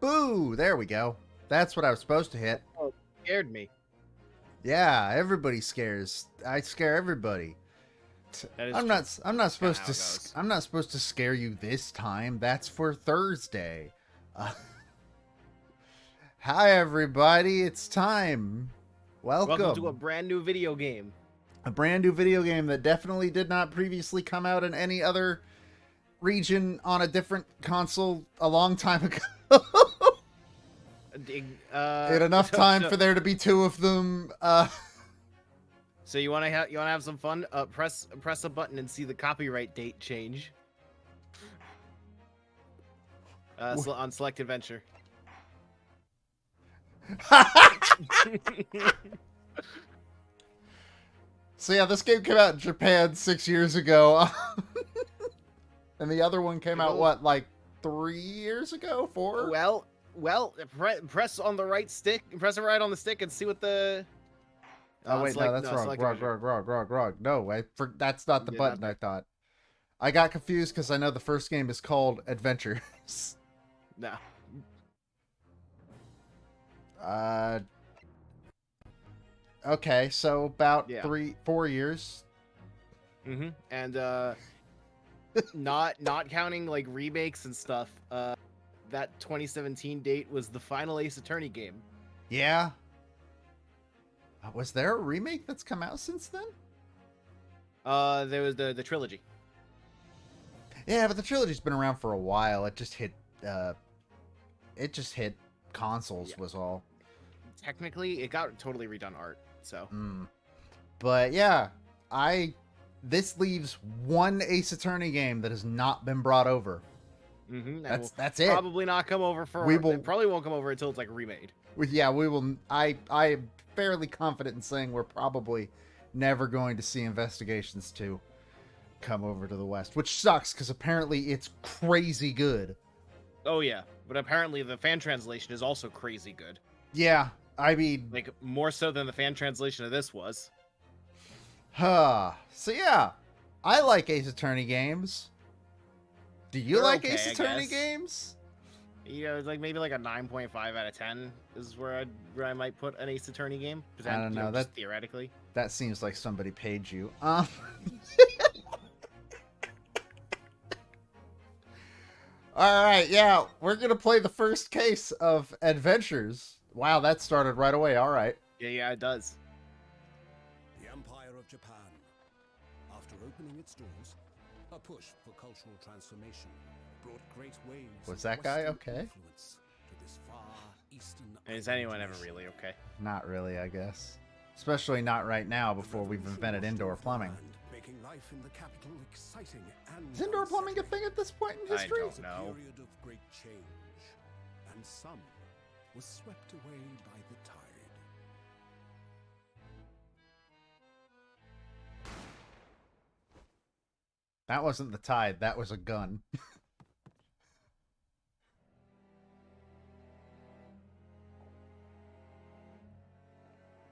Boo! There we go. That's what I was supposed to hit. Oh, it scared me. Yeah, everybody scares. I scare everybody. That is I'm true. not. I'm not supposed how to. it goes. I'm not supposed to scare you this time. That's for Thursday. Hi, everybody. It's time. Welcome to a brand new video game. A brand new video game that definitely did not previously come out in any other region on a different console a long time ago. In enough time for there to be two of them. So you want to have some fun? Press a button and see the copyright date change. On select adventure. So yeah, this game came out in Japan 6 years ago. And the other one came out, what, like 3 years ago? 4? Well, press on the right stick, press it right on the stick and see what the... Oh, wait, no, that's wrong. Grog. No, that's not the button I thought. I got confused because I know the first game is called Adventures. No. Okay, so about 4 years. Mm-hmm. And not counting like remakes and stuff. That 2017 date was the final Ace Attorney game. Yeah. Was there a remake that's come out since then? There was the trilogy. Yeah, but the trilogy's been around for a while. It just hit consoles was all. Technically, it got totally redone art. So. But yeah, this leaves one Ace Attorney game that has not been brought over. Mm-hmm. That's it. Probably not come over for. It probably won't come over until it's like remade. Yeah, we will. I am fairly confident in saying we're probably never going to see Investigations 2 come over to the West, which sucks because apparently it's crazy good. Oh yeah, but apparently the fan translation is also crazy good. Yeah, I mean, like more so than the fan translation of this was. So yeah, I like Ace Attorney games. Do you like Ace Attorney games? Yeah, it's like maybe like a 9.5 out of 10 is where I might put an Ace Attorney game. I don't know. That theoretically. That seems like somebody paid you. All right, yeah, we're gonna play the first case of Adventures. Wow, that started right away. All right. Yeah, it does. The Empire of Japan, after opening its doors, a push for cultural transformation brought great waves. Was that guy okay? To this far eastern Is anyone ever really okay? Not really, I guess. Especially not right now before we've invented indoor plumbing. Making life in the capital exciting and is indoor plumbing a thing at this point in history? I don't know. A period of great change, and some was swept away by the tide. That wasn't the tide, that was a gun.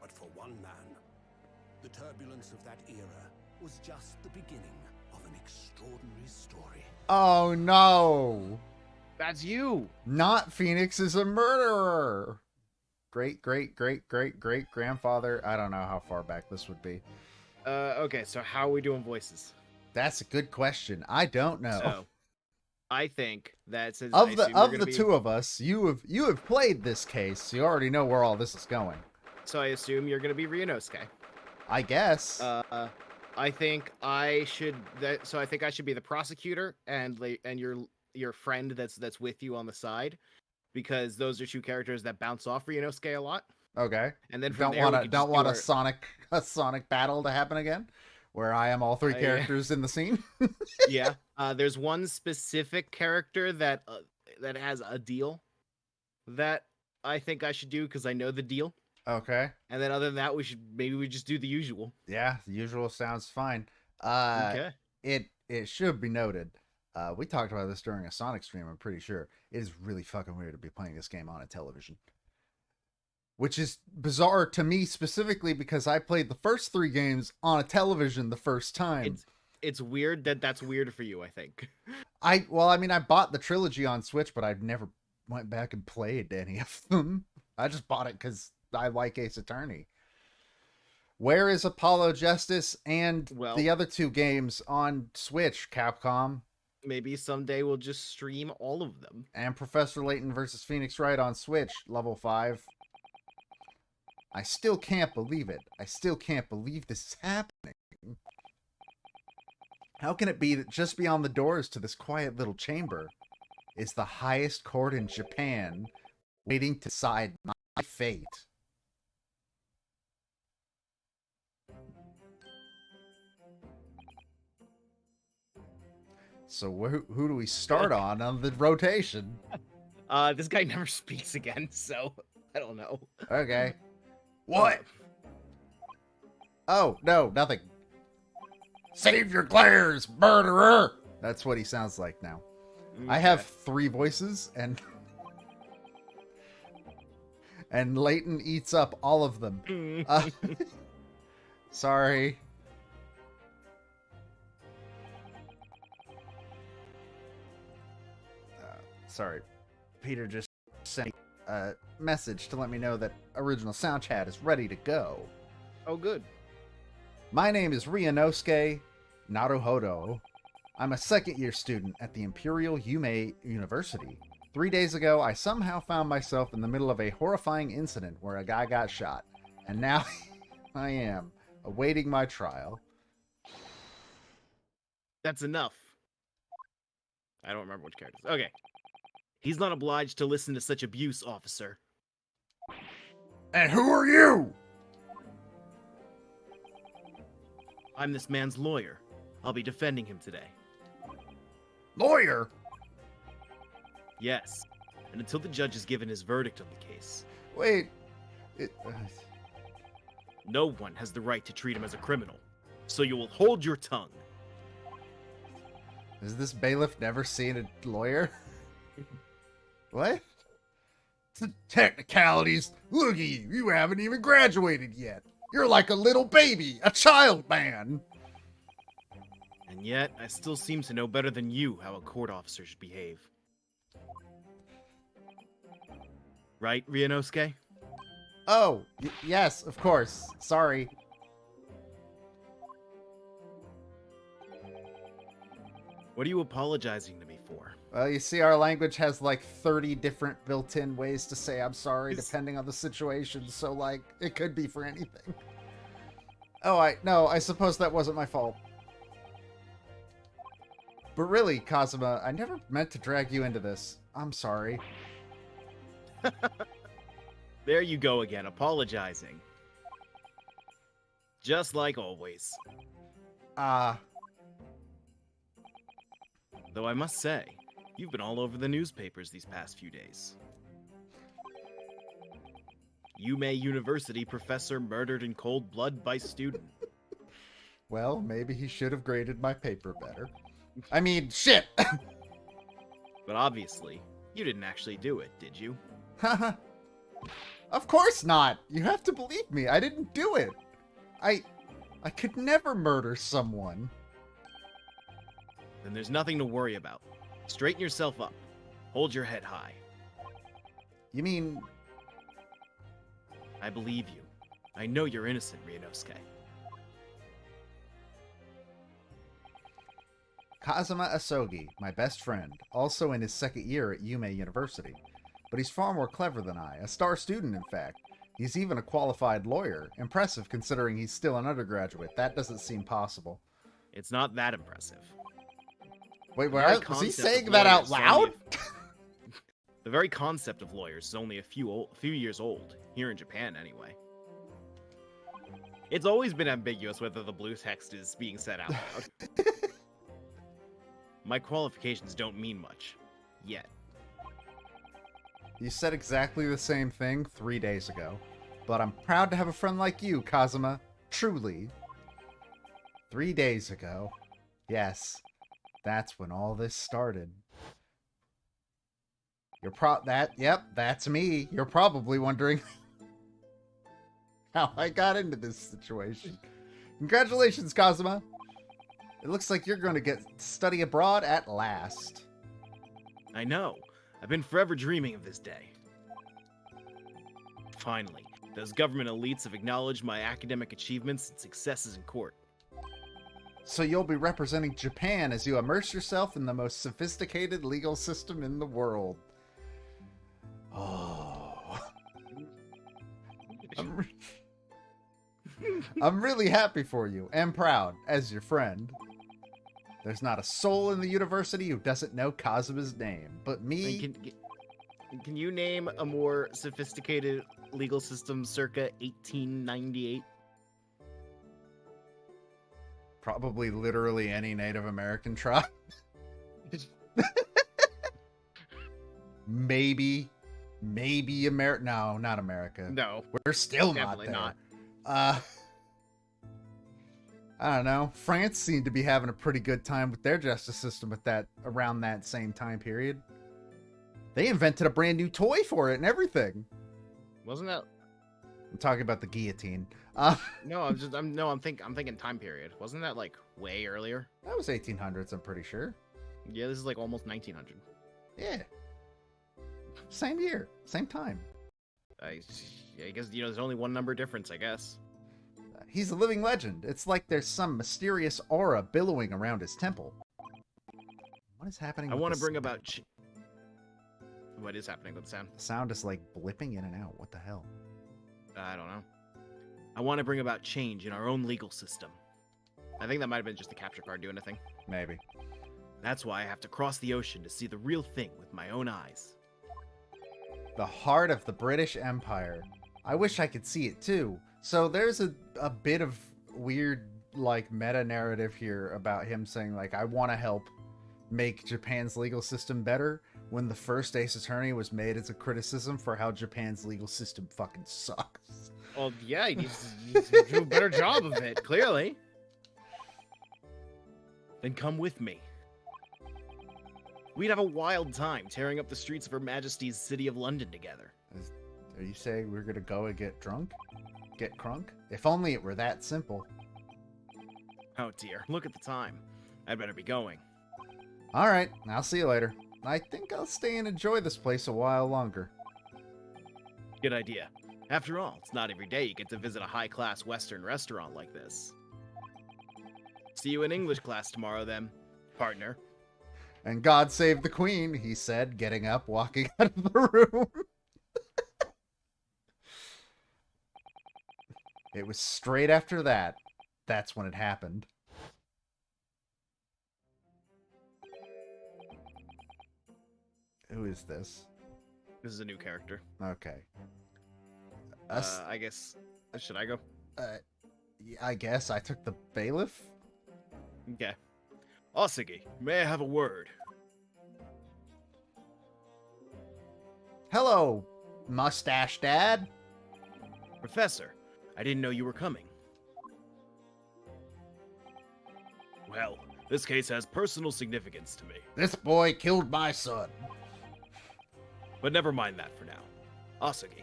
But for one man, the turbulence of that era was just the beginning of an extraordinary story. Oh no! That's you! Not Phoenix is a murderer! Great grandfather. I don't know how far back this would be. Okay, so how are we doing voices? That's a good question. I don't know. So, I think that since of the two of us, you have played this case, so you already know where all this is going. So I assume you're gonna be Ryunosuke. I guess. I think I should. So I think I should be the prosecutor and your friend that's with you on the side, because those are two characters that bounce off Ryunosuke a lot. Okay. And then don't want a Sonic battle to happen again, where I am all three characters in the scene. Yeah. There's one specific character that has a deal that I think I should do because I know the deal. Okay. And then other than that, we just do the usual. Yeah, the usual sounds fine. Okay. It should be noted. We talked about this during a Sonic stream, I'm pretty sure. It is really fucking weird to be playing this game on a television. Which is bizarre to me specifically because I played the first 3 games on a television the first time. It's weird that's weird for you, I think. I bought the trilogy on Switch, but I've never went back and played any of them. I just bought it because I like Ace Attorney. Where is Apollo Justice and Well, the other two games on Switch, Capcom? maybe someday we'll just stream all of them. And Professor Layton versus Phoenix Wright on Switch, level 5. I still can't believe it. I still can't believe this is happening. How can it be that just beyond the doors to this quiet little chamber is the highest court in Japan waiting to decide my fate? So who do we start on the rotation? This guy never speaks again, so I don't know. Okay. What? Oh, no, nothing. Save your glares, murderer! That's what he sounds like now. I have 3 voices, and Layton eats up all of them. Sorry. Sorry. Peter just sent a message to let me know that original sound chat is ready to go. Oh, good. My name is Ryunosuke Naruhodo. I'm a second-year student at the Imperial Yume University. 3 days ago, I somehow found myself in the middle of a horrifying incident where a guy got shot. And now I am, awaiting my trial. That's enough. I don't remember which characters. Okay. He's not obliged to listen to such abuse, officer. And who are you? I'm this man's lawyer. I'll be defending him today. Lawyer? Yes. And until the judge has given his verdict on the case, Wait. no one has the right to treat him as a criminal. So you will hold your tongue. Has this bailiff never seen a lawyer? What? Technicalities. Look at you. You haven't even graduated yet. You're like a little baby, a child man. And yet, I still seem to know better than you how a court officer should behave. Right, Ryunosuke? Oh, yes, of course. Sorry. What are you apologizing to me for? Well, you see, our language has like 30 different built-in ways to say I'm sorry, Is- depending on the situation. So, like, it could be for anything. Oh, I suppose that wasn't my fault. But really, Kazuma, I never meant to drag you into this. I'm sorry. There you go again, apologizing. Just like always. Though I must say, you've been all over the newspapers these past few days. Yume University professor murdered in cold blood by student. Well, maybe he should have graded my paper better. I mean, shit! But obviously, you didn't actually do it, did you? Haha. Of course not! You have to believe me, I didn't do it! I could never murder someone. Then there's nothing to worry about. Straighten yourself up. Hold your head high. You mean... I believe you. I know you're innocent, Ryunosuke. Kazuma Asogi, my best friend, also in his second year at Yume University. But he's far more clever than I, a star student in fact. He's even a qualified lawyer. Impressive considering he's still an undergraduate. That doesn't seem possible. It's not that impressive. Wait, The very what? Was he concept saying of that out lawyers is only loud? The very concept of lawyers is only a few years old, here in Japan anyway. It's always been ambiguous whether the blue text is being said out loud. My qualifications don't mean much. Yet. You said exactly the same thing 3 days ago. But I'm proud to have a friend like you, Kazuma. Truly. 3 days ago. Yes. That's when all this started. Yep, that's me. You're probably wondering how I got into this situation. Congratulations, Kazuma. It looks like you're going to get study abroad at last. I know. I've been forever dreaming of this day. Finally, those government elites have acknowledged my academic achievements and successes in court. So you'll be representing Japan as you immerse yourself in the most sophisticated legal system in the world. Oh. I'm really happy for you and proud as your friend. There's not a soul in the university who doesn't know Kazuma's name, but me. Can you name a more sophisticated legal system circa 1898? Probably literally any Native American tribe. maybe America. No, not America. No, We're still definitely not there. I don't know. France seemed to be having a pretty good time with their justice system with that around that same time period. They invented a brand new toy for it and everything. Wasn't that? I'm talking about the guillotine. No, I'm thinking time period. Wasn't that like way earlier? That was 1800s, I'm pretty sure. Yeah, this is like almost 1900. Yeah. Same year, same time. I guess there's only one number difference. I guess. He's a living legend. It's like there's some mysterious aura billowing around his temple. What is happening? I want to bring about. What is happening with the sound? The sound is like blipping in and out. What the hell? I don't know. I want to bring about change in our own legal system. I think that might have been just the capture card doing a thing. Maybe. That's why I have to cross the ocean to see the real thing with my own eyes. The heart of the British Empire. I wish I could see it too. So there's a bit of weird like meta narrative here about him saying like, I want to help make Japan's legal system better, when the first Ace Attorney was made as a criticism for how Japan's legal system fucking sucks. Well, yeah, he needs to do a better job of it, clearly. Then come with me. We'd have a wild time tearing up the streets of Her Majesty's City of London together. Are you saying we're gonna go and get drunk? Get crunk? If only it were that simple. Oh dear, look at the time. I'd better be going. Alright, I'll see you later. I think I'll stay and enjoy this place a while longer. Good idea. After all, it's not every day you get to visit a high-class Western restaurant like this. See you in English class tomorrow, then, partner. And God save the Queen, he said, getting up, walking out of the room. It was straight after that. That's when it happened. Who is this? This is a new character. Okay. I guess... Should I go? I guess I took the bailiff? Okay. Osigi, may I have a word? Hello, Mustache Dad. Professor, I didn't know you were coming. Well, this case has personal significance to me. This boy killed my son. But never mind that for now. Osagi.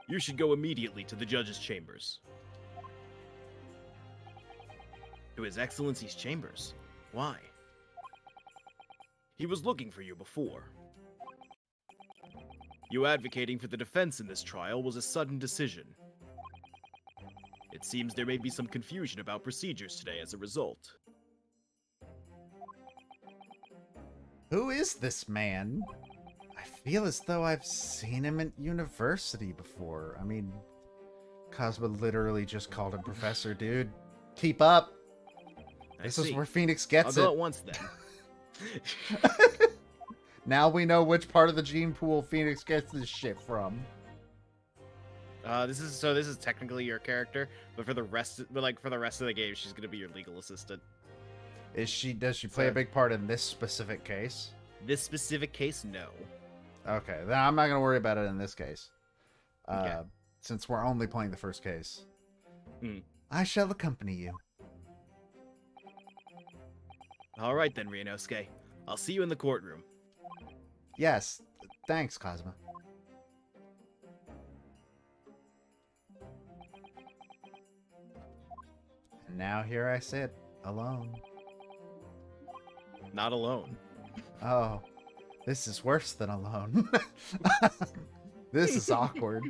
You should go immediately to the judge's chambers. To His Excellency's chambers? Why? He was looking for you before. You advocating for the defense in this trial was a sudden decision. It seems there may be some confusion about procedures today as a result. Who is this man? I feel as though I've seen him at university before. I mean, Cosmo literally just called him professor, dude. Keep up. This is where Phoenix gets I'll it. go at once then. Now we know which part of the gene pool Phoenix gets this shit from. This is technically your character, but for the rest of the game, she's gonna be your legal assistant. Does she play a big part in this specific case? This specific case, no. Okay, then I'm not gonna worry about it in this case. Okay. Since we're only playing the first case. Hmm. I shall accompany you. All right then, Ryunosuke. I'll see you in the courtroom. Yes, thanks, Cosmo. And now here I sit, alone. Not alone. Oh, this is worse than alone. This is awkward.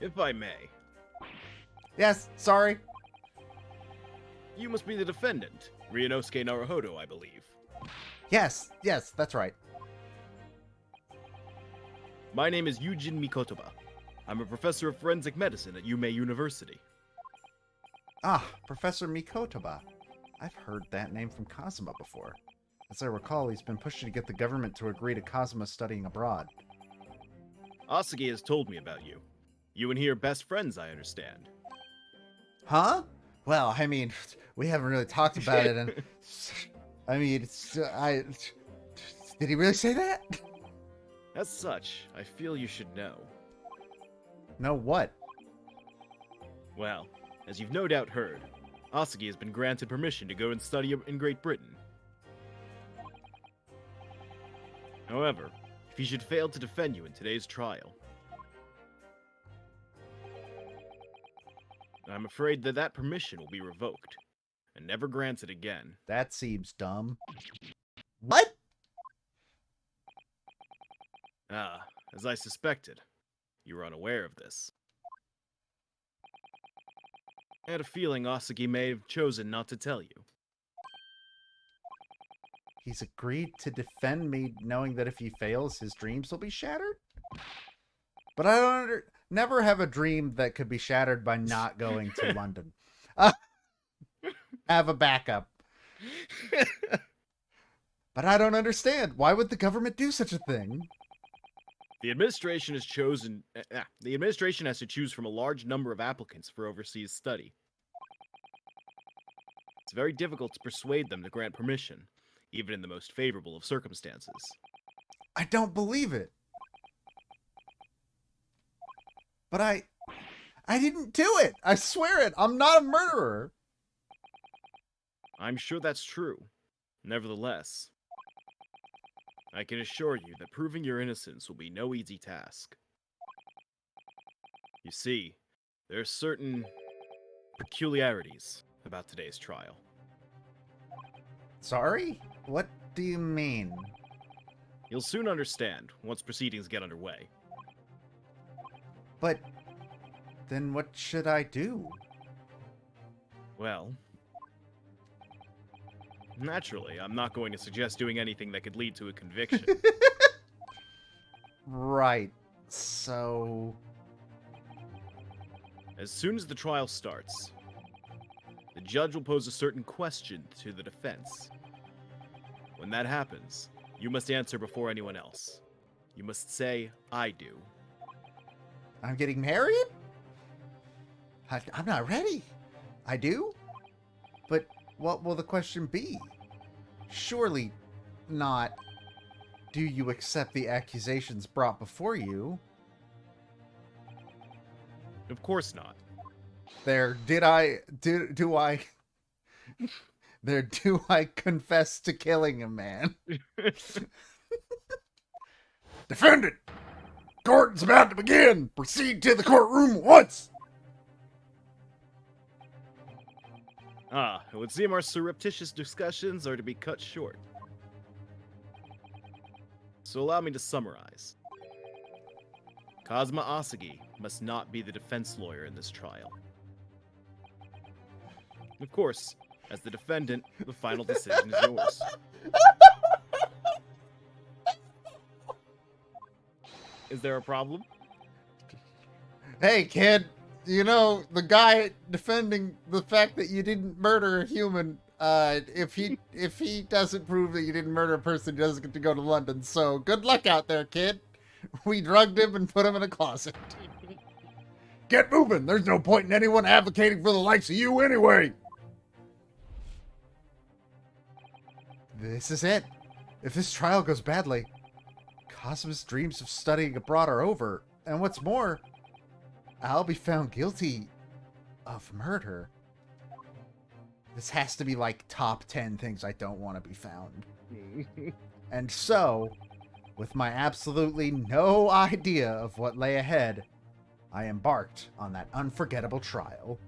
If I may, Yes, sorry. you must be the defendant, Ryunosuke Naruhodo, I believe. Yes, that's right. My name is Yujin Mikotoba. I'm a professor of forensic medicine at Yume University. Ah, Professor Mikotoba. I've heard that name from Kazuma before. As I recall, he's been pushing to get the government to agree to Kazuma studying abroad. Asagi has told me about you. You and he are best friends, I understand. Huh? Well, I mean, we haven't really talked about it, and I mean, did he really say that? As such, I feel you should know. No, what? Well, as you've no doubt heard, Asagi has been granted permission to go and study in Great Britain. However, if he should fail to defend you in today's trial, I'm afraid that permission will be revoked, and never granted again. That seems dumb. What? Ah, as I suspected, you were unaware of this. I had a feeling Asagi may have chosen not to tell you. He's agreed to defend me, knowing that if he fails, his dreams will be shattered? But I don't never have a dream that could be shattered by not going to London. Have a backup. But I don't understand. Why would the government do such a thing? The administration has chosen. The administration has to choose from a large number of applicants for overseas study. It's very difficult to persuade them to grant permission, even in the most favorable of circumstances. I don't believe it. But I didn't do it. I swear it. I'm not a murderer. I'm sure that's true. Nevertheless, I can assure you that proving your innocence will be no easy task. You see, there are certain peculiarities about today's trial. Sorry? What do you mean? You'll soon understand once proceedings get underway. But then what should I do? Well, naturally, I'm not going to suggest doing anything that could lead to a conviction. Right. So... As soon as the trial starts, the judge will pose a certain question to the defense. When that happens, you must answer before anyone else. You must say, "I do." I'm getting married? I'm not ready. I do? But what will the question be? Surely not, do you accept the accusations brought before you? Of course not. Do I confess to killing a man? Defendant! Court's about to begin! Proceed to the courtroom at once! It would seem our surreptitious discussions are to be cut short. So allow me to summarize. Kazuma Asagi must not be the defense lawyer in this trial. Of course, as the defendant, the final decision is yours. Is there a problem? Hey, kid, you know, the guy defending the fact that you didn't murder a human, if he doesn't prove that you didn't murder a person, he doesn't get to go to London. So good luck out there, kid. We drugged him and put him in a closet. Get moving. There's no point in anyone advocating for the likes of you anyway. This is it. If this trial goes badly, Kazuma's dreams of studying abroad are over. And what's more, I'll be found guilty of murder. This has to be like top 10 things I don't want to be found. And so, with my absolutely no idea of what lay ahead, I embarked on that unforgettable trial.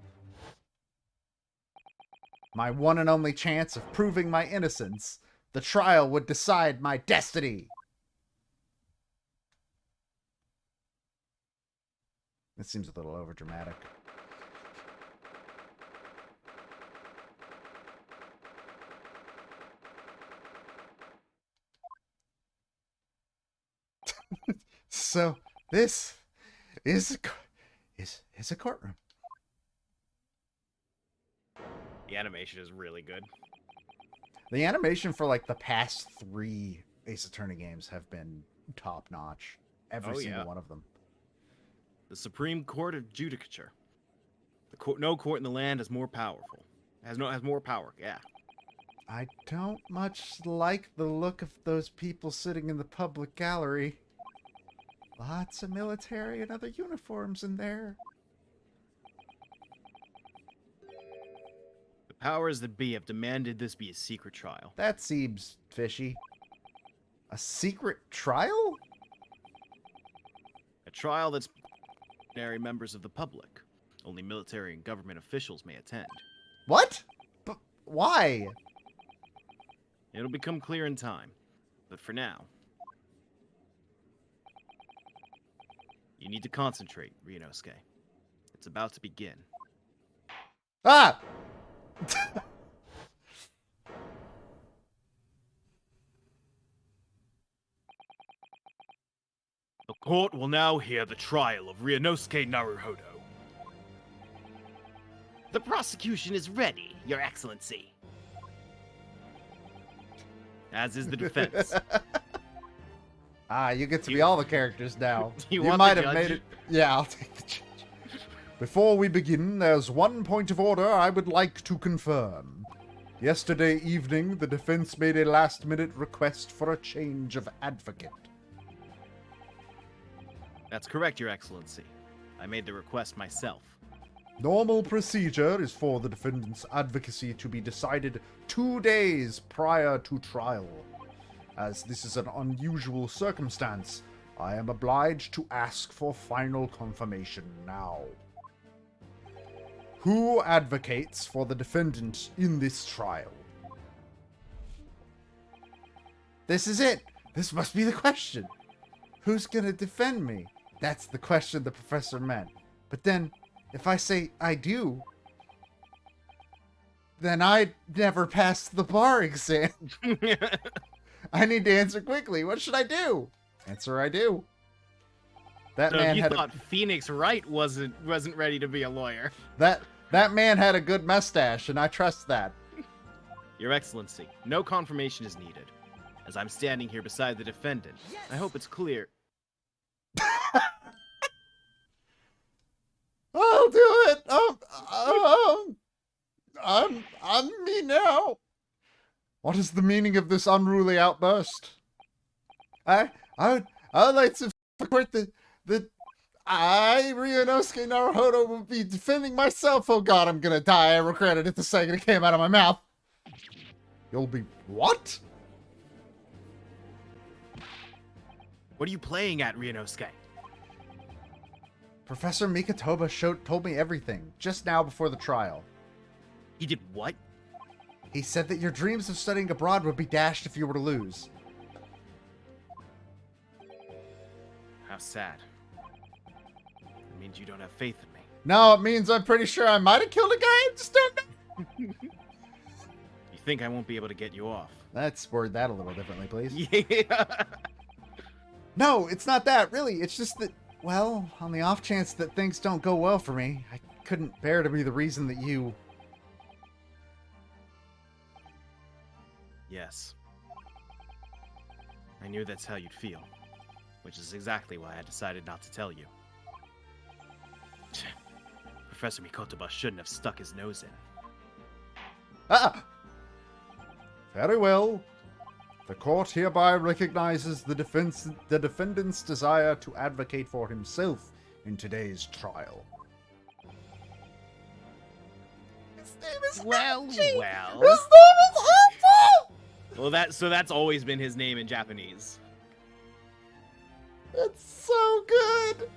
My one and only chance of proving my innocence, The trial would decide my destiny. That seems a little overdramatic. So this is a courtroom. The animation is really good. The animation for like the past 3 Ace Attorney games have been top notch. Every single one of them. The Supreme Court of Judicature. No court in the land is more powerful. Has more power. Yeah. I don't much like the look of those people sitting in the public gallery. Lots of military and other uniforms in there. The powers that be have demanded this be a secret trial. That seems fishy. A secret trial? A trial that's ordinary members of the public. Only military and government officials may attend. What? But why? It'll become clear in time. But for now, you need to concentrate, Ryunosuke. It's about to begin. Ah! The court will now hear the trial of Ryunosuke Naruhodo. The prosecution is ready, Your Excellency. As is the defense. Ah, you get to be all the characters now. You You want might the have judge? made it. Yeah, I'll take the judge. Before we begin, there's one point of order I would like to confirm. Yesterday evening, the defense made a last-minute request for a change of advocate. That's correct, Your Excellency. I made the request myself. Normal procedure is for the defendant's advocacy to be decided 2 days prior to trial. As this is an unusual circumstance, I am obliged to ask for final confirmation now. Who advocates for the defendant in this trial? This is it. This must be the question. Who's gonna defend me? That's the question the professor meant. But then, if I say I do, then I never passed the bar exam. I need to answer quickly. What should I do? Answer I do. That So man if you had thought Phoenix Wright wasn't ready to be a lawyer. that man had a good mustache, and I trust that. Your Excellency, no confirmation is needed. As I'm standing here beside the defendant, I hope it's clear. I'll do it. I'm me now. What is the meaning of this unruly outburst? I would like to report that I, Ryunosuke Naruhodo, will be defending myself. Oh God, I'm gonna die. I regretted it the second it came out of my mouth. You'll be what? What are you playing at, Ryunosuke? Professor Mikatoba told me everything just now before the trial. He did what? He said that your dreams of studying abroad would be dashed if you were to lose. How sad. It means you don't have faith in me. No, it means I'm pretty sure I might have killed a guy. I just don't know. You think I won't be able to get you off? Let's word that a little differently, please. Yeah. No, it's not that, really. It's just that, well, on the off chance that things don't go well for me, I couldn't bear to be the reason that you... Yes. I knew that's how you'd feel, which is exactly why I decided not to tell you. Professor Mikotoba shouldn't have stuck his nose in. Ah! Very well. The court hereby recognizes the defendant's desire to advocate for himself in today's trial. His name is Well. His name is awful! Well, that's always been his name in Japanese. That's so good.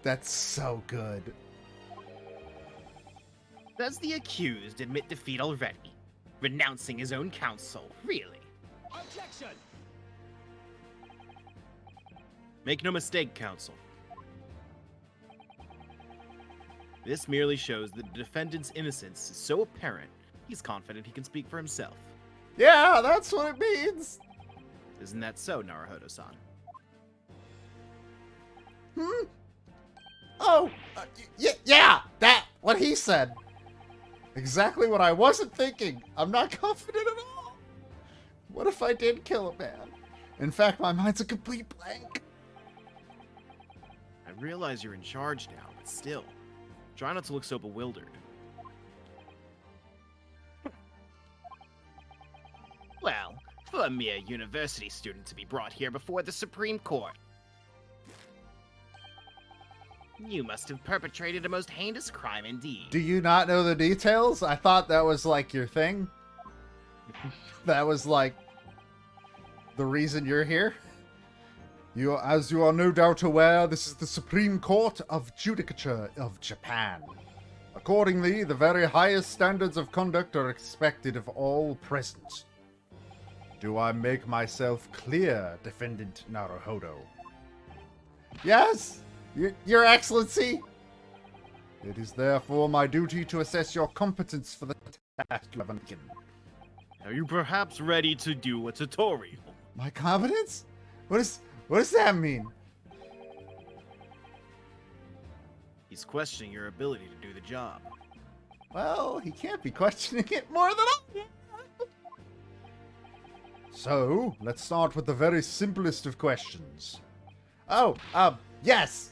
That's so good. Does the accused admit defeat already? Renouncing his own council, really? Objection! Make no mistake, Council. This merely shows that the defendant's innocence is so apparent, he's confident he can speak for himself. Yeah, that's what it means. Isn't that so, Naruhodo-san? Hmm? Oh, yeah, that, what he said. Exactly what I wasn't thinking. I'm not confident at all. What if I did kill a man? In fact, my mind's a complete blank. I realize you're in charge now, but still, try not to look so bewildered. Well, for a mere university student to be brought here before the Supreme Court, you must have perpetrated a most heinous crime indeed. Do you not know the details? I thought that was like your thing. That was like the reason you're here. As you are no doubt aware, this is the Supreme Court of Judicature of Japan. Accordingly, the very highest standards of conduct are expected of all present. Do I make myself clear, Defendant Naruhodo? Yes, Your Excellency. It is therefore my duty to assess your competence for the task you have undertaken. Are you perhaps ready to do a tutorial? My competence? What does that mean? He's questioning your ability to do the job. Well, he can't be questioning it more than I am. So, let's start with the very simplest of questions. Oh, yes!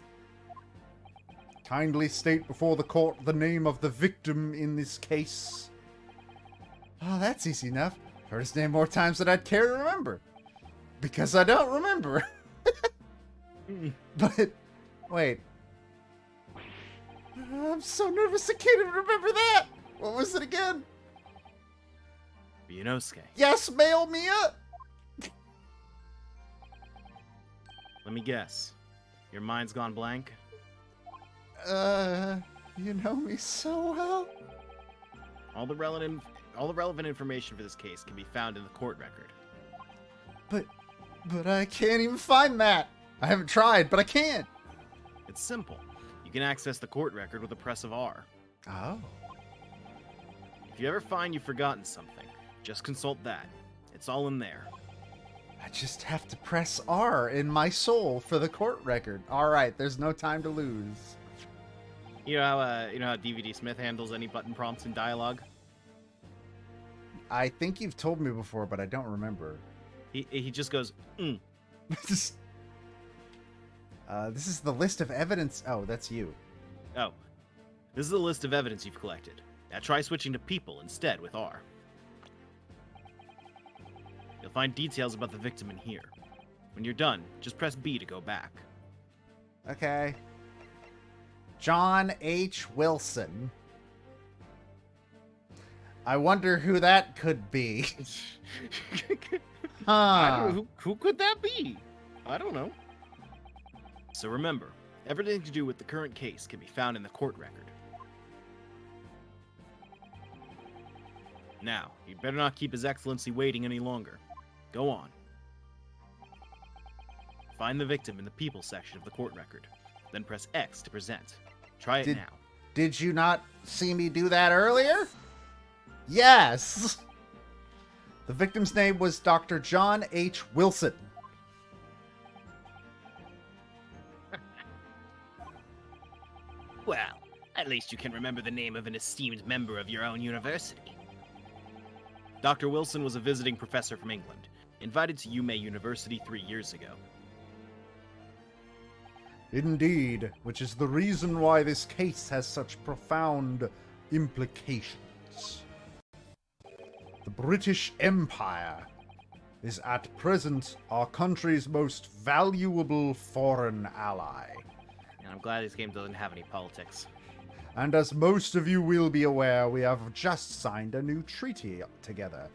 Kindly state before the court the name of the victim in this case. Oh, that's easy enough. Heard his name more times than I'd care to remember. Because I don't remember. But, wait. I'm so nervous I can't even remember that. What was it again? Ryunosuke. Yes, mail me up. Let me guess. Your mind's gone blank? You know me so well. All the relevant information for this case can be found in the court record. But I can't even find that. I haven't tried, but I can't. It's simple. You can access the court record with a press of R. Oh. If you ever find you've forgotten something, just consult that. It's all in there. I just have to press R in my soul for the court record. All right, there's no time to lose. You know how DVD Smith handles any button prompts in dialogue? I think you've told me before, but I don't remember. He just goes, This is the list of evidence. Oh, that's you. Oh. This is a list of evidence you've collected. Now try switching to people instead with R. You'll find details about the victim in here. When you're done, just press B to go back. Okay. John H. Wilson. I wonder who that could be. Who could that be? I don't know. So remember, everything to do with the current case can be found in the court record. Now, you'd better not keep His Excellency waiting any longer. Go on. Find the victim in the people section of the court record. Then press X to present. Try it now. Did you not see me do that earlier? Yes! The victim's name was Dr. John H. Wilson. Well, at least you can remember the name of an esteemed member of your own university. Dr. Wilson was a visiting professor from England, invited to Yume University 3 years ago. Indeed, which is the reason why this case has such profound implications. The British Empire is at present our country's most valuable foreign ally. And I'm glad this game doesn't have any politics. And as most of you will be aware, we have just signed a new treaty together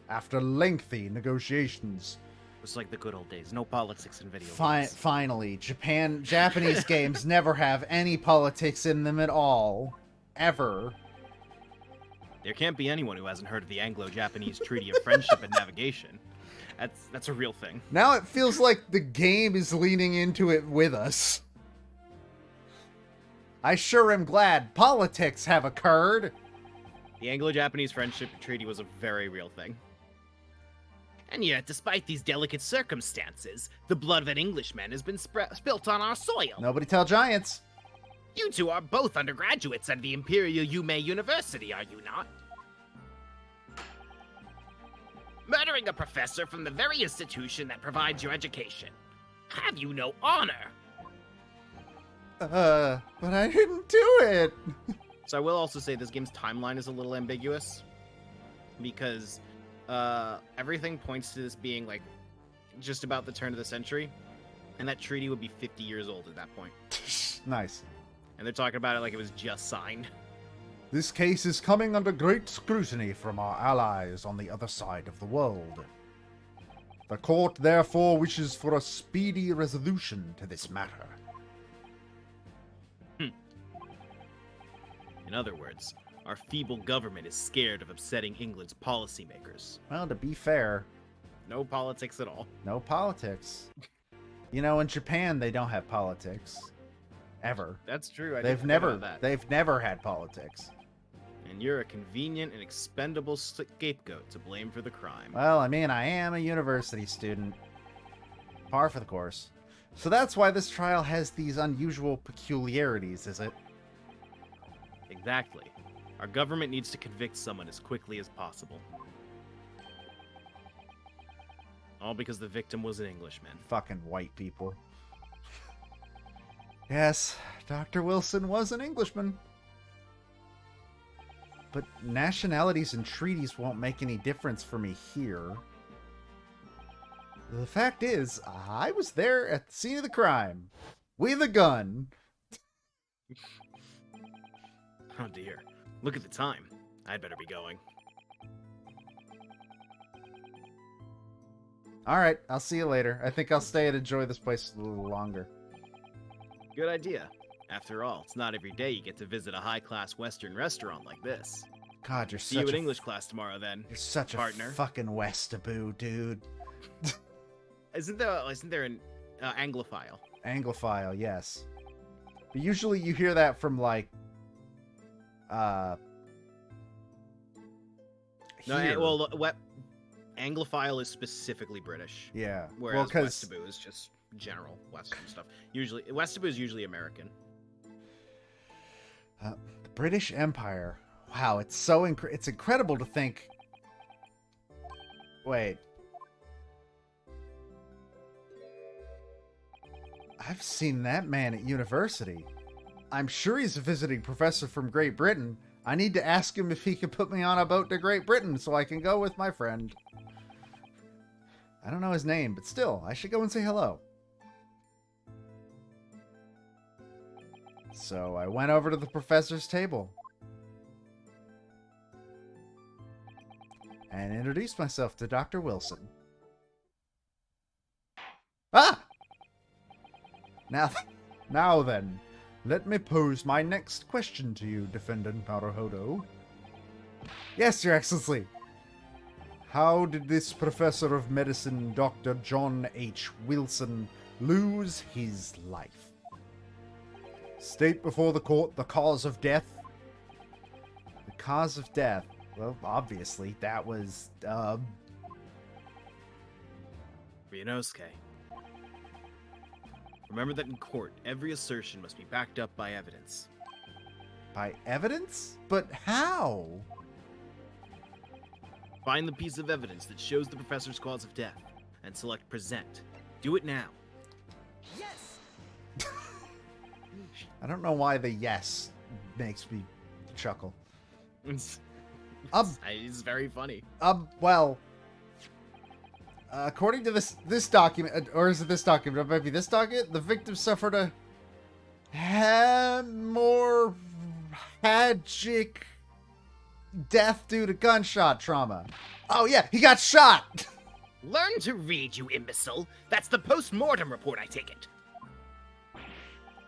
after lengthy negotiations. It's like the good old days. No politics in video games. Finally, Japanese games never have any politics in them at all. Ever. There can't be anyone who hasn't heard of the Anglo-Japanese Treaty of Friendship and Navigation. That's a real thing. Now it feels like the game is leaning into it with us. I sure am glad politics have occurred. The Anglo-Japanese Friendship Treaty was a very real thing. And yet, despite these delicate circumstances, the blood of an Englishman has been spilt on our soil. Nobody tell giants. You two are both undergraduates at the Imperial Yume University, are you not? Murdering a professor from the very institution that provides your education. Have you no honor? But I didn't do it. So I will also say this game's timeline is a little ambiguous. Because everything points to this being, like, just about the turn of the century. And that treaty would be 50 years old at that point. Nice. And they're talking about it like it was just signed. This case is coming under great scrutiny from our allies on the other side of the world. The court therefore wishes for a speedy resolution to this matter. In other words, our feeble government is scared of upsetting England's policymakers. Well, to be fair, No politics at all. no politics. You know, in Japan, they don't have politics. Ever. That's true. They've never had politics. And you're a convenient and expendable scapegoat to blame for the crime. Well, I mean, I am a university student. Par for the course. So that's why this trial has these unusual peculiarities, is it? Exactly. Our government needs to convict someone as quickly as possible. All because the victim was an Englishman. Fucking white people. Yes, Dr. Wilson was an Englishman. But nationalities and treaties won't make any difference for me here. The fact is, I was there at the scene of the crime. With a gun. Oh dear. Look at the time. I'd better be going. Alright, I'll see you later. I think I'll stay and enjoy this place a little longer. Good idea. After all, it's not every day you get to visit a high-class Western restaurant like this. God, you're See you such in a English class tomorrow, then. You're such partner. a fucking Westaboo, dude. Isn't there an Anglophile? Anglophile, yes. But usually you hear that from, like, No, here. well, Anglophile is specifically British. Yeah. Whereas well, Westaboo is just general Western stuff. Usually, Westaboo is usually American. The British Empire. Wow, it's so it's incredible to think. Wait. I've seen that man at university. I'm sure he's a visiting professor from Great Britain. I need to ask him if he can put me on a boat to Great Britain so I can go with my friend. I don't know his name, but still, I should go and say hello. So I went over to the professor's table and introduced myself to Dr. Wilson. Ah! Now then, let me pose my next question to you, Defendant Naruhodo. Yes, Your Excellency. How did this professor of medicine, Dr. John H. Wilson, lose his life? State before the court the cause of death. The cause of death. Well, obviously, that was, Ryunosuke. Remember that in court, every assertion must be backed up by evidence. by evidence? But how? Find the piece of evidence that shows the professor's cause of death, and select present. Do it now. Yes! I don't know why the yes makes me chuckle. It's very funny. Well, according to this document, or is it this document? It might be this document. The victim suffered a hemorrhagic death due to gunshot trauma. Oh yeah, he got shot. Learn to read, you imbecile. That's the post-mortem report, I take it.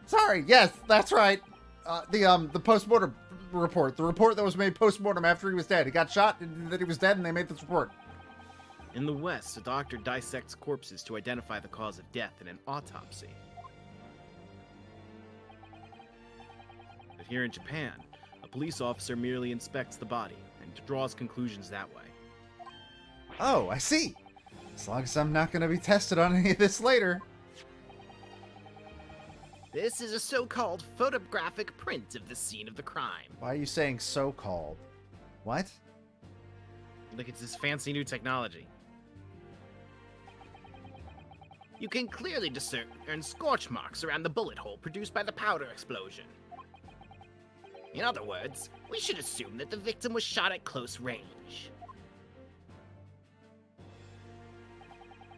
Sorry, yes, that's right. The postmortem. report? The report that was made post-mortem after he was dead. He got shot, and that he was dead, and they made this report. In the West, a doctor dissects corpses to identify the cause of death in an autopsy. But here in Japan, a police officer merely inspects the body and draws conclusions that way. Oh, I see. As long as I'm not going to be tested on any of this later. This is a so-called photographic print of the scene of the crime. Why are you saying so-called? What? Like it's this fancy new technology. You can clearly discern scorch marks around the bullet hole produced by the powder explosion. In other words, we should assume that the victim was shot at close range.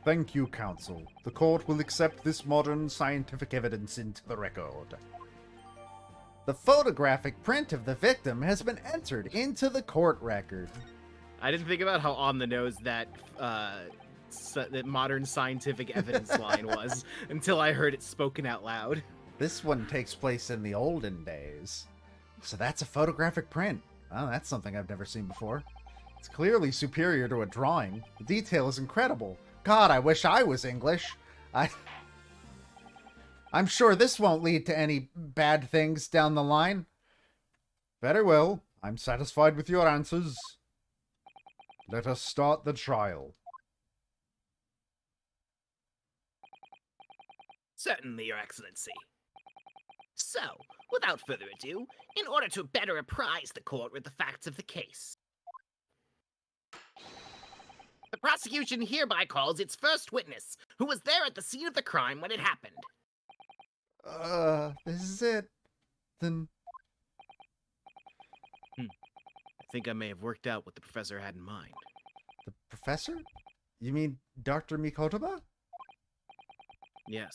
Thank you, counsel. The court will accept this modern scientific evidence into the record. The photographic print of the victim has been entered into the court record. I didn't think about how on the nose that that modern scientific evidence line was until I heard it spoken out loud. This one takes place in the olden days. So that's a photographic print. Oh, that's something I've never seen before. It's clearly superior to a drawing. The detail is incredible. God, I wish I was English. I'm sure this won't lead to any bad things down the line. Very well. I'm satisfied with your answers. Let us start the trial. Certainly, Your Excellency. So, without further ado, in order to better apprise the court with the facts of the case, the prosecution hereby calls its first witness, who was there at the scene of the crime when it happened. This is it. Then... I think I may have worked out what the professor had in mind. The professor? You mean Dr. Mikotoba? Yes.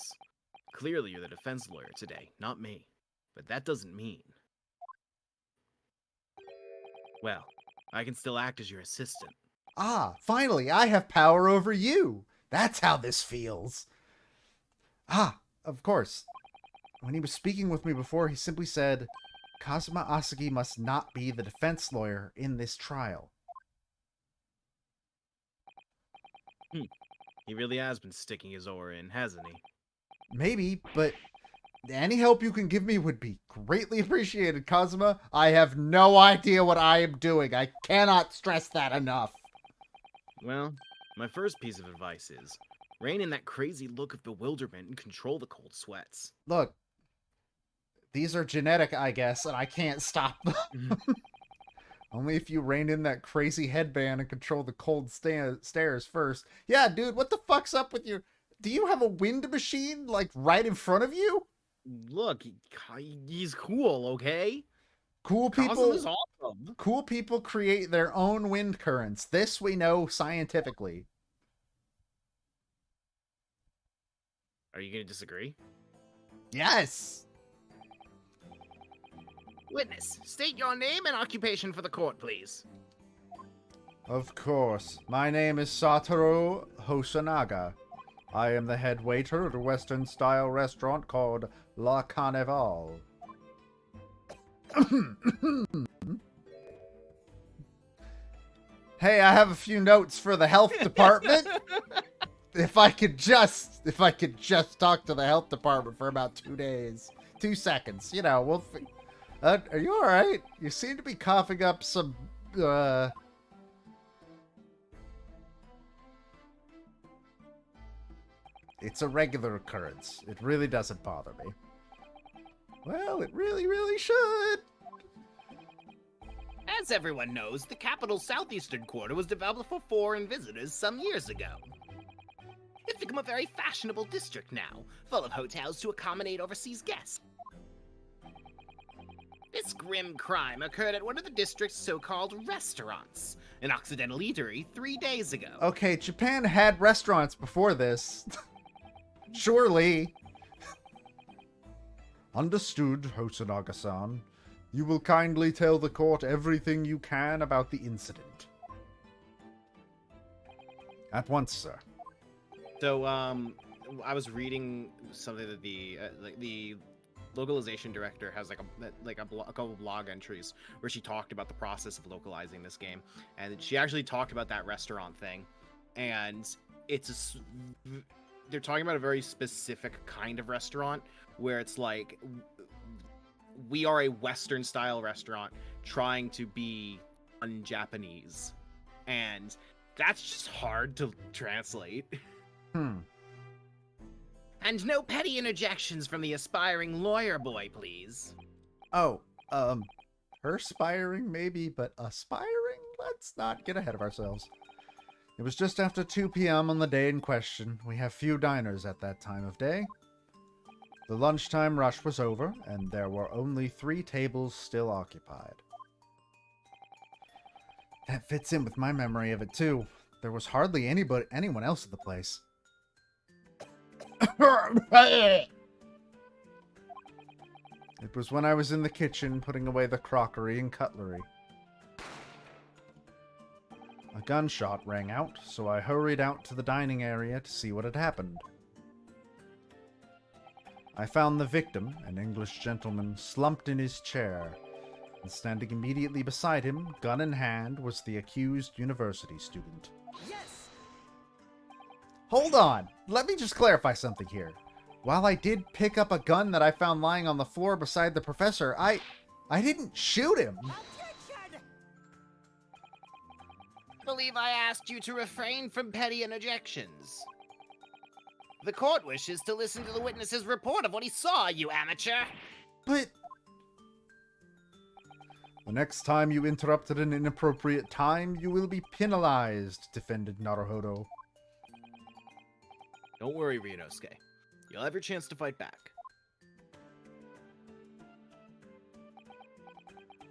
Clearly you're the defense lawyer today, not me. But that doesn't mean... Well, I can still act as your assistant. Ah, finally, I have power over you. That's how this feels. Ah, of course. When he was speaking with me before, he simply said, Kazuma Asagi must not be the defense lawyer in this trial. He really has been sticking his oar in, hasn't he? Maybe, but any help you can give me would be greatly appreciated, Kazuma. I have no idea what I am doing. I cannot stress that enough. Well, my first piece of advice is, rein in that crazy look of bewilderment and control the cold sweats. Look, these are genetic, I guess, and I can't stop them. Only if you rein in that crazy headband and control the cold stares first. Yeah, dude, what the fuck's up with you? Do you have a wind machine, like, right in front of you? Look, he's cool, okay? Cool people... Kazuma's awesome. Cool people create their own wind currents. This we know scientifically. Are you going to disagree? Yes! Witness, state your name and occupation for the court, please. Of course. My name is Satoru Hosonaga. I am the head waiter at a Western-style restaurant called La Carnival. Hey, I have a few notes for the health department. If I could just talk to the health department for about 2 days. 2 seconds. You know, we'll... are you alright? You seem to be coughing up some, It's a regular occurrence. It really doesn't bother me. Well, it really, really should. As everyone knows, the capital's southeastern quarter was developed for foreign visitors some years ago. It's become a very fashionable district now, full of hotels to accommodate overseas guests. This grim crime occurred at one of the district's so-called restaurants, an Occidental eatery 3 days ago. Okay, Japan had restaurants before this. Surely. Understood, Hosonaga-san. You will kindly tell the court everything you can about the incident. At once, sir. So, I was reading something that the localization director has a couple blog entries where she talked about the process of localizing this game, and she actually talked about that restaurant thing, and they're talking about a very specific kind of restaurant where it's like we are a Western style restaurant trying to be un-Japanese, and that's just hard to translate. And no petty interjections from the aspiring lawyer boy, please. Oh, perspiring maybe, but aspiring? Let's not get ahead of ourselves. It was just after 2 p.m. on the day in question. We have few diners at that time of day. The lunchtime rush was over, and there were only 3 tables still occupied. That fits in with my memory of it, too. There was hardly anyone else at the place. It was when I was in the kitchen putting away the crockery and cutlery. A gunshot rang out, so I hurried out to the dining area to see what had happened. I found the victim, an English gentleman, slumped in his chair, and standing immediately beside him, gun in hand, was the accused university student. Yes! Hold on! Let me just clarify something here. While I did pick up a gun that I found lying on the floor beside the professor, I didn't shoot him! Objection! I believe I asked you to refrain from petty interjections. The court wishes to listen to the witness's report of what he saw, you amateur. But... The next time you interrupt at an inappropriate time, you will be penalized, defended Naruhodo. Don't worry, Ryunosuke. You'll have your chance to fight back.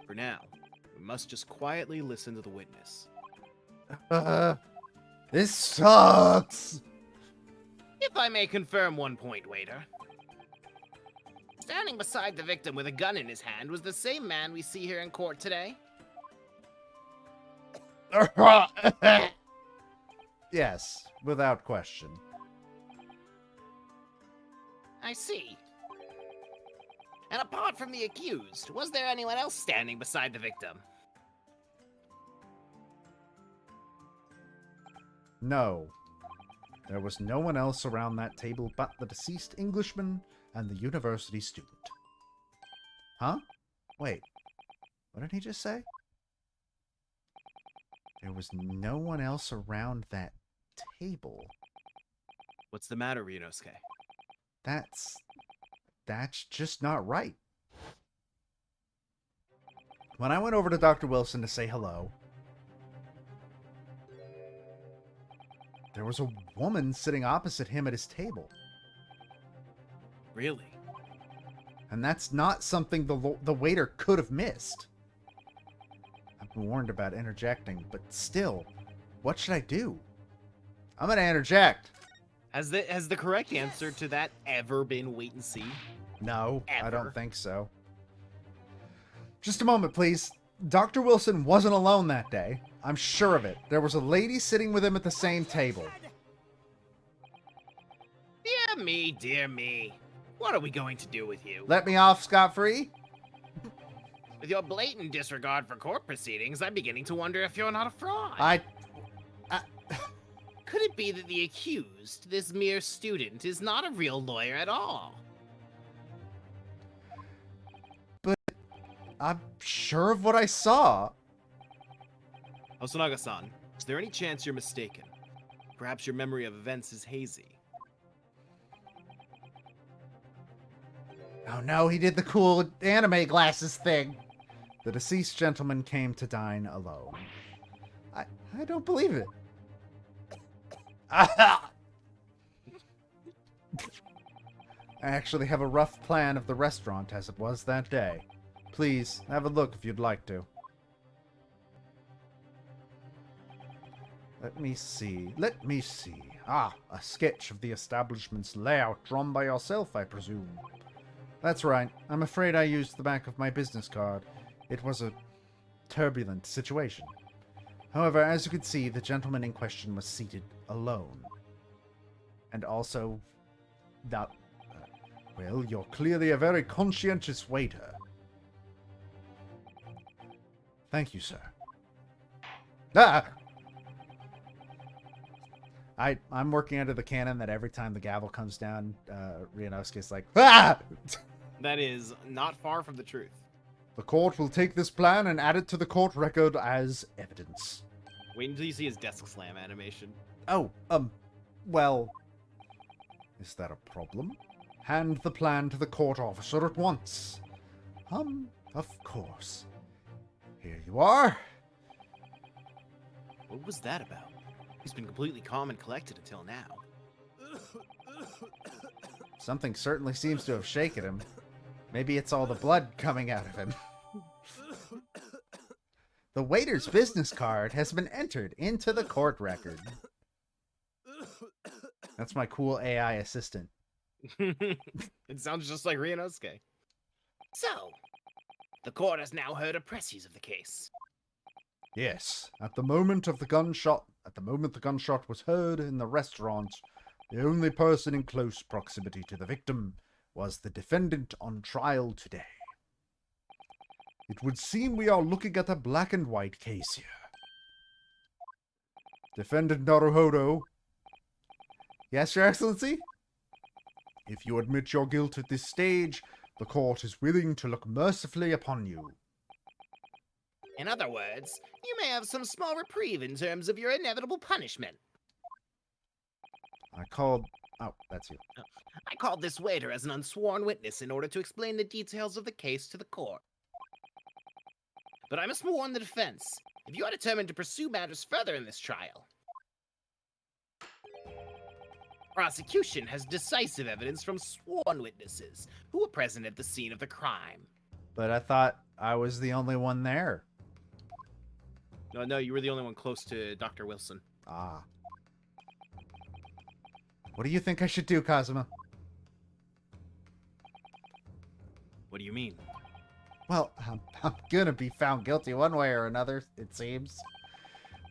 For now, we must just quietly listen to the witness. This sucks! If I may confirm one point, waiter. Standing beside the victim with a gun in his hand was the same man we see here in court today. Yes, without question. I see. And apart from the accused, was there anyone else standing beside the victim? No. There was no one else around that table but the deceased Englishman and the university student. Huh? Wait. What did he just say? There was no one else around that table. What's the matter, Ryunosuke? That's just not right. When I went over to Dr. Wilson to say hello, there was a woman sitting opposite him at his table. Really? And that's not something the waiter could have missed. I've been warned about interjecting, but still, what should I do? I'm gonna interject. Has the correct answer to that ever been wait and see? No, I Ever. don't think so. Just a moment, please. Dr. Wilson wasn't alone that day. I'm sure of it. There was a lady sitting with him at the same table. Dear me, dear me. What are we going to do with you? Let me off scot-free? With your blatant disregard for court proceedings, I'm beginning to wonder if you're not a fraud. I... Could it be that the accused, this mere student, is not a real lawyer at all? I'm sure of what I saw. Hosonaga-san, is there any chance you're mistaken? Perhaps your memory of events is hazy. Oh no, he did the cool anime glasses thing. The deceased gentleman came to dine alone. I don't believe it. I actually have a rough plan of the restaurant as it was that day. Please, have a look if you'd like to. Let me see. Ah, a sketch of the establishment's layout drawn by yourself, I presume. That's right. I'm afraid I used the back of my business card. It was a turbulent situation. However, as you can see, the gentleman in question was seated alone. And also, not... Well, you're clearly a very conscientious waiter. Thank you, sir. Ah! I'm working under the canon that every time the gavel comes down, Ryunosuke's like, ah! That is not far from the truth. The court will take this plan and add it to the court record as evidence. Wait until you see his desk slam animation. Oh, well, is that a problem? Hand the plan to the court officer at once. Of course. Here you are. What was that about? He's been completely calm and collected until now. Something certainly seems to have shaken him. Maybe it's all the blood coming out of him. The waiter's business card has been entered into the court record. That's my cool AI assistant. It sounds just like Ryunosuke. So, the court has now heard a précis of the case. Yes, at the moment the gunshot was heard in the restaurant, the only person in close proximity to the victim was the defendant on trial today. It would seem we are looking at a black and white case here. Defendant Naruhodo. Yes, Your Excellency? If you admit your guilt at this stage, the court is willing to look mercifully upon you. In other words, you may have some small reprieve in terms of your inevitable punishment. Oh, that's you. I called this waiter as an unsworn witness in order to explain the details of the case to the court. But I must warn the defense, if you are determined to pursue matters further in this trial. Prosecution has decisive evidence from sworn witnesses who were present at the scene of the crime. But I thought I was the only one there. No, you were the only one close to Dr. Wilson. Ah. What do you think I should do, Kazuma? What do you mean? Well, I'm gonna be found guilty one way or another, it seems.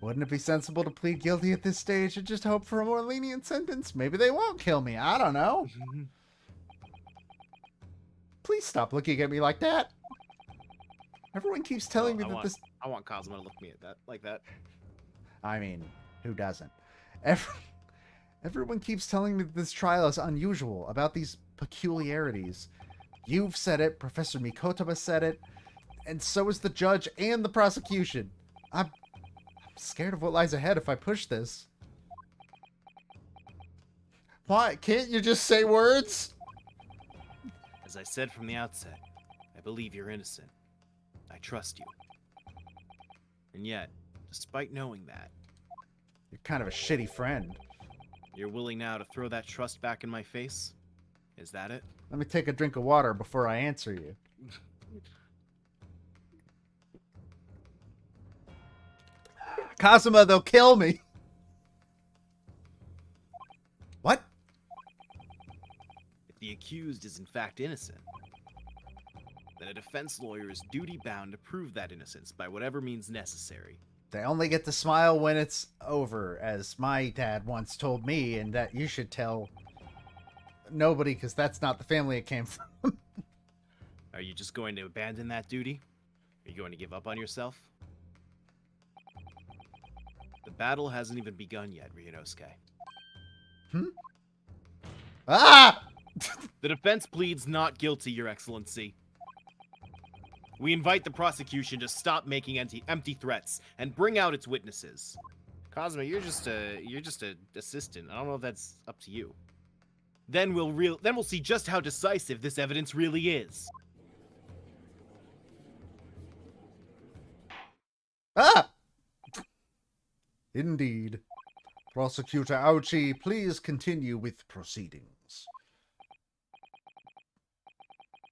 Wouldn't it be sensible to plead guilty at this stage and just hope for a more lenient sentence? Maybe they won't kill me. I don't know. Please stop looking at me like that. Everyone keeps telling me that this... I want Kazuma to look at me like that. I mean, who doesn't? Everyone keeps telling me that this trial is unusual, about these peculiarities. You've said it, Professor Mikotaba said it, and so is the judge and the prosecution. I'm scared of what lies ahead if I push this. Why? Can't you just say words? As I said from the outset, I believe you're innocent. I trust you. And yet, despite knowing that, You're kind of a shitty friend. you're willing now to throw that trust back in my face? Is that it? Let me take a drink of water before I answer you. Kazuma, they'll kill me. What? If the accused is in fact innocent, then a defense lawyer is duty-bound to prove that innocence by whatever means necessary. They only get to smile when it's over, as my dad once told me, and that you should tell nobody, because that's not the family it came from. Are you just going to abandon that duty? Are you going to give up on yourself? The battle hasn't even begun yet, Ryunosuke. Ah! The defense pleads not guilty, Your Excellency. We invite the prosecution to stop making empty threats and bring out its witnesses. Cosmo, you're just a assistant. I don't know if that's up to you. Then we'll see just how decisive this evidence really is. Ah! Indeed. Prosecutor Ouchi, please continue with proceedings.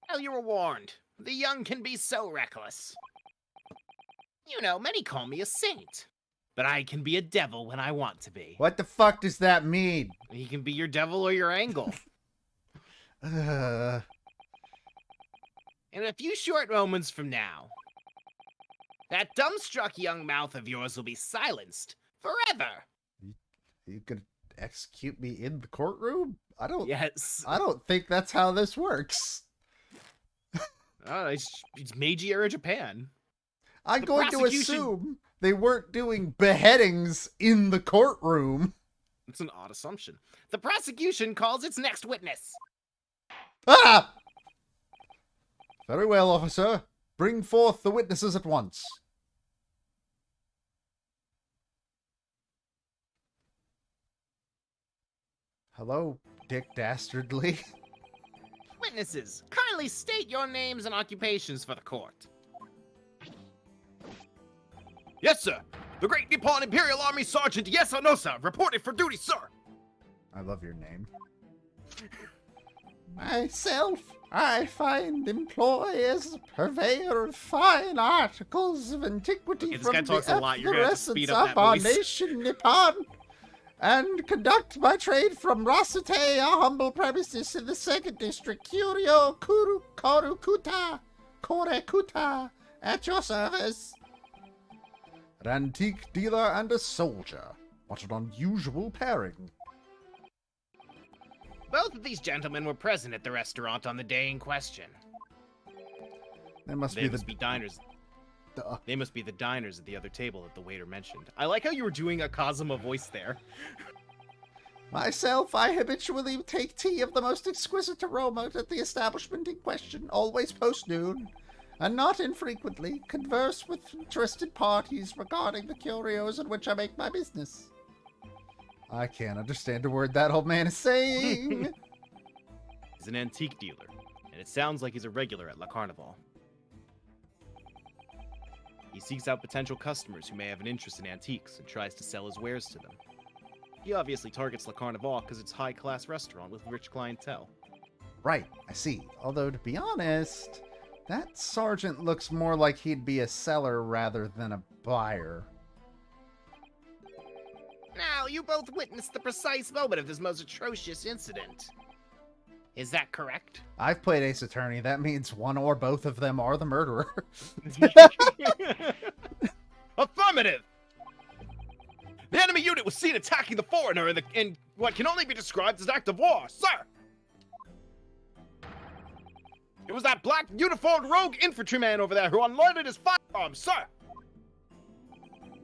Well, you were warned. The young can be so reckless. You know, many call me a saint. But I can be a devil when I want to be. What the fuck does that mean? He can be your devil or your angel. Uh, In a few short moments from now, that dumbstruck young mouth of yours will be silenced forever. you could execute me in the courtroom? Yes. I don't think that's how this works. It's Meiji era Japan. I'm The going to prosecution- assume they weren't doing beheadings in the courtroom. It's an odd assumption. The prosecution calls its next witness. Ah! Very well, officer. Bring forth the witnesses at once. Hello, Dick Dastardly. Witnesses, kindly state your names and occupations for the court. Yes, sir. The Great Nippon Imperial Army Sergeant Yesanosa reported for duty, sir. I love your name. Myself, I find employ as a purveyor of fine articles of antiquity Okay, this guy talks a lot. You're gonna have to speed of up that our voice. nation, Nippon, and conduct my trade from Rasate, our humble premises in the 2nd District, Kuryo Korekuta, at your service. An antique dealer and a soldier. What an unusual pairing. Both of these gentlemen were present at the restaurant on the day in question. They must They be must the... be diners. Duh. They must be the diners at the other table that the waiter mentioned. I like how you were doing a Kazuma voice there. Myself, I habitually take tea of the most exquisite aroma at the establishment in question, always post-noon, and not infrequently converse with interested parties regarding the curios in which I make my business. I can't understand a word that old man is saying. He's an antique dealer, and it sounds like he's a regular at La Carnival. He seeks out potential customers who may have an interest in antiques and tries to sell his wares to them. He obviously targets La Carnival because it's a high-class restaurant with rich clientele. Right, I see. Although, to be honest, that sergeant looks more like he'd be a seller rather than a buyer. Now, you both witnessed the precise moment of this most atrocious incident. Is that correct? I've played Ace Attorney. That means one or both of them are the murderer. Affirmative! The enemy unit was seen attacking the foreigner in what can only be described as an act of war, sir! It was that black uniformed rogue infantryman over there who unloaded his firearms, sir!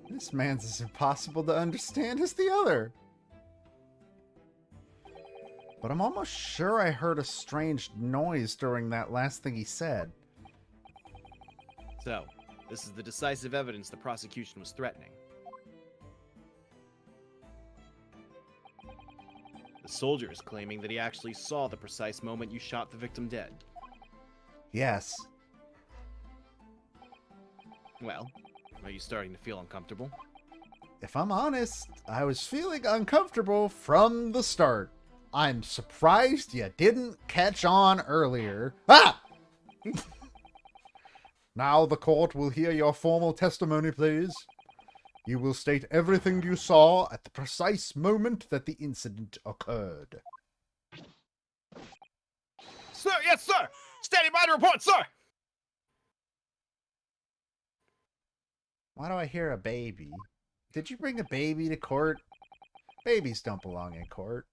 This man's as impossible to understand as the other. But I'm almost sure I heard a strange noise during that last thing he said. So, this is the decisive evidence the prosecution was threatening. The soldier is claiming that he actually saw the precise moment you shot the victim dead. Yes. Well, are you starting to feel uncomfortable? If I'm honest, I was feeling uncomfortable from the start. I'm surprised you didn't catch on earlier. Ah! Now the court will hear your formal testimony, please. You will state everything you saw at the precise moment that the incident occurred. Sir, yes, sir! Standing by to report, sir! Why do I hear a baby? Did you bring a baby to court? Babies don't belong in court.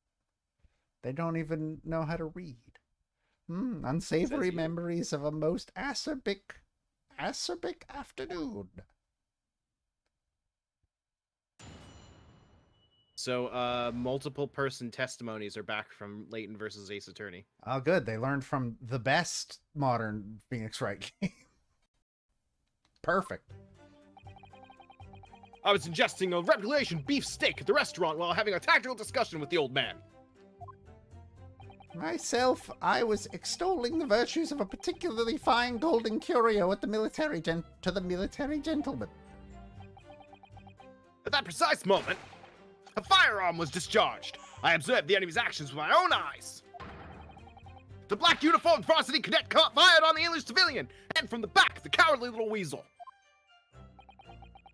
They don't even know how to read. Unsavory Says you. memories of a most acerbic afternoon. So, multiple person testimonies are back from Layton versus Ace Attorney. Oh, good. They learned from the best modern Phoenix Wright game. Perfect. I was ingesting a regulation beef steak at the restaurant while having a tactical discussion with the old man. Myself, I was extolling the virtues of a particularly fine golden curio at the military gentleman. At that precise moment, a firearm was discharged. I observed the enemy's actions with my own eyes. The black uniformed varsity cadet fired on the English civilian, and from the back, the cowardly little weasel.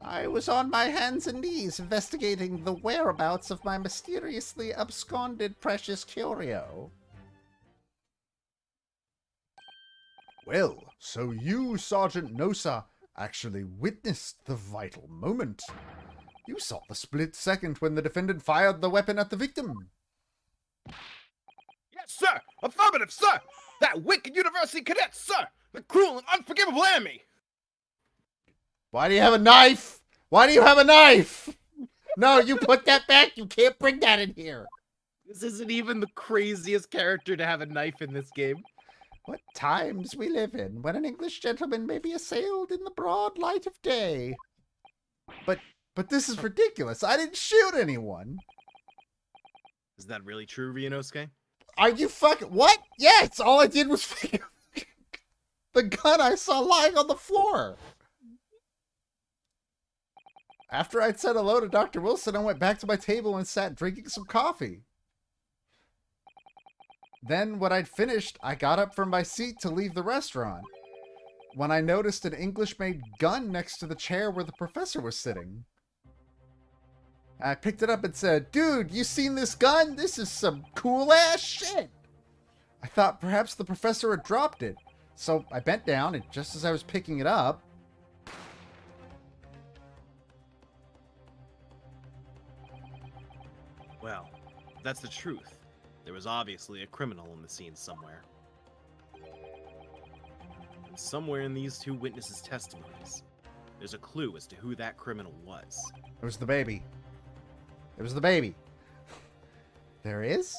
I was on my hands and knees investigating the whereabouts of my mysteriously absconded precious curio. Well, so you, Sergeant Nosa, actually witnessed the vital moment. You saw the split second when the defendant fired the weapon at the victim. Affirmative, sir! That wicked university cadet, sir! The cruel and unforgivable enemy! Why do you have a knife? Why do you have a knife? No, you put that back. You can't bring that in here. This isn't even the craziest character to have a knife in this game. What times we live in, when an English gentleman may be assailed in the broad light of day. But this is ridiculous. I didn't shoot anyone. Is that really true, Ryunosuke? Are you fucking... What? Yes, all I did was pick up the gun I saw lying on the floor. After I'd said hello to Dr. Wilson, I went back to my table and sat drinking some coffee. Then, when I'd finished, I got up from my seat to leave the restaurant, when I noticed an English-made gun next to the chair where the professor was sitting. I picked it up and said, "Dude, you seen this gun? This is some cool-ass shit." I thought perhaps the professor had dropped it, so I bent down, and just as I was picking it up... Well, that's the truth. There was obviously a criminal in the scene somewhere. And somewhere in these two witnesses' testimonies, there's a clue as to who that criminal was. It was the baby. It was the baby. There is?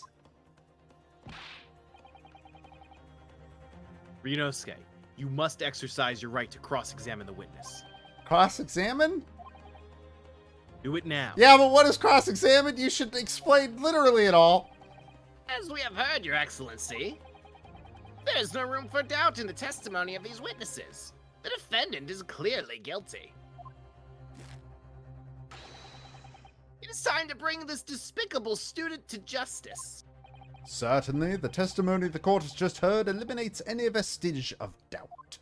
Ryunosuke, you must exercise your right to cross-examine the witness. Cross-examine? Do it now. Yeah, but what is cross-examine? You should explain literally it all. As we have heard, Your Excellency, there is no room for doubt in the testimony of these witnesses. The defendant is clearly guilty. It is time to bring this despicable student to justice. Certainly, the testimony the court has just heard eliminates any vestige of doubt.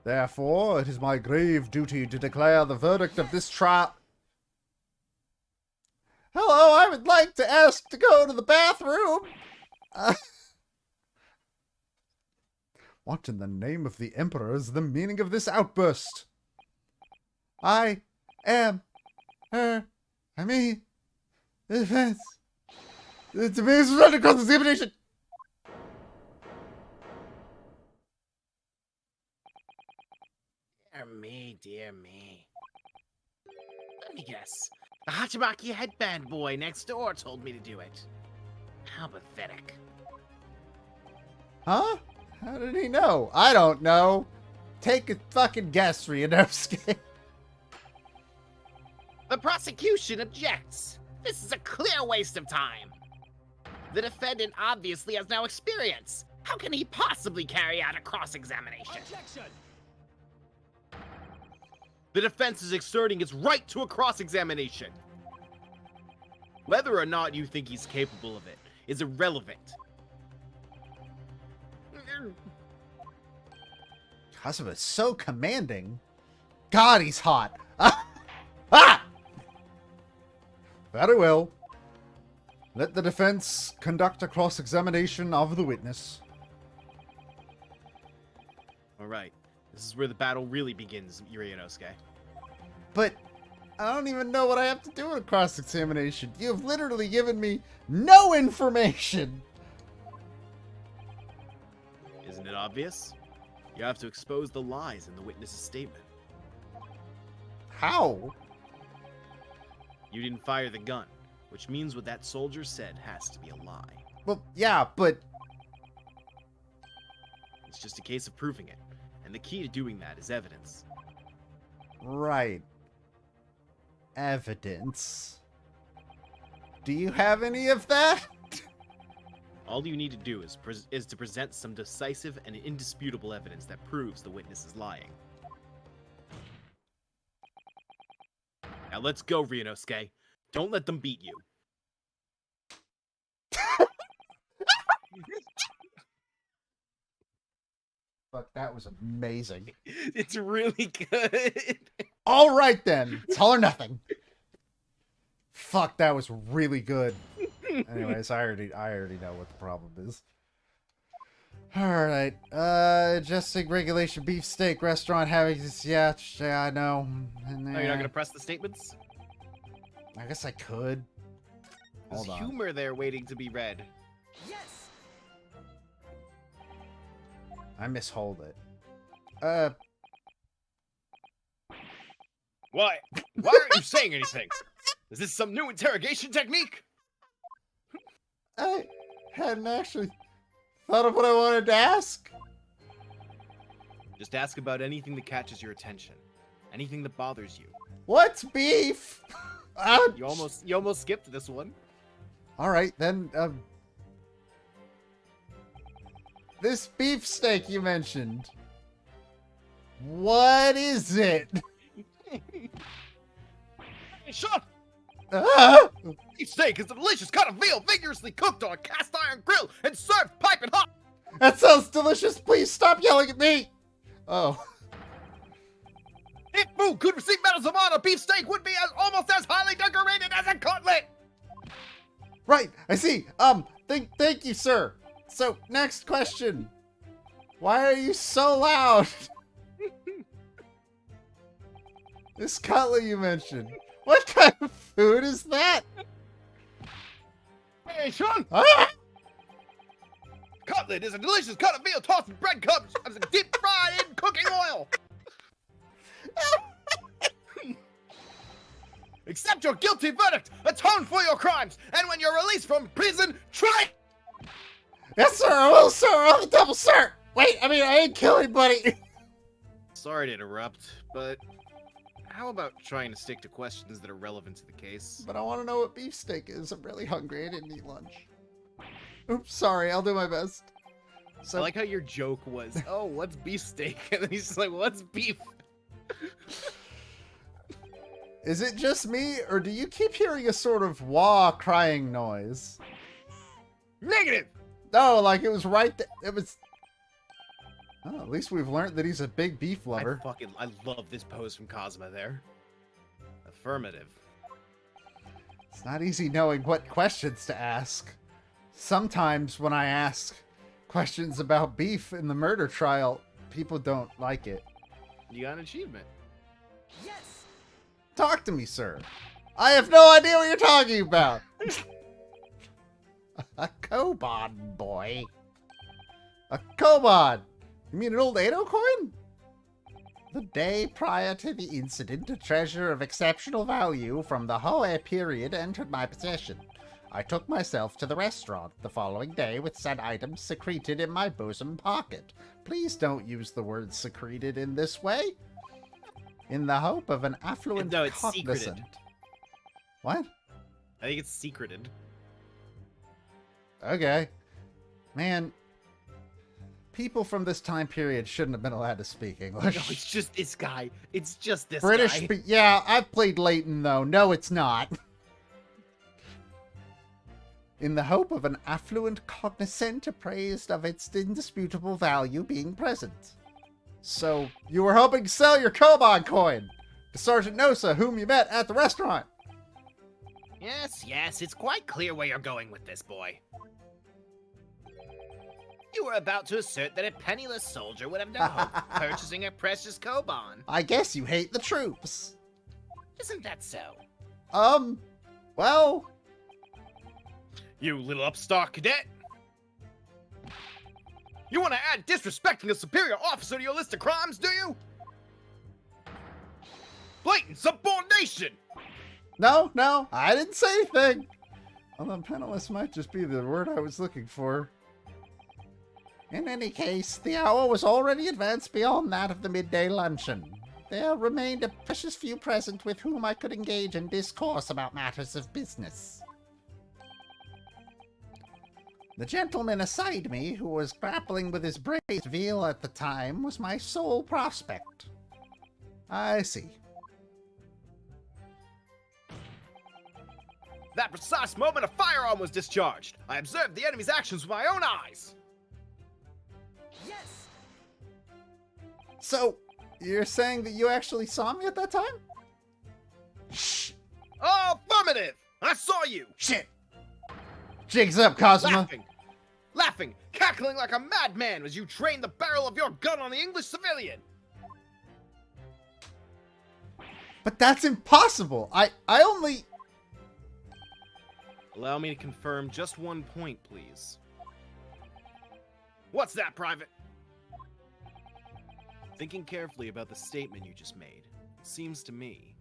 Therefore, it is my grave duty to declare the verdict of this trial... Hello, I would like to ask to go to the bathroom. What in the name of the Emperor is the meaning of this outburst? I am her. I mean, the defense. The defense is under cross-examination. Dear me, dear me. Let me guess. The Hachimaki headband boy next door told me to do it. How pathetic. Huh? How did he know? I don't know. Take a fucking guess, Ryunosuke. The prosecution objects. This is a clear waste of time. The defendant obviously has no experience. How can he possibly carry out a cross-examination? Objection! The defense is exerting its right to a cross-examination. Whether or not you think he's capable of it is irrelevant. Kasuba is so commanding. God, he's hot. Ah! Very well. Let the defense conduct a cross-examination of the witness. Alright, this is where the battle really begins, Ryunosuke. But I don't even know what I have to do in a cross-examination. You have literally given me no information. Isn't it obvious? You have to expose the lies in the witness's statement. How? You didn't fire the gun, which means what that soldier said has to be a lie. Well, yeah, but... It's just a case of proving it, and the key to doing that is evidence. Right. Evidence. Do you have any of that? All you need to do is to present some decisive and indisputable evidence that proves the witness is lying. Now let's go, Ryunosuke. Don't let them beat you. Fuck, that was amazing. It's really good. All right, then. It's all or nothing. Fuck, that was really good. Anyways, I already know what the problem is. Alright. Adjusting regulation beefsteak restaurant having this. Yeah, I know. And Oh, you're not gonna press the statements? I guess I could. There's Hold on. humor there waiting to be read. Yes! I mishold it. Why? Why aren't you saying anything? Is this some new interrogation technique? I hadn't actually thought of what I wanted to ask. Just ask about anything that catches your attention. Anything that bothers you. What's beef? You almost skipped this one. All right, then, this beefsteak you mentioned. What is it? Hey, Sean! Ah! Beefsteak is a delicious cut of veal vigorously cooked on a cast iron grill and served piping hot. That sounds delicious. Please stop yelling at me. Oh. If food could receive medals of honor, beefsteak would be almost as highly decorated as a cutlet. Right, I see. Thank you, sir. So, next question. Why are you so loud? This cutlet you mentioned. What kind of food is that? Hey, Sean! Ah! Cutlet is a delicious cut of veal tossed in bread crumbs and deep fried in cooking oil. Accept your guilty verdict, atone for your crimes, and when you're released from prison, try. Yes, sir. I will, sir. On the double, sir. Wait, I ain't kill anybody. Sorry to interrupt, but how about trying to stick to questions that are relevant to the case? But I want to know what beefsteak is. I'm really hungry. I didn't eat lunch. Oops, sorry. I'll do my best. So, I like how your joke was, oh, what's beefsteak? And then he's just like, what's beef? is it just me, or do you keep hearing a sort of wah crying noise? Negative! No, like it was right there. It was... Oh, at least we've learned that he's a big beef lover. I love this pose from Cosma there. Affirmative. It's not easy knowing what questions to ask. Sometimes when I ask questions about beef in the murder trial, people don't like it. You got an achievement. Yes! Talk to me, sir. I have no idea what you're talking about. A koban, boy. A koban. You mean an old Edo coin? The day prior to the incident, a treasure of exceptional value from the Hoei period entered my possession. I took myself to the restaurant the following day with said items secreted in my bosom pocket. Please don't use the word secreted in this way. In the hope of an affluent No, it's cognizant. secreted. What? I think it's secreted. Okay. Man, people from this time period shouldn't have been allowed to speak English. No, it's just this guy. It's just this British, guy. yeah, I've played Leighton though. No, it's not. In the hope of an affluent cognizant appraised of its indisputable value being present. So, you were hoping to sell your Koban coin to Sergeant Nosa, whom you met at the restaurant. Yes, it's quite clear where you're going with this, boy. You were about to assert that a penniless soldier would have no hope of purchasing a precious koban. I guess you hate the troops. Isn't that so? Well... You little upstart cadet. You want to add disrespecting a superior officer to your list of crimes, do you? Blatant subordination! No, I didn't say anything. Although penniless might just be the word I was looking for. In any case, the hour was already advanced beyond that of the midday luncheon. There remained a precious few present with whom I could engage in discourse about matters of business. The gentleman aside me, who was grappling with his braised veal at the time, was my sole prospect. I see. That precise moment a firearm was discharged. I observed the enemy's actions with my own eyes. Yes! So, you're saying that you actually saw me at that time? Shh! Oh, affirmative! I saw you! Shit! Jigs up, Cosmo! Laughing, cackling like a madman as you trained the barrel of your gun on the English civilian. But that's impossible! I only... Allow me to confirm just one point, please. What's that, Private? Thinking carefully about the statement you just made, it seems to me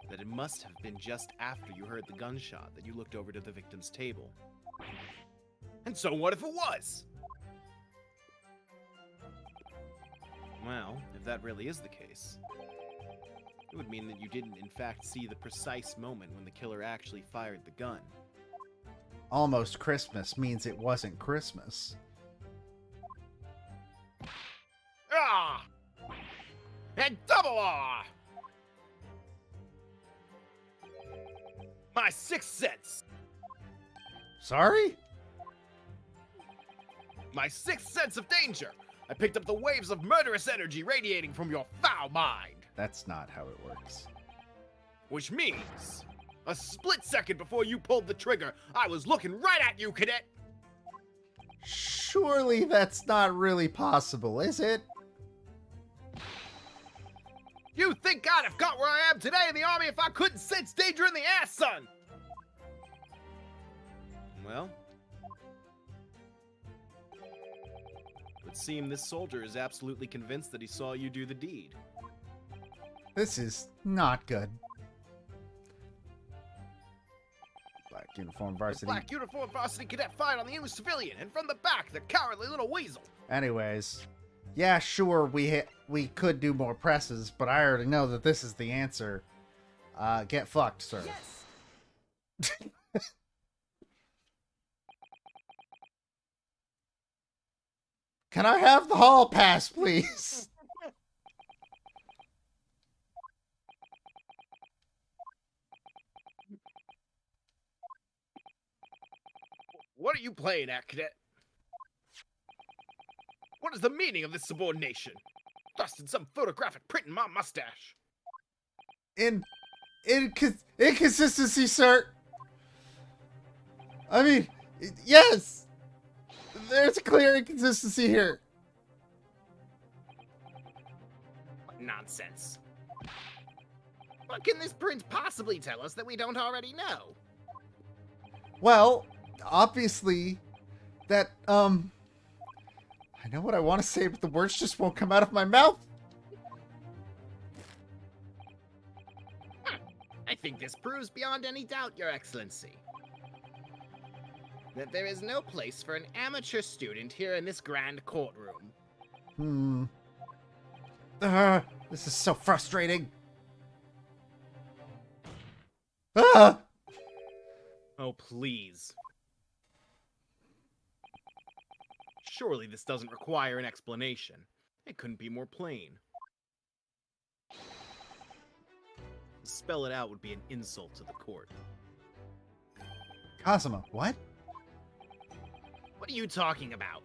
that it must have been just after you heard the gunshot that you looked over to the victim's table. And so what if it was? Well, if that really is the case, it would mean that you didn't in fact see the precise moment when the killer actually fired the gun. Almost Christmas means it wasn't Christmas. Ah! And double ah! My sixth sense! Sorry? My sixth sense of danger! I picked up the waves of murderous energy radiating from your foul mind! That's not how it works. Which means, a split second before you pulled the trigger, I was looking right at you, cadet! Surely that's not really possible, is it? You think I'd have got where I am today in the army if I couldn't sense danger in the air, son? Well, it would seem this soldier is absolutely convinced that he saw you do the deed. This is not good. Black uniform The varsity. black uniformed varsity cadet fired on the English civilian, and from the back, the cowardly little weasel. Anyways, yeah, sure, we could do more presses, but I already know that this is the answer. Get fucked, sir. Yes! Can I have the hall pass, please? What are you playing at, cadet? What is the meaning of this subordination? Thrusting some photographic print in my mustache. Inconsistency, sir. I mean, yes. There's a clear inconsistency here. What nonsense. What can this print possibly tell us that we don't already know? Well, obviously, that, I know what I want to say, but the words just won't come out of my mouth. I think this proves beyond any doubt, Your Excellency, that there is no place for an amateur student here in this grand courtroom. This is so frustrating. Ah! Oh, please. Surely this doesn't require an explanation. It couldn't be more plain. To spell it out would be an insult to the court. Kazuma, what? What are you talking about?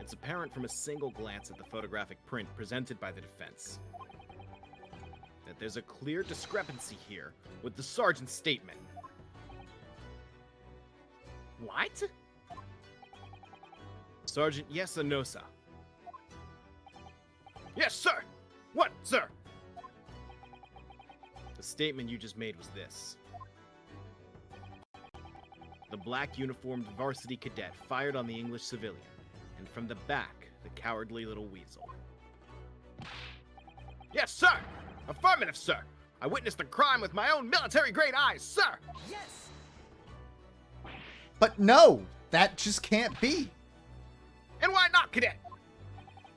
It's apparent from a single glance at the photographic print presented by the defense that there's a clear discrepancy here with the sergeant's statement. What? Sergeant Yasanosa. Yes, sir! What, sir? The statement you just made was this. The black uniformed varsity cadet fired on the English civilian, and from the back, the cowardly little weasel. Yes, sir! Affirmative, sir! I witnessed the crime with my own military-grade eyes, sir! Yes! But no, that just can't be. And why not, cadet?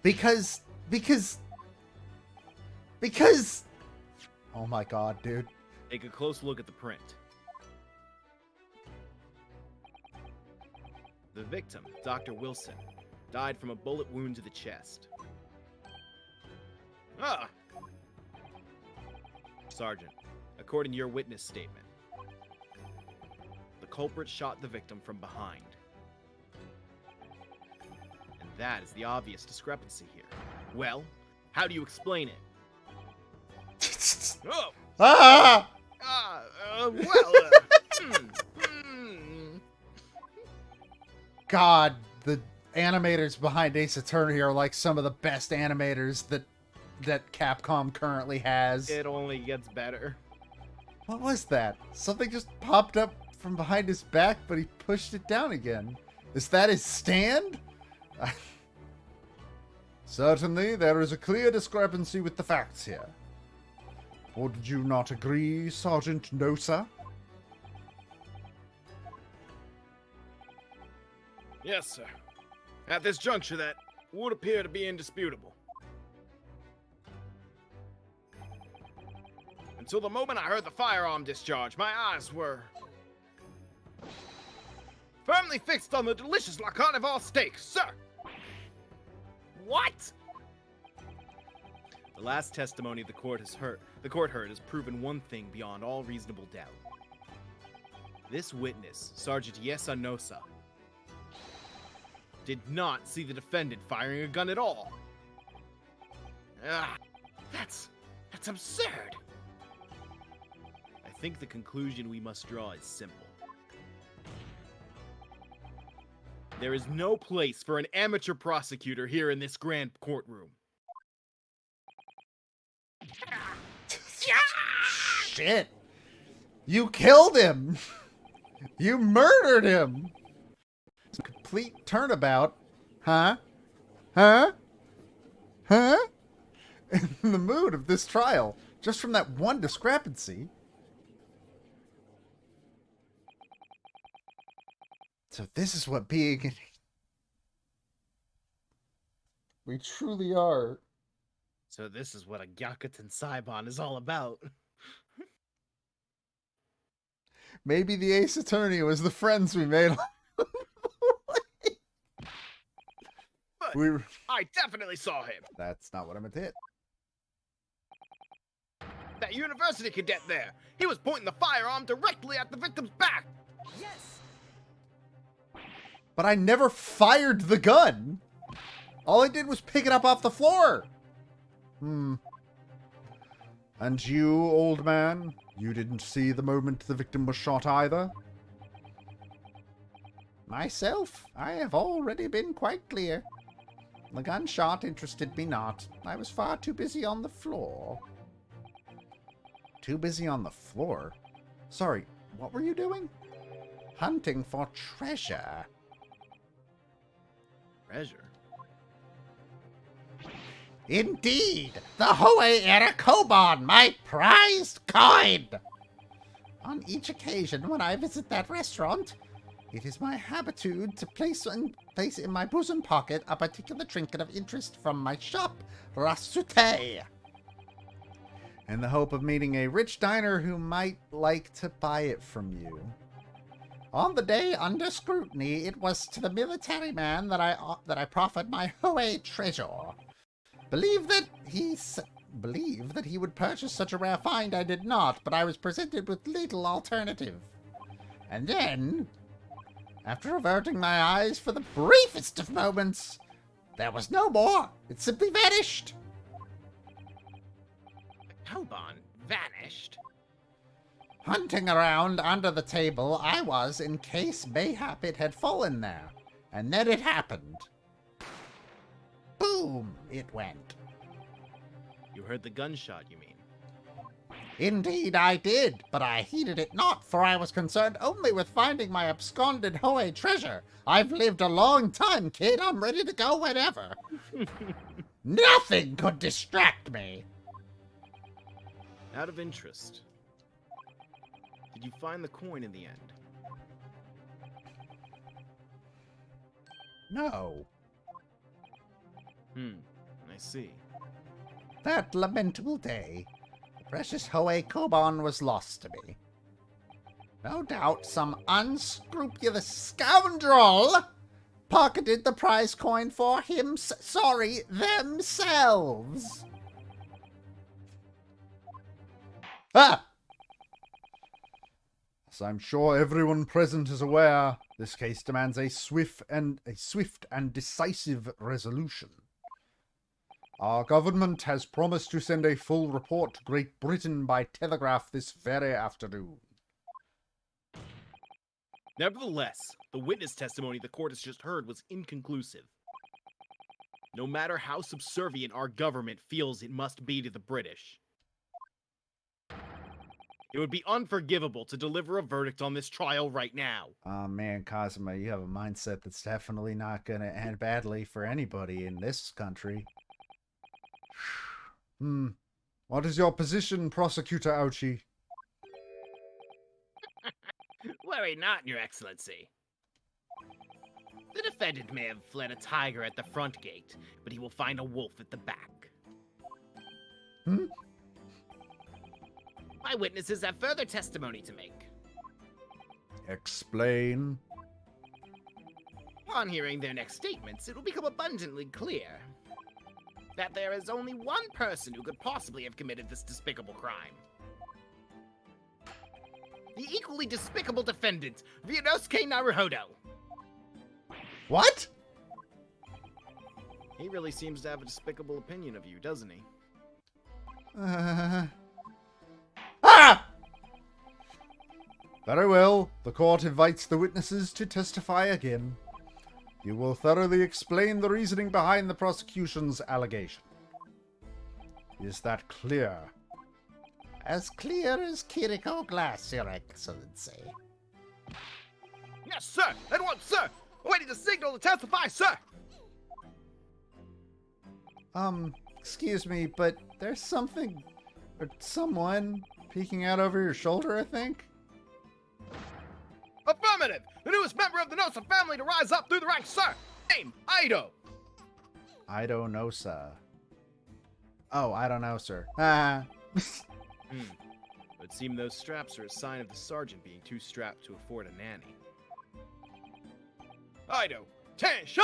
Because... Oh my god, dude. Take a close look at the print. The victim, Dr. Wilson, died from a bullet wound to the chest. Ah! Sergeant, according to your witness statement, the culprit shot the victim from behind. And that is the obvious discrepancy here. Well, how do you explain it? Oh! Ah! God, the animators behind Ace Attorney are like some of the best animators that Capcom currently has. It only gets better. What was that? Something just popped up from behind his back, but he pushed it down again. Is that his stand? Certainly, there is a clear discrepancy with the facts here. Would you not agree, Sergeant Nosa? Yes, sir. At this juncture, that would appear to be indisputable. Until the moment I heard the firearm discharge, my eyes were firmly fixed on the delicious La Carnival steak, sir! What? The last testimony the court heard has proven one thing beyond all reasonable doubt. This witness, Sergeant Yesa Nosa, did not see the defendant firing a gun at all. That's absurd. I think the conclusion we must draw is simple. There is no place for an amateur prosecutor here in this grand courtroom. Shit! You killed him! You murdered him! Complete turnabout. Huh? Huh? Huh? In the mood of this trial, just from that one discrepancy. So this is what being... We truly are. So this is what a Gyakuten Saibon is all about. Maybe the Ace Attorney was the friends we made. But I definitely saw him. That's not what I meant to hit. That university cadet there. He was pointing the firearm directly at the victim's back. Yes! But I never fired the gun. All I did was pick it up off the floor. And you, old man? You didn't see the moment the victim was shot either? Myself, I have already been quite clear. The gunshot interested me not. I was far too busy on the floor. Too busy on the floor? Sorry, what were you doing? Hunting for treasure. Treasure? Indeed, the Hohe Erekobon, my prized coin! On each occasion when I visit that restaurant, it is my habitude to place in my bosom pocket a particular trinket of interest from my shop, Rasute, in the hope of meeting a rich diner who might like to buy it from you. On the day under scrutiny, it was to the military man that I proffered my Hohe treasure. Believe that he would purchase such a rare find. I did not, but I was presented with little alternative. And then, after averting my eyes for the briefest of moments, there was no more. It simply vanished. Kobon vanished? Hunting around under the table, I was, in case mayhap it had fallen there. And then it happened. Boom! It went. You heard the gunshot, you mean? Indeed I did, but I heeded it not, for I was concerned only with finding my absconded Hohe treasure. I've lived a long time, kid. I'm ready to go whenever. Nothing could distract me. Out of interest, did you find the coin in the end? No. I see. That lamentable day, the precious Hohe Kobon was lost to me. No doubt some unscrupulous scoundrel pocketed the prize coin for themselves. Ah! As I'm sure everyone present is aware, this case demands a swift and decisive resolution. Our government has promised to send a full report to Great Britain by telegraph this very afternoon. Nevertheless, the witness testimony the court has just heard was inconclusive. No matter how subservient our government feels it must be to the British, it would be unforgivable to deliver a verdict on this trial right now. Oh man, Cosima, you have a mindset that's definitely not going to end badly for anybody in this country. What is your position, Prosecutor Ouchie? Worry not, Your Excellency. The defendant may have fled a tiger at the front gate, but he will find a wolf at the back. My witnesses have further testimony to make. Explain. Upon hearing their next statements, it will become abundantly clear that there is only one person who could possibly have committed this despicable crime. The equally despicable defendant, Ryunosuke Naruhodo. What? He really seems to have a despicable opinion of you, doesn't he? Ah! Very well. The court invites the witnesses to testify again. You will thoroughly explain the reasoning behind the prosecution's allegation. Is that clear? As clear as Kiriko glass, Your Excellency. Yes, sir! At once, sir! Awaiting the signal to testify, sir! Excuse me, but there's something or someone peeking out over your shoulder, I think? Affirmative! The newest member of the Nosa family to rise up through the ranks, sir! Name, Ido! I don't know, sir. Oh, I don't know, sir. Ah. It seems those straps are a sign of the sergeant being too strapped to afford a nanny. Ido, attention!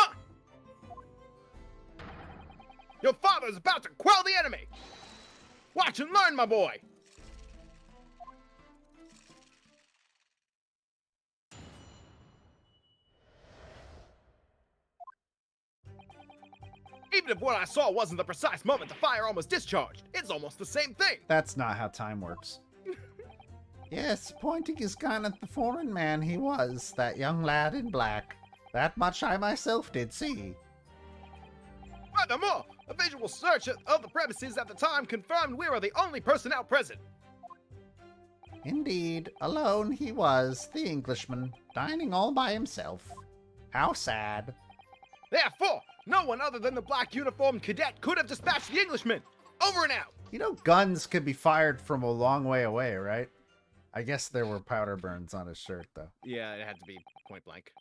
Your father is about to quell the enemy! Watch and learn, my boy! Even if what I saw wasn't the precise moment the fire almost discharged, it's almost the same thing! That's not how time works. Yes, pointing his gun at the foreign man he was, that young lad in black. That much I myself did see. Furthermore, a visual search of the premises at the time confirmed we were the only personnel present. Indeed, alone he was, the Englishman, dining all by himself. How sad. Therefore, no one other than the black uniformed cadet could have dispatched the Englishman. Over and out. You know, guns could be fired from a long way away, right? I guess there were powder burns on his shirt, though. Yeah, it had to be point blank.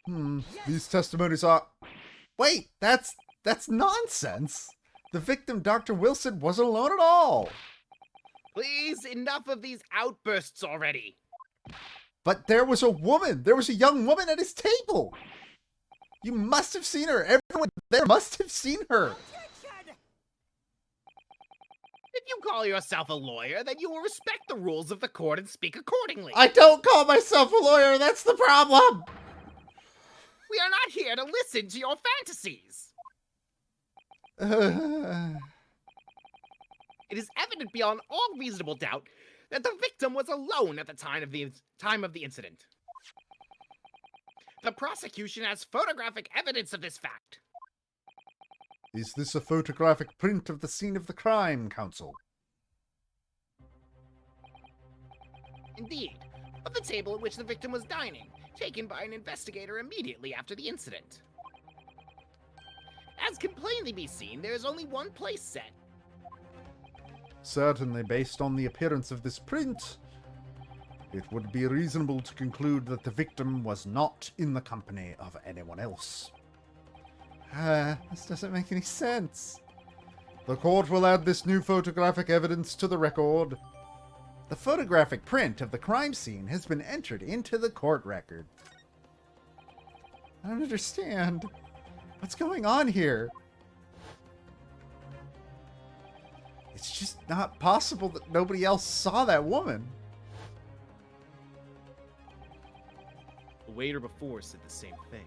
These testimonies are... Wait, that's nonsense. The victim, Dr. Wilson, wasn't alone at all. Please, enough of these outbursts already. But there was a woman. There was a young woman at his table. You must have seen her. Everyone there must have seen her. If you call yourself a lawyer, then you will respect the rules of the court and speak accordingly. I don't call myself a lawyer. That's the problem. We are not here to listen to your fantasies. It is evident beyond all reasonable doubt that the victim was alone at the time of the incident. The prosecution has photographic evidence of this fact. Is this a photographic print of the scene of the crime, counsel? Indeed, of the table at which the victim was dining, taken by an investigator immediately after the incident. As can plainly be seen, there is only one place set. Certainly, based on the appearance of this print, it would be reasonable to conclude that the victim was not in the company of anyone else. This doesn't make any sense. The court will add this new photographic evidence to the record. The photographic print of the crime scene has been entered into the court record. I don't understand. What's going on here? It's just not possible that nobody else saw that woman. The waiter before said the same thing.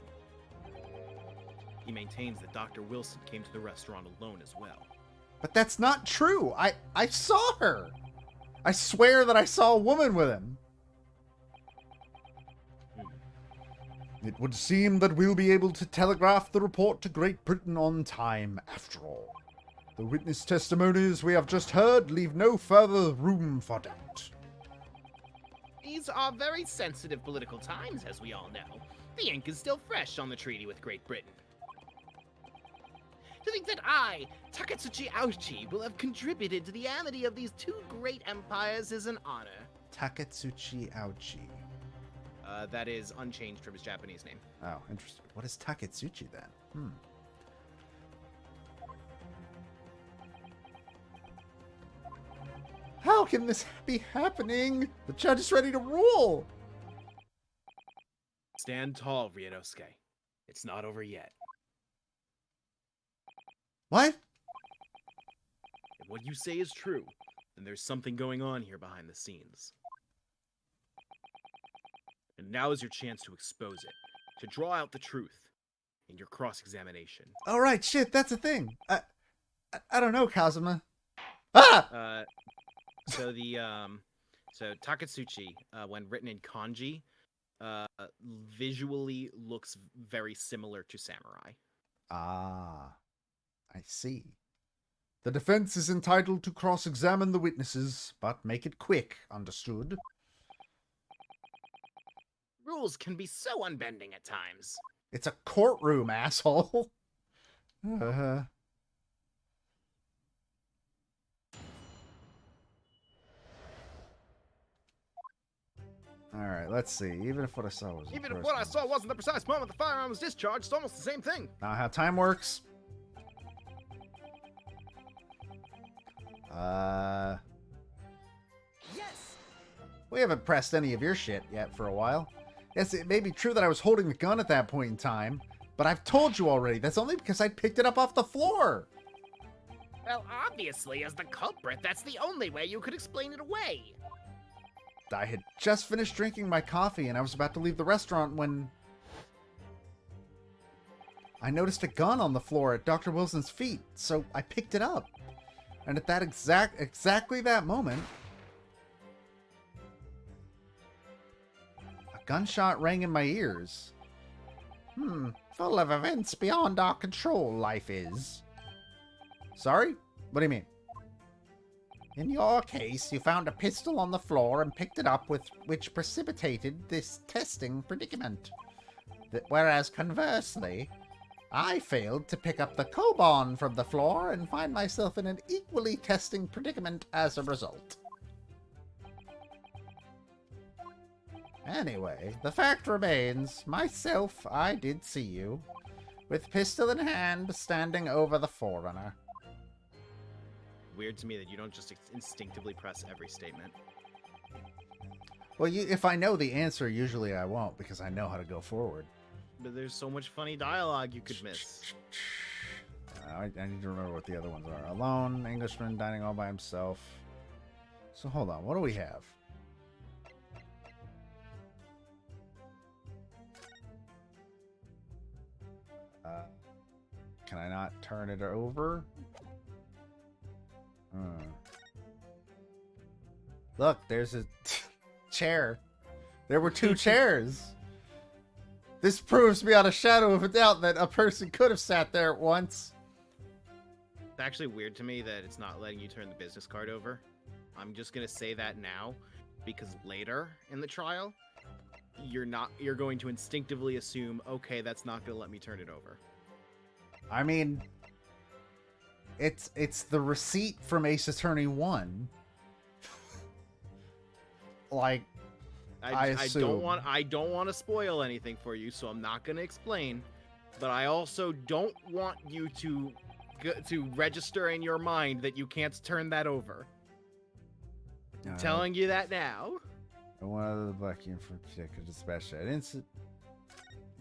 He maintains that Dr. Wilson came to the restaurant alone as well. But that's not true. I saw her. I swear that I saw a woman with him. It would seem that we'll be able to telegraph the report to Great Britain on time, after all. The witness testimonies we have just heard leave no further room for doubt. These are very sensitive political times, as we all know. The ink is still fresh on the treaty with Great Britain. To think that I, Takatsuchi Aoshi, will have contributed to the amity of these two great empires is an honor. Taketsuchi Aochi. That is unchanged from his Japanese name. Oh, interesting. What is Taketsuchi then? How can this be happening? The judge is ready to rule. Stand tall, Ryunosuke. It's not over yet. What? If what you say is true, then there's something going on here behind the scenes. And now is your chance to expose it, to draw out the truth in your cross-examination. All right, shit, that's a thing. I don't know, Kazuma. Ah! So Takatsuchi, when written in kanji, visually looks very similar to samurai. Ah, I see. The defense is entitled to cross-examine the witnesses, but make it quick, understood? Rules can be so unbending at times. It's a courtroom, asshole. Alright, let's see. Even if what I saw was... Even if what I saw wasn't the precise moment the firearm was discharged, it's almost the same thing. Now how time works. Yes! We haven't pressed any of your shit yet for a while. Yes, it may be true that I was holding the gun at that point in time, but I've told you already, that's only because I picked it up off the floor. Well, obviously, as the culprit, that's the only way you could explain it away. I had just finished drinking my coffee and I was about to leave the restaurant when I noticed a gun on the floor at Dr. Wilson's feet, so I picked it up. And at that exactly that moment, a gunshot rang in my ears. Full of events beyond our control, life is. Sorry? What do you mean? In your case, you found a pistol on the floor and picked it up, which precipitated this testing predicament. Whereas conversely, I failed to pick up the Koban from the floor and find myself in an equally testing predicament as a result. Anyway, the fact remains, myself, I did see you, with pistol in hand, standing over the Forerunner. Weird to me that you don't just instinctively press every statement. Well, if I know the answer, usually I won't, because I know how to go forward. But there's so much funny dialogue you could miss. I need to remember what the other ones are. Alone, Englishman, dining all by himself. So hold on, what do we have? Can I not turn it over? Look, there's a chair. There were two chairs. This proves beyond a shadow of a doubt that a person could have sat there at once. It's actually weird to me that it's not letting you turn the business card over. I'm just gonna say that now, because later in the trial, you're going to instinctively assume, okay, that's not gonna let me turn it over. I mean, it's the receipt from Ace Attorney 1. Like, I assume. I don't want to spoil anything for you, so I'm not going to explain. But I also don't want you to register in your mind that you can't turn that over. I'm telling you that now. One of the bucking for dispatch that instant.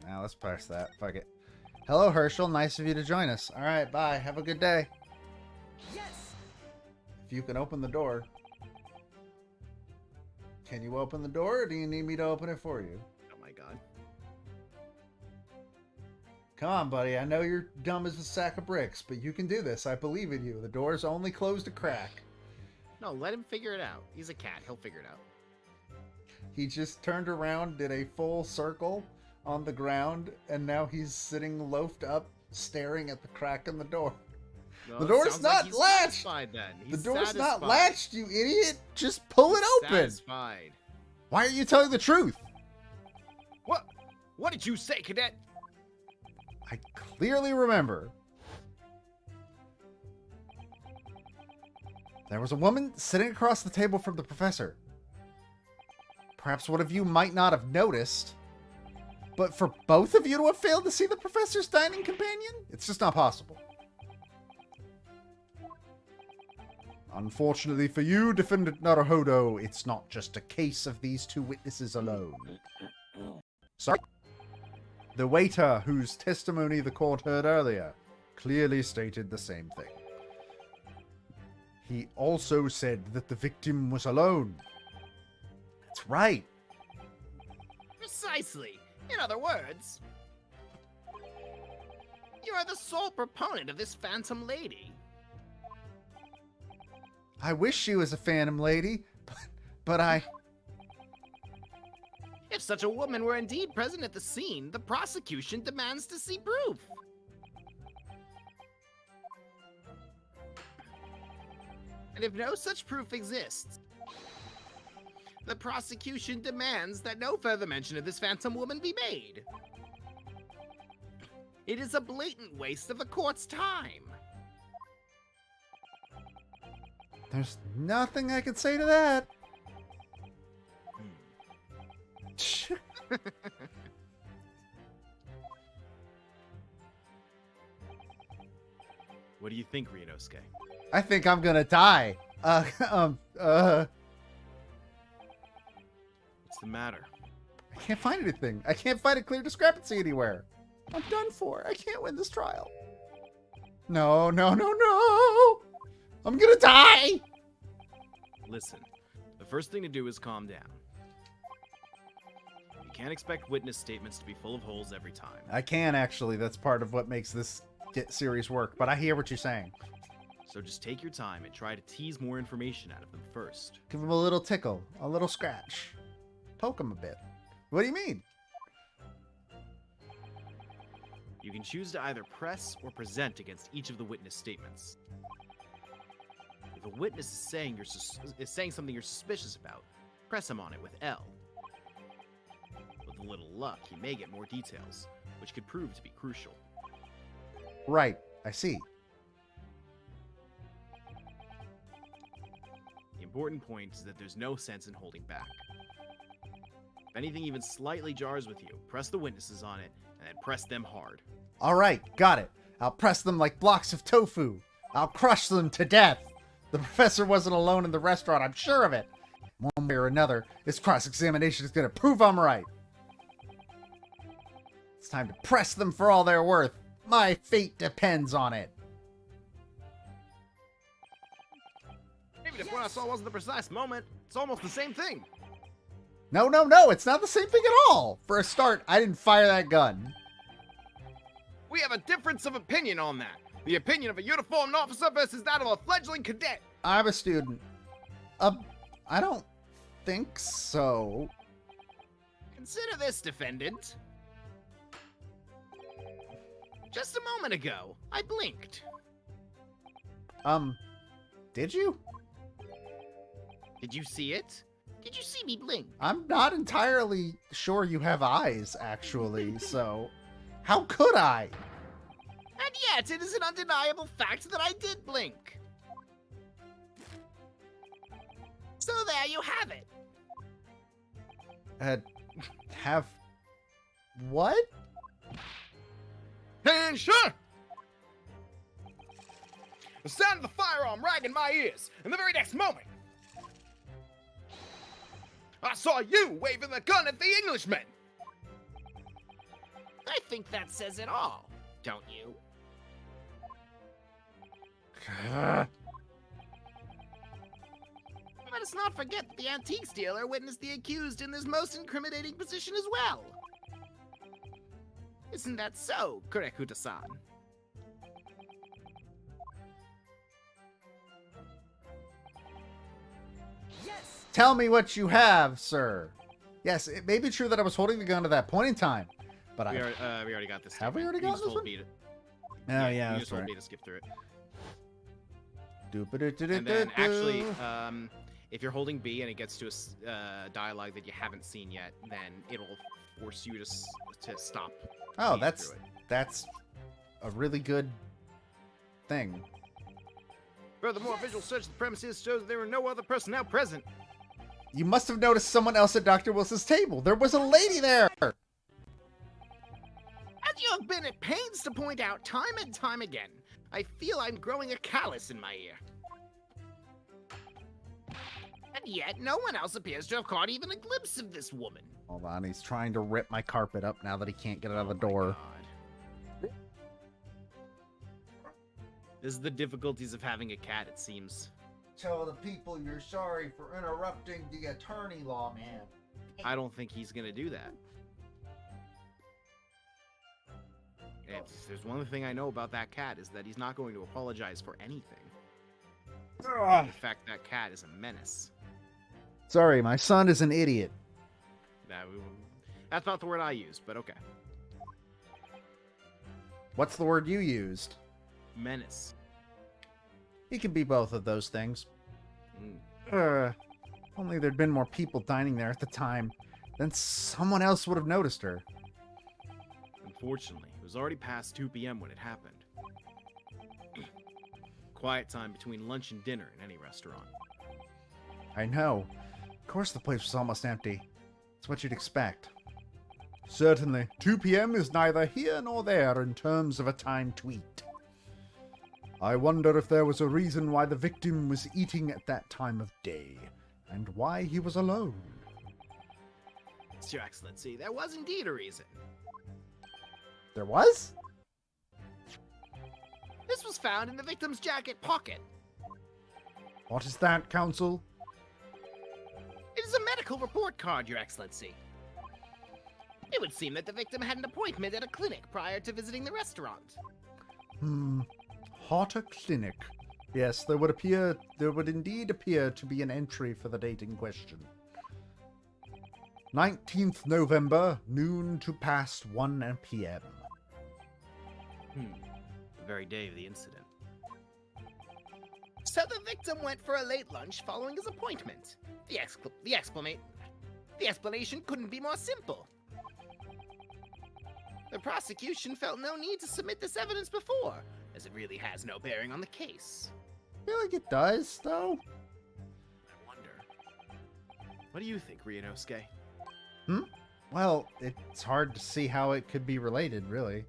Now let's press that. Fuck it. Hello, Herschel. Nice of you to join us. All right, bye. Have a good day. Yes! If you can open the door. Can you open the door, or do you need me to open it for you? Oh my god. Come on, buddy. I know you're dumb as a sack of bricks, but you can do this. I believe in you. The door's only closed a crack. No, let him figure it out. He's a cat. He'll figure it out. He just turned around, did a full circle on the ground, and now he's sitting loafed up, staring at the crack in the door. No, The door's sounds not like he's latched. satisfied then. The He's door's not satisfied. latched, you idiot! Just pull it He's open! Satisfied. Why are you telling the truth? What did you say, cadet? I clearly remember. There was a woman sitting across the table from the professor. Perhaps one of you might not have noticed, but for both of you to have failed to see the professor's dining companion, it's just not possible. Unfortunately for you, Defendant Naruhodo, it's not just a case of these two witnesses alone. Sorry? The waiter, whose testimony the court heard earlier, clearly stated the same thing. He also said that the victim was alone. That's right. Precisely. In other words, you are the sole proponent of this phantom lady. I wish she was a phantom lady, but I... If such a woman were indeed present at the scene, the prosecution demands to see proof. And if no such proof exists, the prosecution demands that no further mention of this phantom woman be made. It is a blatant waste of the court's time. There's nothing I could say to that. What do you think, Ryunosuke? I think I'm gonna die. What's the matter? I can't find anything. I can't find a clear discrepancy anywhere. I'm done for. I can't win this trial. No, no, no, no! I'm gonna die! Listen, the first thing to do is calm down. You can't expect witness statements to be full of holes every time. I can, actually. That's part of what makes this series work. But I hear what you're saying. So just take your time and try to tease more information out of them first. Give him a little tickle. A little scratch. Poke him a bit. What do you mean? You can choose to either press or present against each of the witness statements. If a witness is saying something you're suspicious about, press him on it with L. With a little luck, you may get more details, which could prove to be crucial. Right. I see. The important point is that there's no sense in holding back. If anything even slightly jars with you, press the witnesses on it, and then press them hard. All right. Got it. I'll press them like blocks of tofu. I'll crush them to death. The professor wasn't alone in the restaurant. I'm sure of it. One way or another, this cross-examination is going to prove I'm right. It's time to press them for all they're worth. My fate depends on it. Even if what I saw wasn't the precise moment, it's almost the same thing. No, no, no. It's not the same thing at all. For a start, I didn't fire that gun. We have a difference of opinion on that. The opinion of a uniformed officer versus that of a fledgling cadet. I'm a student. I don't think so. Consider this, defendant. Just a moment ago, I blinked. Did you? Did you see it? Did you see me blink? I'm not entirely sure you have eyes, actually, so how could I? And yet, it is an undeniable fact that I did blink. So there you have it. Have what? Attention! The sound of the firearm rang in my ears, and the very next moment, I saw you waving the gun at the Englishman. I think that says it all, don't you? Let us not forget that the antiques dealer witnessed the accused in this most incriminating position as well. Isn't that so, Kurekuta-san? Yes! Tell me what you have, sir. Yes, it may be true that I was holding the gun at that point in time, but We already got this. Have we statement. already You got just this told one? me to- Oh, yeah, you that's just told right. me to skip through it. Doop-a-doo-doo-doo-doo. And then actually, if you're holding B and it gets to a dialogue that you haven't seen yet, then it'll force you to stop. Oh, reading that's through it. a really good thing. Furthermore, visual search of the premises shows that there were no other personnel present. You must have noticed someone else at Dr. Wilson's table. There was a lady there. As you have been at pains to point out time and time again, I feel I'm growing a callus in my ear. And yet, no one else appears to have caught even a glimpse of this woman. Hold on, he's trying to rip my carpet up now that he can't get it out of the Oh my door. God. This is the difficulties of having a cat, it seems. Tell the people you're sorry for interrupting the attorney law, man. I don't think he's gonna do that. If there's one thing I know about that cat is that he's not going to apologize for anything. In fact, that cat is a menace. Sorry, my son is an idiot. That's not the word I used, but okay. What's the word you used? Menace. He can be both of those things. Only there'd been more people dining there at the time. Then someone else would have noticed her. Unfortunately, it was already past 2 p.m. when it happened. Quiet time between lunch and dinner in any restaurant. I know. Of course the place was almost empty. It's what you'd expect. Certainly, 2 p.m. is neither here nor there in terms of a time to eat. I wonder if there was a reason why the victim was eating at that time of day, and why he was alone. Your Excellency, there was indeed a reason. There was? This was found in the victim's jacket pocket. What is that, Counsel? It is a medical report card, Your Excellency. It would seem that the victim had an appointment at a clinic prior to visiting the restaurant. Hot a clinic. Yes, there would indeed appear to be an entry for the date in question. 19th November, noon to past 1 p.m. The very day of the incident. So the victim went for a late lunch following his appointment. The explanation couldn't be more simple. The prosecution felt no need to submit this evidence before, as it really has no bearing on the case. I feel like it does, though. I wonder. What do you think, Ryunosuke? Well, it's hard to see how it could be related, really.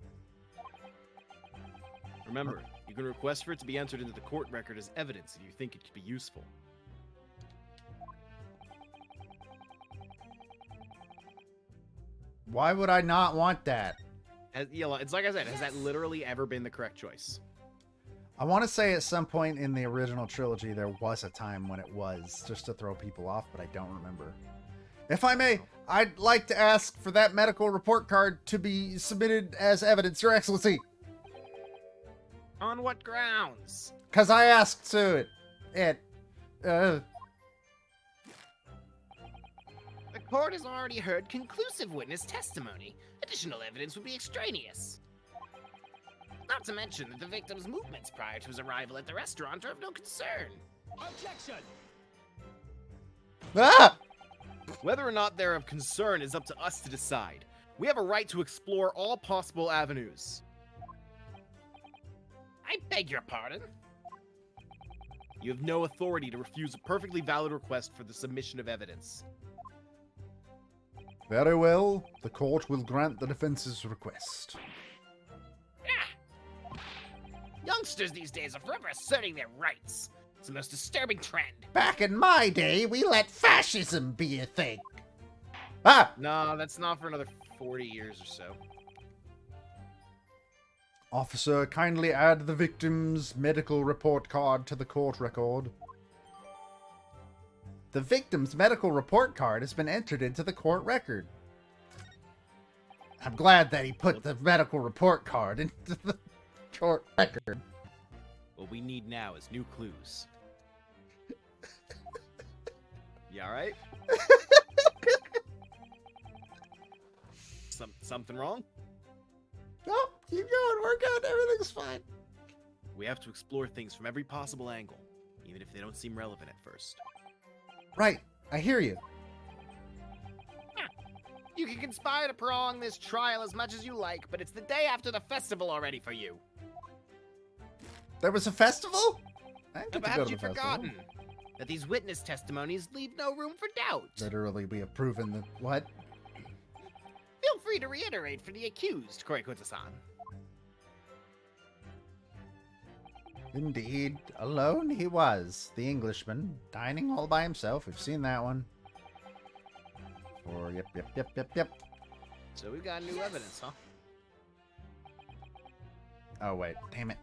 Remember, you can request for it to be entered into the court record as evidence if you think it could be useful. Why would I not want that? It's like I said, has that literally ever been the correct choice? I want to say at some point in the original trilogy there was a time when it was, just to throw people off, but I don't remember. If I may, I'd like to ask for that medical report card to be submitted as evidence, Your Excellency. On what grounds? Because I asked to it. The court has already heard conclusive witness testimony. Additional evidence would be extraneous. Not to mention that the victim's movements prior to his arrival at the restaurant are of no concern. Objection! Ah! Whether or not they're of concern is up to us to decide. We have a right to explore all possible avenues. I beg your pardon? You have no authority to refuse a perfectly valid request for the submission of evidence. Very well. The court will grant the defense's request. Youngsters these days are forever asserting their rights. It's the most disturbing trend. Back in my day, we let fascism be a thing. Ah! No, that's not for another 40 years or so. Officer, kindly add the victim's medical report card to the court record. The victim's medical report card has been entered into the court record. I'm glad that he put the medical report card into the court record. What we need now is new clues. You alright? Something wrong? Nope, keep going, we're good, everything's fine. We have to explore things from every possible angle, even if they don't seem relevant at first. Right, I hear you. You can conspire to prolong this trial as much as you like, but it's the day after the festival already for you. There was a festival? I didn't Or get to go perhaps to you've the festival. forgotten that these witness testimonies leave no room for doubt. Literally, we have proven that. What? Feel free to reiterate for the accused, Koikoto-san. Indeed, alone he was, the Englishman, dining all by himself. We've seen that one. Or yep. So we've got new evidence, huh? Oh wait, damn it.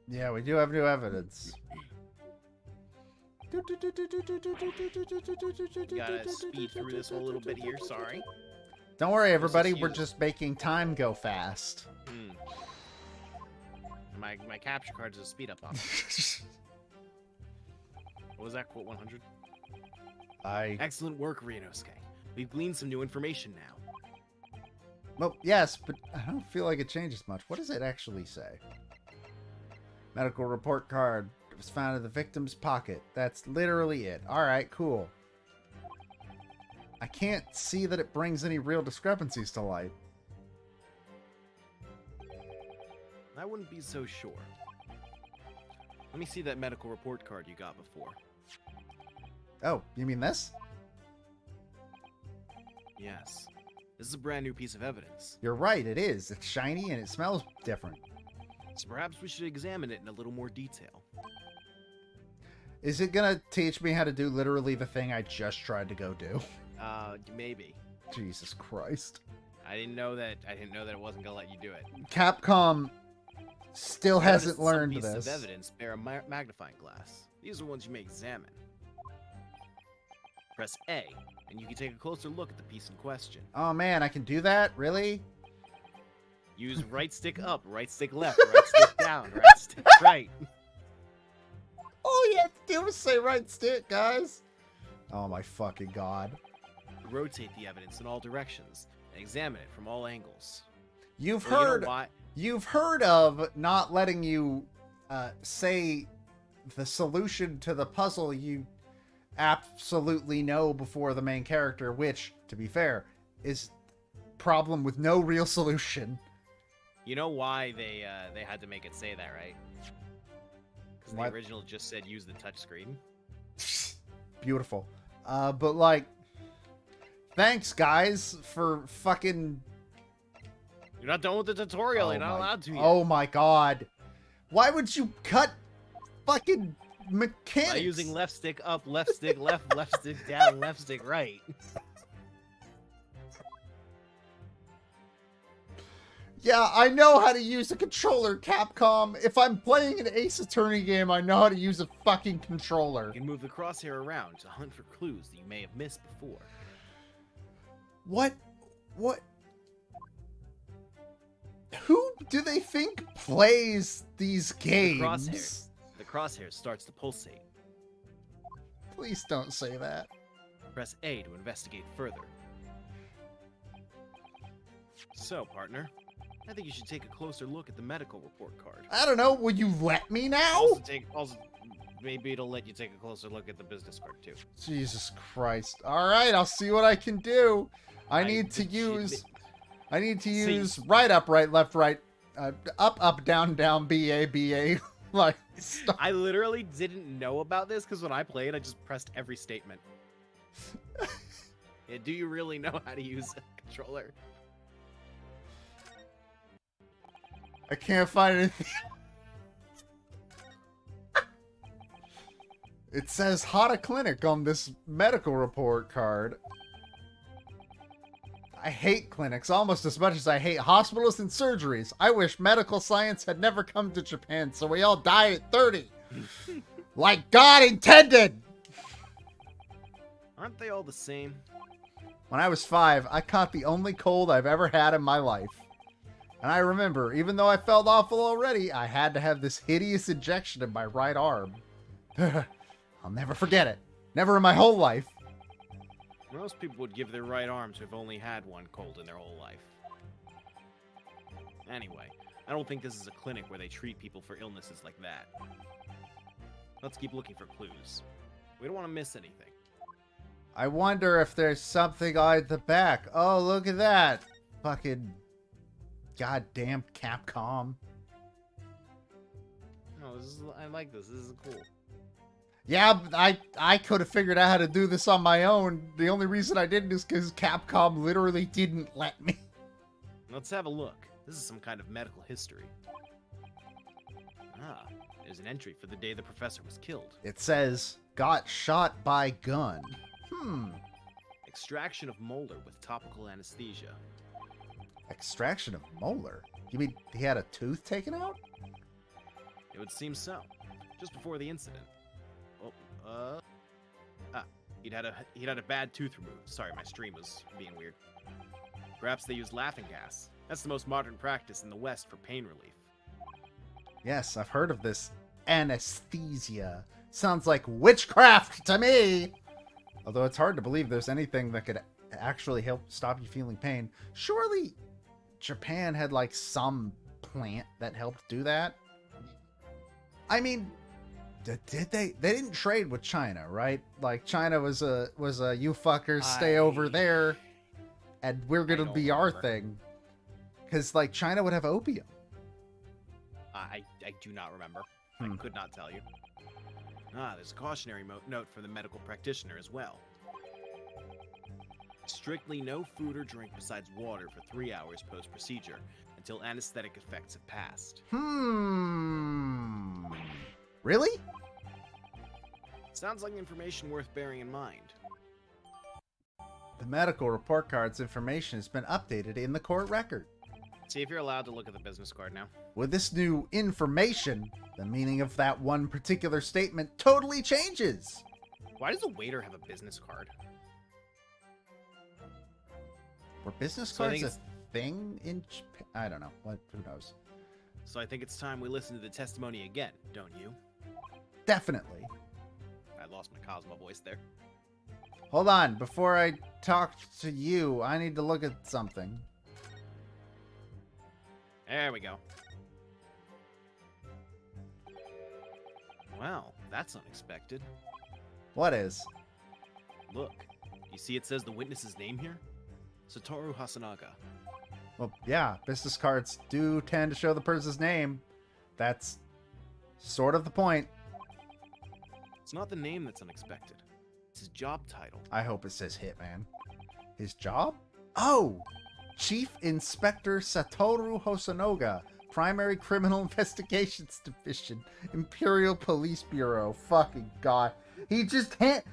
Yeah, we do have new evidence. Gotta speed through this a little bit here, sorry. Don't worry, everybody. We're huge. just making time go fast. Hmm. My capture card is a speed up option. What was that, quote 100? Excellent work, Ryunosuke. We've gleaned some new information now. Well, yes, but I don't feel like it changes much. What does it actually say? Medical report card. It was found in the victim's pocket. That's literally it. Alright, cool. I can't see that it brings any real discrepancies to light. I wouldn't be so sure. Let me see that medical report card you got before. Oh, you mean this? Yes. This is a brand new piece of evidence. You're right, it is. It's shiny and it smells different. So perhaps we should examine it in a little more detail. Is it gonna teach me how to do literally the thing I just tried to go do? Maybe. Jesus Christ. I didn't know that it wasn't gonna let you do it. Capcom still I noticed hasn't that learned some pieces this. of evidence bear a magnifying glass. These are ones you may examine. Press A, and you can take a closer look at the piece in question. Oh man, I can do that? Really? Use right stick up, right stick left, right stick down, right stick right. All you have to do is say right stick, guys. Oh my fucking god. Rotate the evidence in all directions and examine it from all angles. You've Or you know heard what? you've heard of not letting you say the solution to the puzzle you absolutely know before the main character, which, to be fair, is problem with no real solution. You know why they had to make it say that, right? Because the What? original just said use the touchscreen. Beautiful. But like, thanks guys for fucking. You're not done with the tutorial. Oh You're not my- allowed to yet. Oh my god. Why would you cut fucking mechanics? By using left stick up, left stick left, left stick down, left stick right. Yeah, I know how to use a controller, Capcom. If I'm playing an Ace Attorney game, I know how to use a fucking controller. You can move the crosshair around to hunt for clues that you may have missed before. What? Who do they think plays these games? The crosshair starts to pulsate. Please don't say that. Press A to investigate further. So, partner, I think you should take a closer look at the medical report card. I don't know. Will you let me now? Also, maybe it'll let you take a closer look at the business card too. Jesus Christ. All right, I'll see what I can do. I need to legit- use right, up, right, left, right, up, down, down, BA. Like, stop. I literally didn't know about this because when I played, I just pressed every statement. Yeah, do you really know how to use a controller? I can't find anything. It says Hata Clinic on this medical report card. I hate clinics almost as much as I hate hospitals and surgeries. I wish medical science had never come to Japan so we all die at 30. Like God intended! Aren't they all the same? When I was 5, I caught the only cold I've ever had in my life. And I remember, even though I felt awful already, I had to have this hideous injection in my right arm. I'll never forget it. Never in my whole life. Most people would give their right arm to have only had one cold in their whole life. Anyway, I don't think this is a clinic where they treat people for illnesses like that. Let's keep looking for clues. We don't want to miss anything. I wonder if there's something on the back. Oh, look at that. Fucking goddamn Capcom. Oh, I like this. This is cool. Yeah, but I could have figured out how to do this on my own. The only reason I didn't is because Capcom literally didn't let me. Let's have a look. This is some kind of medical history. Ah, there's an entry for the day the professor was killed. It says, got shot by gun. Extraction of molar with topical anesthesia. Extraction of molar? You mean he had a tooth taken out? It would seem so. Just before the incident. He'd had a bad tooth removed. Sorry, my stream was being weird. Perhaps they used laughing gas. That's the most modern practice in the West for pain relief. Yes, I've heard of this anesthesia. Sounds like witchcraft to me. Although it's hard to believe there's anything that could actually help stop you feeling pain. Surely Japan had like some plant that helped do that. I mean, did they? They didn't trade with China, right? Like China was a you fuckers stay over there, and we're gonna be our thing. Because like China would have opium. I do not remember. Hmm. I could not tell you. There's a cautionary note for the medical practitioner as well. Strictly no food or drink besides water for 3 hours post-procedure until anesthetic effects have passed. Really? Sounds like information worth bearing in mind. The medical report card's information has been updated in the court record. See if you're allowed to look at the business card now. With this new information, the meaning of that one particular statement totally changes. Why does a waiter have a business card? Were business So I cards think a thing in Japan? I don't know. What? Who knows? So I think it's time we listen to the testimony again, don't you? Definitely. I lost my Cosmo voice there. Hold on. Before I talk to you, I need to look at something. There we go. Well, that's unexpected. What is? Look, you see it says the witness's name here? Satoru Hasanaga. Well, yeah, business cards do tend to show the person's name. That's sort of the point. It's not the name that's unexpected. It's his job title. I hope it says Hitman. His job? Oh! Chief Inspector Satoru Hosonoga, Primary Criminal Investigations Division, Imperial Police Bureau. Fucking God. He just can't...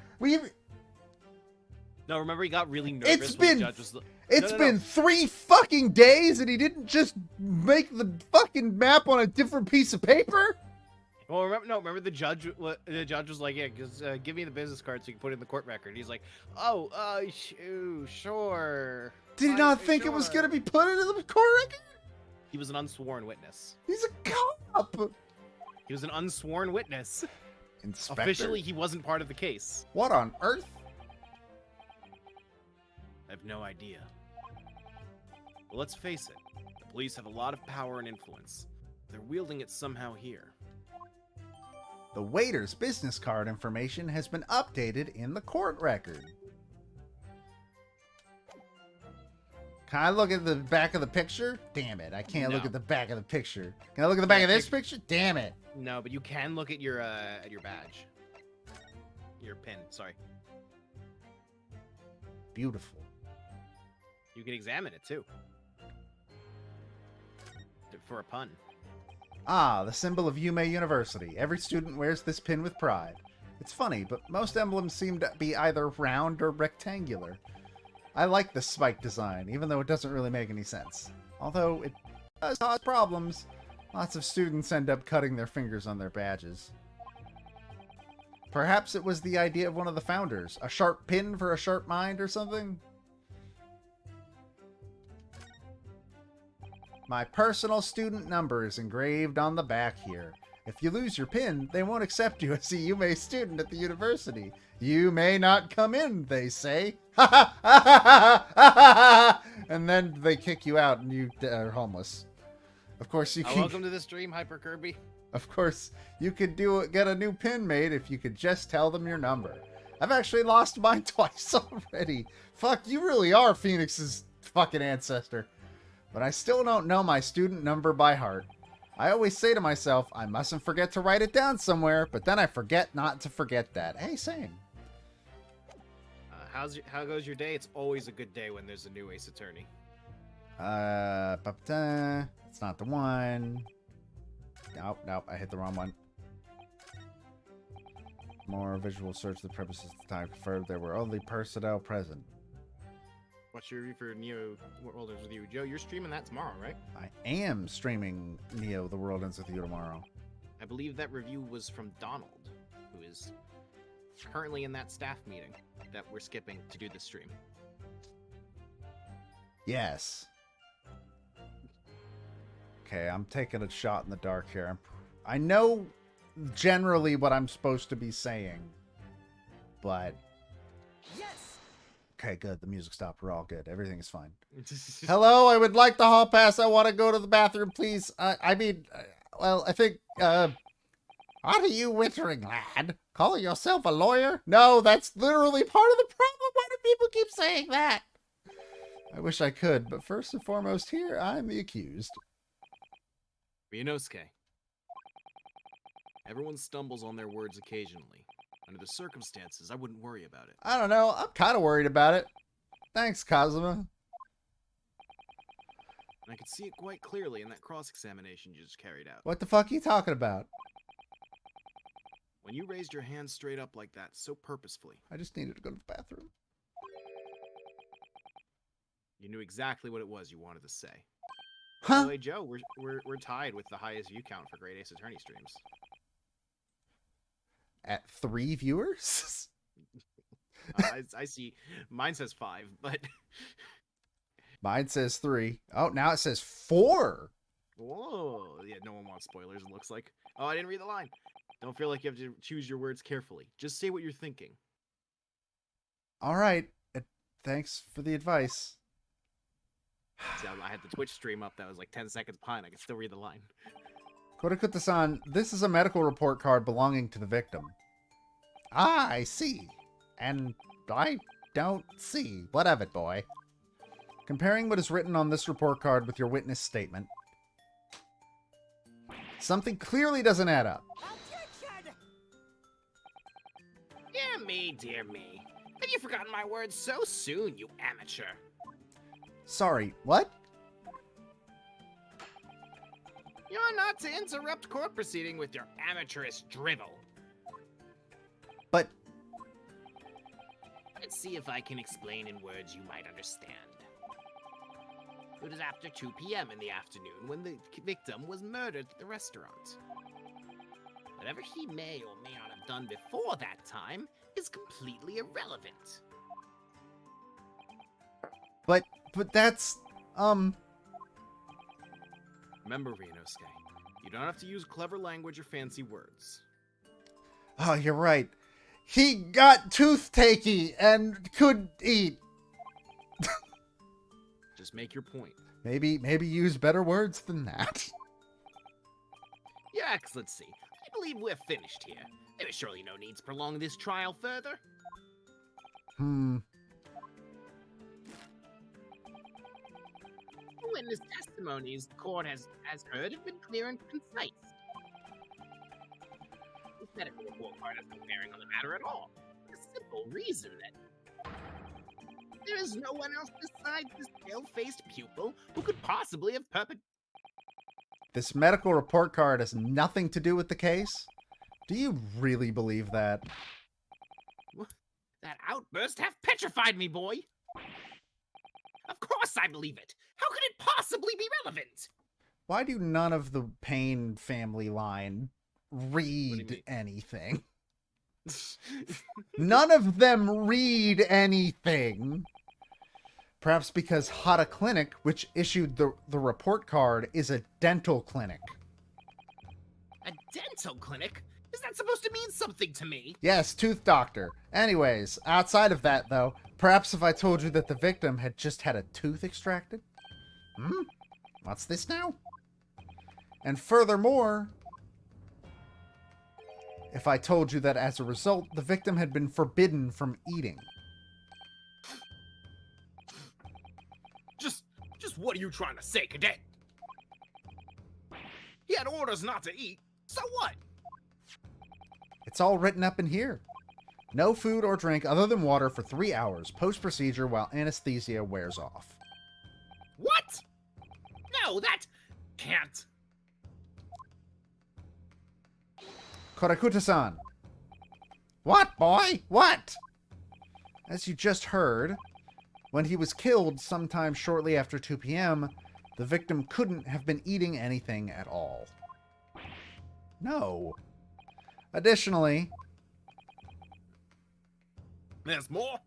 No, remember he got really nervous It's when been- the judge was... It's No. been 3 fucking days and he didn't just make the fucking map on a different piece of paper? Well, remember the judge was like, yeah, give me the business card so you can put it in the court record. He's like, sure. Did he not think it was going to be put into the court record? He was an unsworn witness. He's a cop. He was an unsworn witness. Inspector? Officially, he wasn't part of the case. What on earth? I have no idea. Well, let's face it. The police have a lot of power and influence. They're wielding it somehow here. The waiter's business card information has been updated in the court record. Can I look at the back of the picture? Damn it, I can't look No. at the back of the picture. Can I look at the back of this picture? Damn it. No, but you can look at your badge. Your pin, sorry. Beautiful. You can examine it too. For a pun. Ah, the symbol of Yume University. Every student wears this pin with pride. It's funny, but most emblems seem to be either round or rectangular. I like the spike design, even though it doesn't really make any sense. Although it does cause problems. Lots of students end up cutting their fingers on their badges. Perhaps it was the idea of one of the founders. A sharp pin for a sharp mind or something? My personal student number is engraved on the back here. If you lose your pin, they won't accept you as a Yume student at the university. You may not come in, they say. Ha ha ha ha ha! And then they kick you out and you are homeless. Of course you can. Welcome to the stream, Hyper Kirby. Of course, you could get a new pin made if you could just tell them your number. I've actually lost mine twice already. Fuck, you really are Phoenix's fucking ancestor. But I still don't know my student number by heart. I always say to myself, I mustn't forget to write it down somewhere, but then I forget not to forget that. Hey, same. How goes your day? It's always a good day when there's a new Ace Attorney. It's not the one. Nope, I hit the wrong one. More visual search the premises of the time confirmed there were only personnel present. What's your review for Neo World Ends With You? Joe, you're streaming that tomorrow, right? I am streaming Neo The World Ends With You tomorrow. I believe that review was from Donald, who is currently in that staff meeting that we're skipping to do this stream. Yes. Okay, I'm taking a shot in the dark here. I know generally what I'm supposed to be saying, but... Yes! Okay, good. The music stopped. We're all good. Everything is fine. Hello, I would like the hall pass. I want to go to the bathroom, please. I think, what are you wittering, lad? Calling yourself a lawyer? No, that's literally part of the problem. Why do people keep saying that? I wish I could, but first and foremost here, I'm the accused. Ryunosuke. Everyone stumbles on their words occasionally. Under the circumstances, I wouldn't worry about it. I don't know. I'm kind of worried about it. Thanks, Kazuma. And I could see it quite clearly in that cross-examination you just carried out. What the fuck are you talking about? When you raised your hand straight up like that, so purposefully, I just needed to go to the bathroom. you knew exactly what it was you wanted to say. By Huh? the way, Joe, we're tied with the highest view count for Great Ace Attorney streams. At 3 viewers? I see. Mine says 5, but Mine says 3. Oh, now it says 4. whoa, yeah, no one wants spoilers. It looks like. Oh, I didn't read the line. Don't feel like you have to choose your words carefully. Just say what you're thinking. All right. Thanks for the advice. See, I had the Twitch stream up that was like 10 seconds behind. I can still read the line. Kodakuta-san, this is a medical report card belonging to the victim. Ah, I see. And I don't see. What of it, boy? Comparing what is written on this report card with your witness statement, something clearly doesn't add up. Dear me, dear me. Have you forgotten my words so soon, you amateur? Sorry, what? You're not to interrupt court proceeding with your amateurish drivel. But Let's see if I can explain in words you might understand. It was after 2 p.m. in the afternoon when the victim was murdered at the restaurant. Whatever he may or may not have done before that time is completely irrelevant. But that's, Remember, Ryunosuke, you don't have to use clever language or fancy words. oh, you're right. He got toothache and couldn't eat. Just make your point. Maybe use better words than that. Your Excellency, I believe we're finished here. There is surely no need to prolong this trial further. Hmm. The witness testimonies the court has heard have been clear and concise. This medical report card has no bearing on the matter at all. For the simple reason that there is no one else besides this pale-faced pupil who could possibly have perpetrated. This medical report card has nothing to do with the case? Do you really believe that? That outburst half petrified me, boy. Of course I believe it. How could it possibly be relevant? Why do none of the Payne family line read mean? anything? None of them read anything. Perhaps because Hata Clinic, which issued the report card, is a dental clinic. A dental clinic? Is that supposed to mean something to me? Yes, tooth doctor. Anyways, outside of that, though, perhaps if I told you that the victim had just had a tooth extracted? What's this now? And furthermore, if I told you that as a result, the victim had been forbidden from eating. Just what are you trying to say, Cadet? He had orders not to eat. So what? It's all written up in here. No food or drink other than water for 3 hours post-procedure while anesthesia wears off. What? No, that can't. Korakuta-san. What, boy? What? As you just heard, when he was killed sometime shortly after 2 p.m., the victim couldn't have been eating anything at all. No. Additionally, There's more?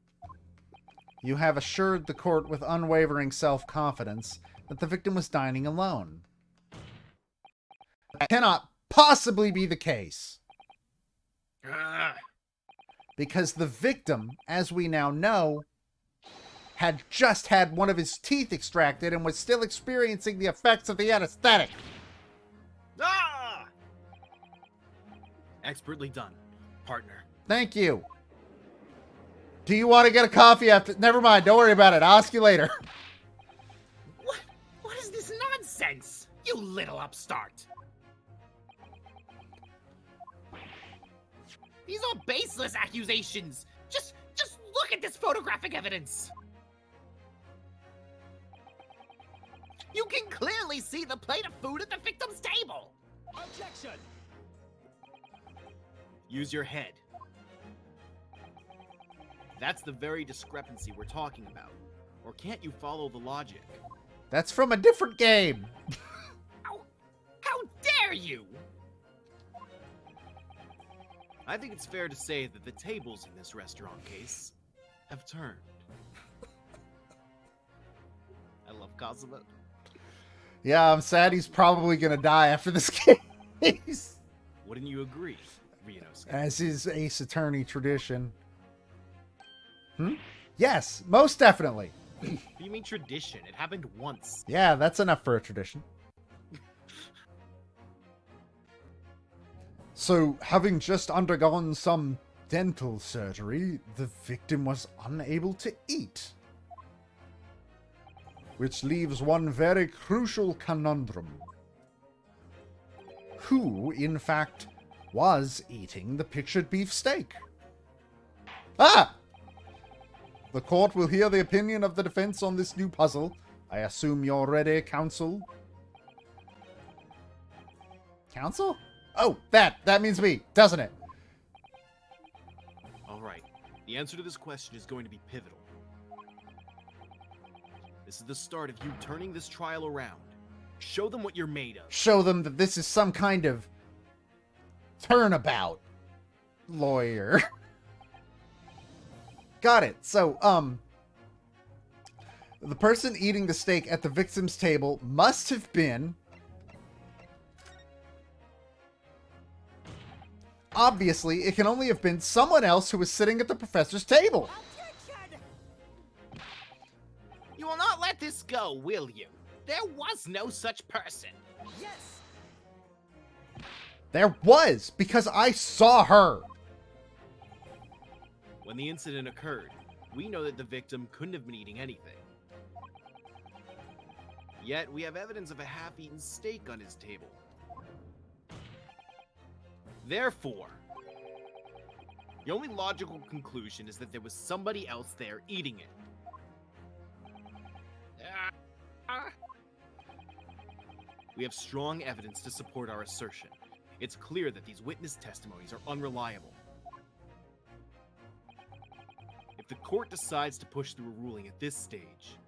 you have assured the court with unwavering self-confidence that the victim was dining alone. That cannot possibly be the case, Ah, because the victim, as we now know, had just had one of his teeth extracted and was still experiencing the effects of the anesthetic. ah! Expertly done, partner. Thank you. Do you want to get a coffee after? Never mind. Don't worry about it. I'll ask you later. What is this nonsense? You little upstart. These are baseless accusations. Just look at this photographic evidence. You can clearly see the plate of food at the victim's table. Objection! Use your head. That's the very discrepancy we're talking about. Or can't you follow the logic? That's from a different game. How dare you? I think it's fair to say that the tables in this restaurant case have turned. I love Kazuma. Yeah, I'm sad he's probably going to die after this case. Wouldn't you agree, Ryunosuke? As is Ace Attorney tradition. Yes, most definitely. What do you mean tradition? It happened once. Yeah, that's enough for a tradition. So, having just undergone some dental surgery, the victim was unable to eat. Which leaves one very crucial conundrum. Who, in fact, was eating the pictured beef steak? Ah! The court will hear the opinion of the defense on this new puzzle. I assume you're ready, counsel? Counsel? Oh, that means me, doesn't it? All right. The answer to this question is going to be pivotal. This is the start of you turning this trial around. Show them what you're made of. Show them that this is some kind of turnabout lawyer. Got it. So, the person eating the steak at the victim's table must have been... Obviously, it can only have been someone else who was sitting at the professor's table. You will not let this go, will you? There was no such person. Yes! There was, because I saw her. When the incident occurred, we know that the victim couldn't have been eating anything. Yet, we have evidence of a half-eaten steak on his table. Therefore, the only logical conclusion is that there was somebody else there eating it. We have strong evidence to support our assertion. It's clear that these witness testimonies are unreliable. If the court decides to push through a ruling at this stage,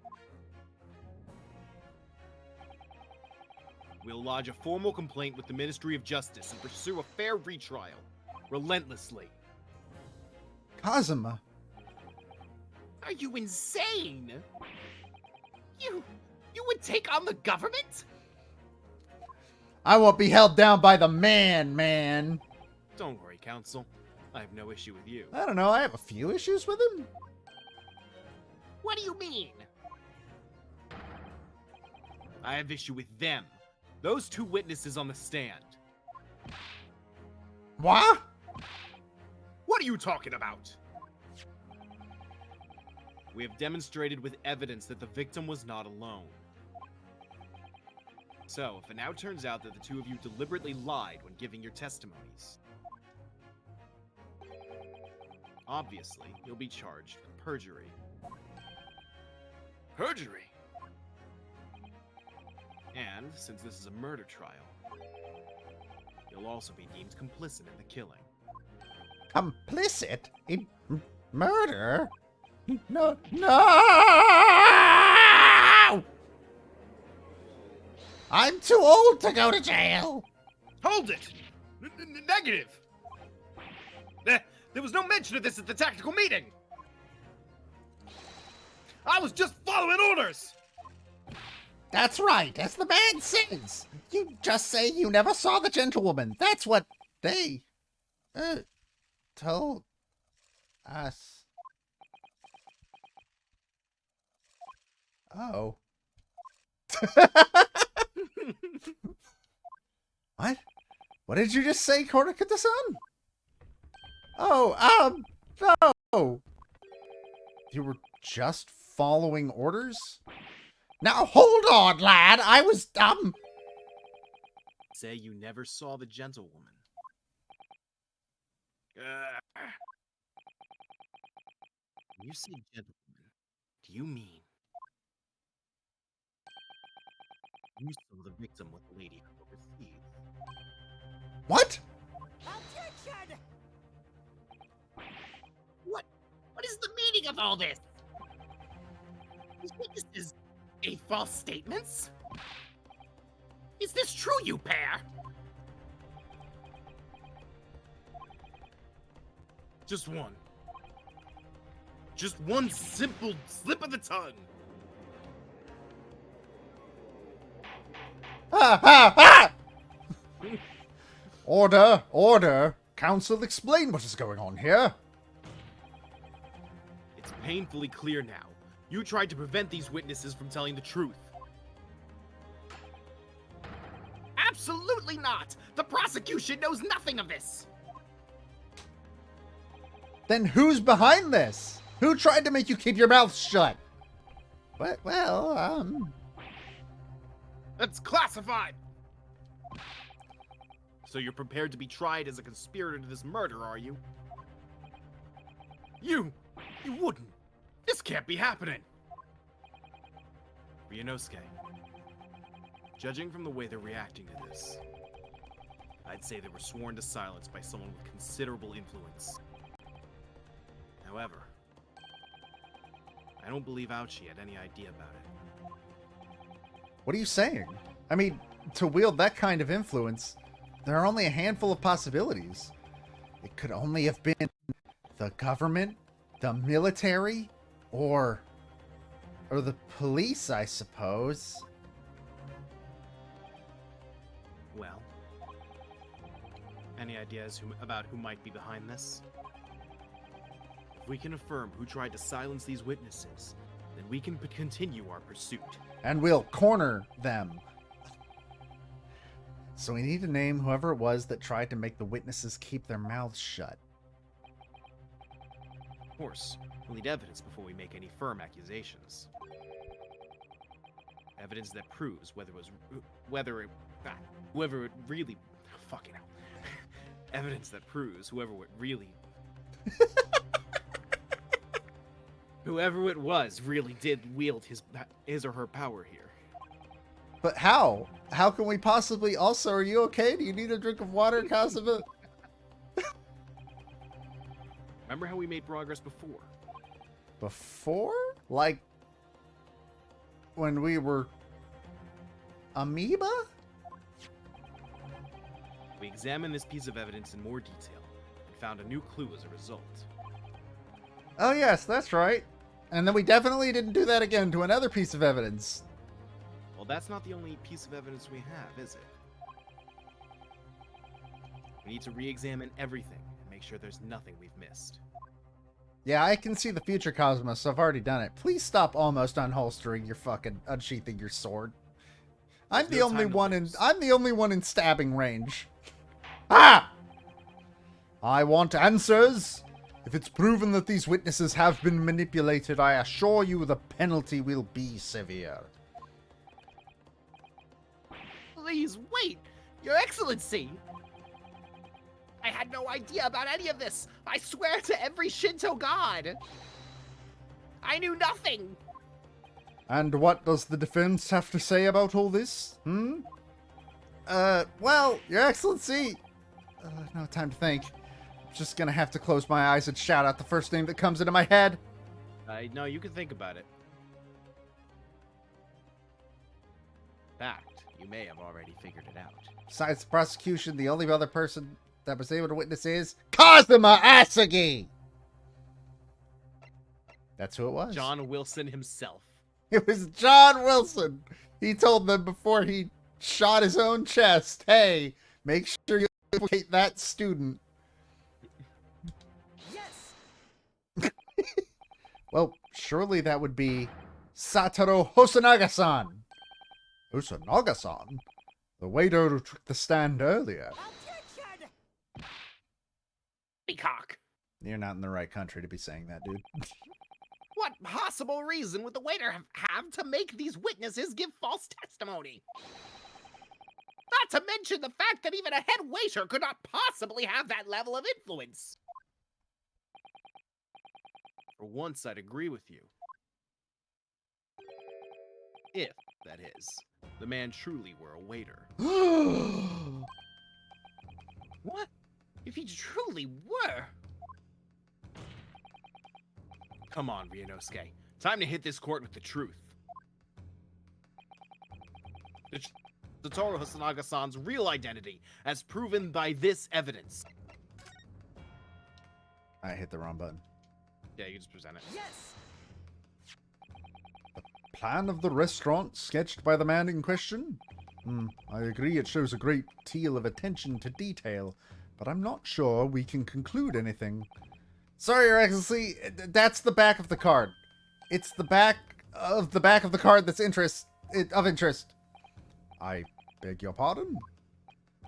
we'll lodge a formal complaint with the Ministry of Justice and pursue a fair retrial, relentlessly. Kazuma. Are you insane? You would take on the government? I won't be held down by the man. Don't worry, counsel. I have no issue with you. I don't know, I have a few issues with him. What do you mean? I have issue with them. Those two witnesses on the stand. What? What are you talking about? We have demonstrated with evidence that the victim was not alone. So, if it now turns out that the two of you deliberately lied when giving your testimonies, obviously, you'll be charged with perjury. Perjury? And, since this is a murder trial, you'll also be deemed complicit in the killing. Complicit in murder? No, no! I'm too old to go to jail. Hold it! Negative! There was no mention of this at the tactical meeting! I was just following orders! That's right, as the man says. You just say you never saw the gentlewoman. That's what they told us. Oh. What? What did you just say, Chronicles-san? Oh, no. You were just following orders? Now hold on, lad. I was Say you never saw the gentlewoman. When you say gentlewoman, do you mean you saw the victim with the lady overseas? What? Objection! What is the meaning of all this? These witnesses gave false statements? Is this true, you pair? Just one. Just one simple slip of the tongue. Order, order. Council, explain what is going on here. It's painfully clear now. You tried to prevent these witnesses from telling the truth. Absolutely not! The prosecution knows nothing of this! Then who's behind this? Who tried to make you keep your mouth shut? Well, That's classified! So you're prepared to be tried as a conspirator to this murder, are you? You wouldn't. This can't be happening. Ryunosuke, judging from the way they're reacting to this, I'd say they were sworn to silence by someone with considerable influence. However, I don't believe Ouchie had any idea about it. what are you saying? I mean, to wield that kind of influence, there are only a handful of possibilities. It could only have been the government, the military, or the police, I suppose. Well, any ideas about who might be behind this? If we can affirm who tried to silence these witnesses, then we can continue our pursuit. And we'll corner them. So we need to name whoever it was that tried to make the witnesses keep their mouths shut. Of course, we'll need evidence before we make any firm accusations. Evidence that proves whoever it really, fucking hell. Evidence that proves whoever it was really did wield his or her power here. But how? How can we possibly... Also, are you okay? Do you need a drink of water, Kazuma? Remember how we made progress before? Before? Like... when we were... amoeba? We examined this piece of evidence in more detail and found a new clue as a result. Oh yes, that's right. And then we definitely didn't do that again to another piece of evidence. Well, that's not the only piece of evidence we have, is it? We need to re-examine everything and make sure there's nothing we've missed. Yeah, I can see the future, Cosmos, so I've already done it. Please stop almost unholstering your fucking... unsheathing your sword. I'm the only one in stabbing range. Ah! I want answers. If it's proven that these witnesses have been manipulated, I assure you the penalty will be severe. Please, wait! Your Excellency! I had no idea about any of this! I swear to every Shinto god! I knew nothing! And what does the defense have to say about all this? Well, Your Excellency, no time to think. Just gonna have to close my eyes and shout out the first name that comes into my head. No, you can think about it. In fact, you may have already figured it out. Besides the prosecution, the only other person that was able to witness is Kazuma Asagi! That's who it was. John Wilson himself. It was John Wilson. He told them before he shot his own chest, hey, make sure you implicate that student. Yes! Well, surely that would be Satoru Hosonaga-san. Hosonaga-san? The waiter who took the stand earlier. Objection! Peacock! You're not in the right country to be saying that, dude. What possible reason would the waiter have to make these witnesses give false testimony? Not to mention the fact that even a head waiter could not possibly have that level of influence. For once, I'd agree with you. If, that is, the man truly were a waiter. What? If he truly were? Come on, Ryunosuke. Time to hit this court with the truth. Satoru Hosonaga-san's real identity, as proven by this evidence. I hit the wrong button. Yeah, you just present it. Yes! Plan of the restaurant sketched by the man in question? I agree it shows a great deal of attention to detail, but I'm not sure we can conclude anything. Sorry, Your Excellency, that's the back of the card. It's the back of the card that's of interest. I beg your pardon?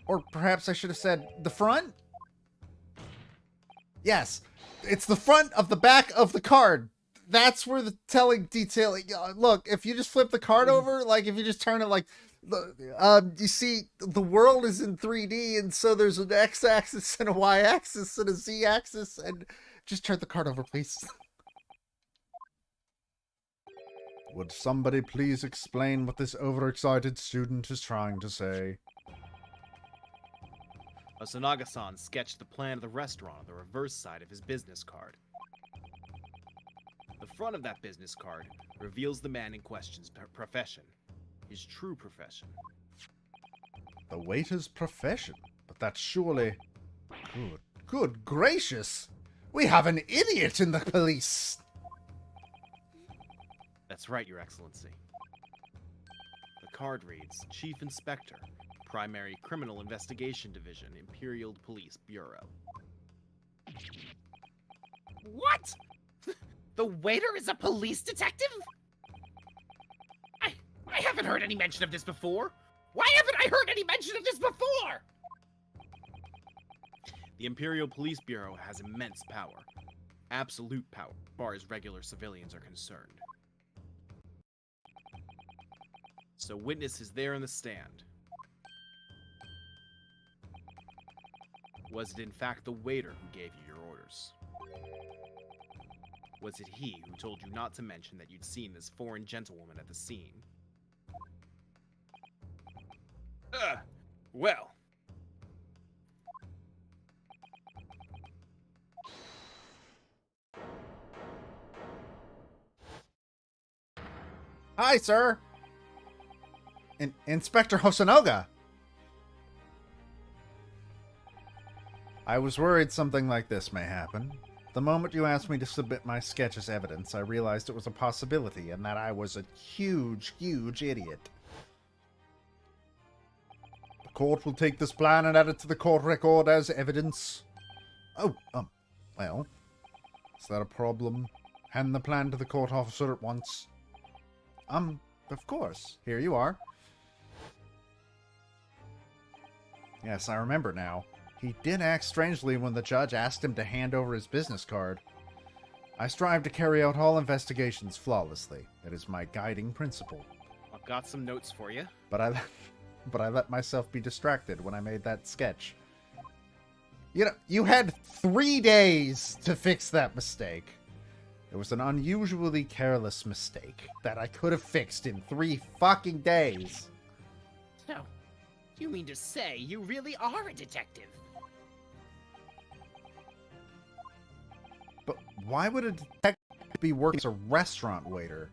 Or perhaps I should have said the front? Yes, it's the front of the back of the card. That's where the telling detail. Look, if you just flip the card over, like if you just turn it like, you see the world is in 3D, and so there's an X-axis and a Y-axis and a Z-axis, and just turn the card over, please. Would somebody please explain what this overexcited student is trying to say? Hosonaga-san sketched the plan of the restaurant on the reverse side of his business card. The front of that business card reveals the man in question's profession, his true profession. The waiter's profession? But that's surely... Good gracious! We have an idiot in the police! That's right, Your Excellency. The card reads, Chief Inspector, Primary Criminal Investigation Division, Imperial Police Bureau. What? The waiter is a police detective? I haven't heard any mention of this before. Why haven't I heard any mention of this before? The Imperial Police Bureau has immense power. Absolute power, as far as regular civilians are concerned. So witness is there in the stand. Was it in fact the waiter who gave you your orders? Was it he who told you not to mention that you'd seen this foreign gentlewoman at the scene? Well. Hi, sir! Inspector Hosonoga! I was worried something like this may happen. The moment you asked me to submit my sketch as evidence, I realized it was a possibility and that I was a huge, huge idiot. The court will take this plan and add it to the court record as evidence. Oh, well, is that a problem? Hand the plan to the court officer at once. Of course. Here you are. Yes, I remember now. He did act strangely when the judge asked him to hand over his business card. I strive to carry out all investigations flawlessly. That is my guiding principle. I've got some notes for you. But but I let myself be distracted when I made that sketch. You know, you had 3 days to fix that mistake. It was an unusually careless mistake that I could have fixed in 3 fucking days. So, you mean to say you really are a detective? But why would a detective be working as a restaurant waiter?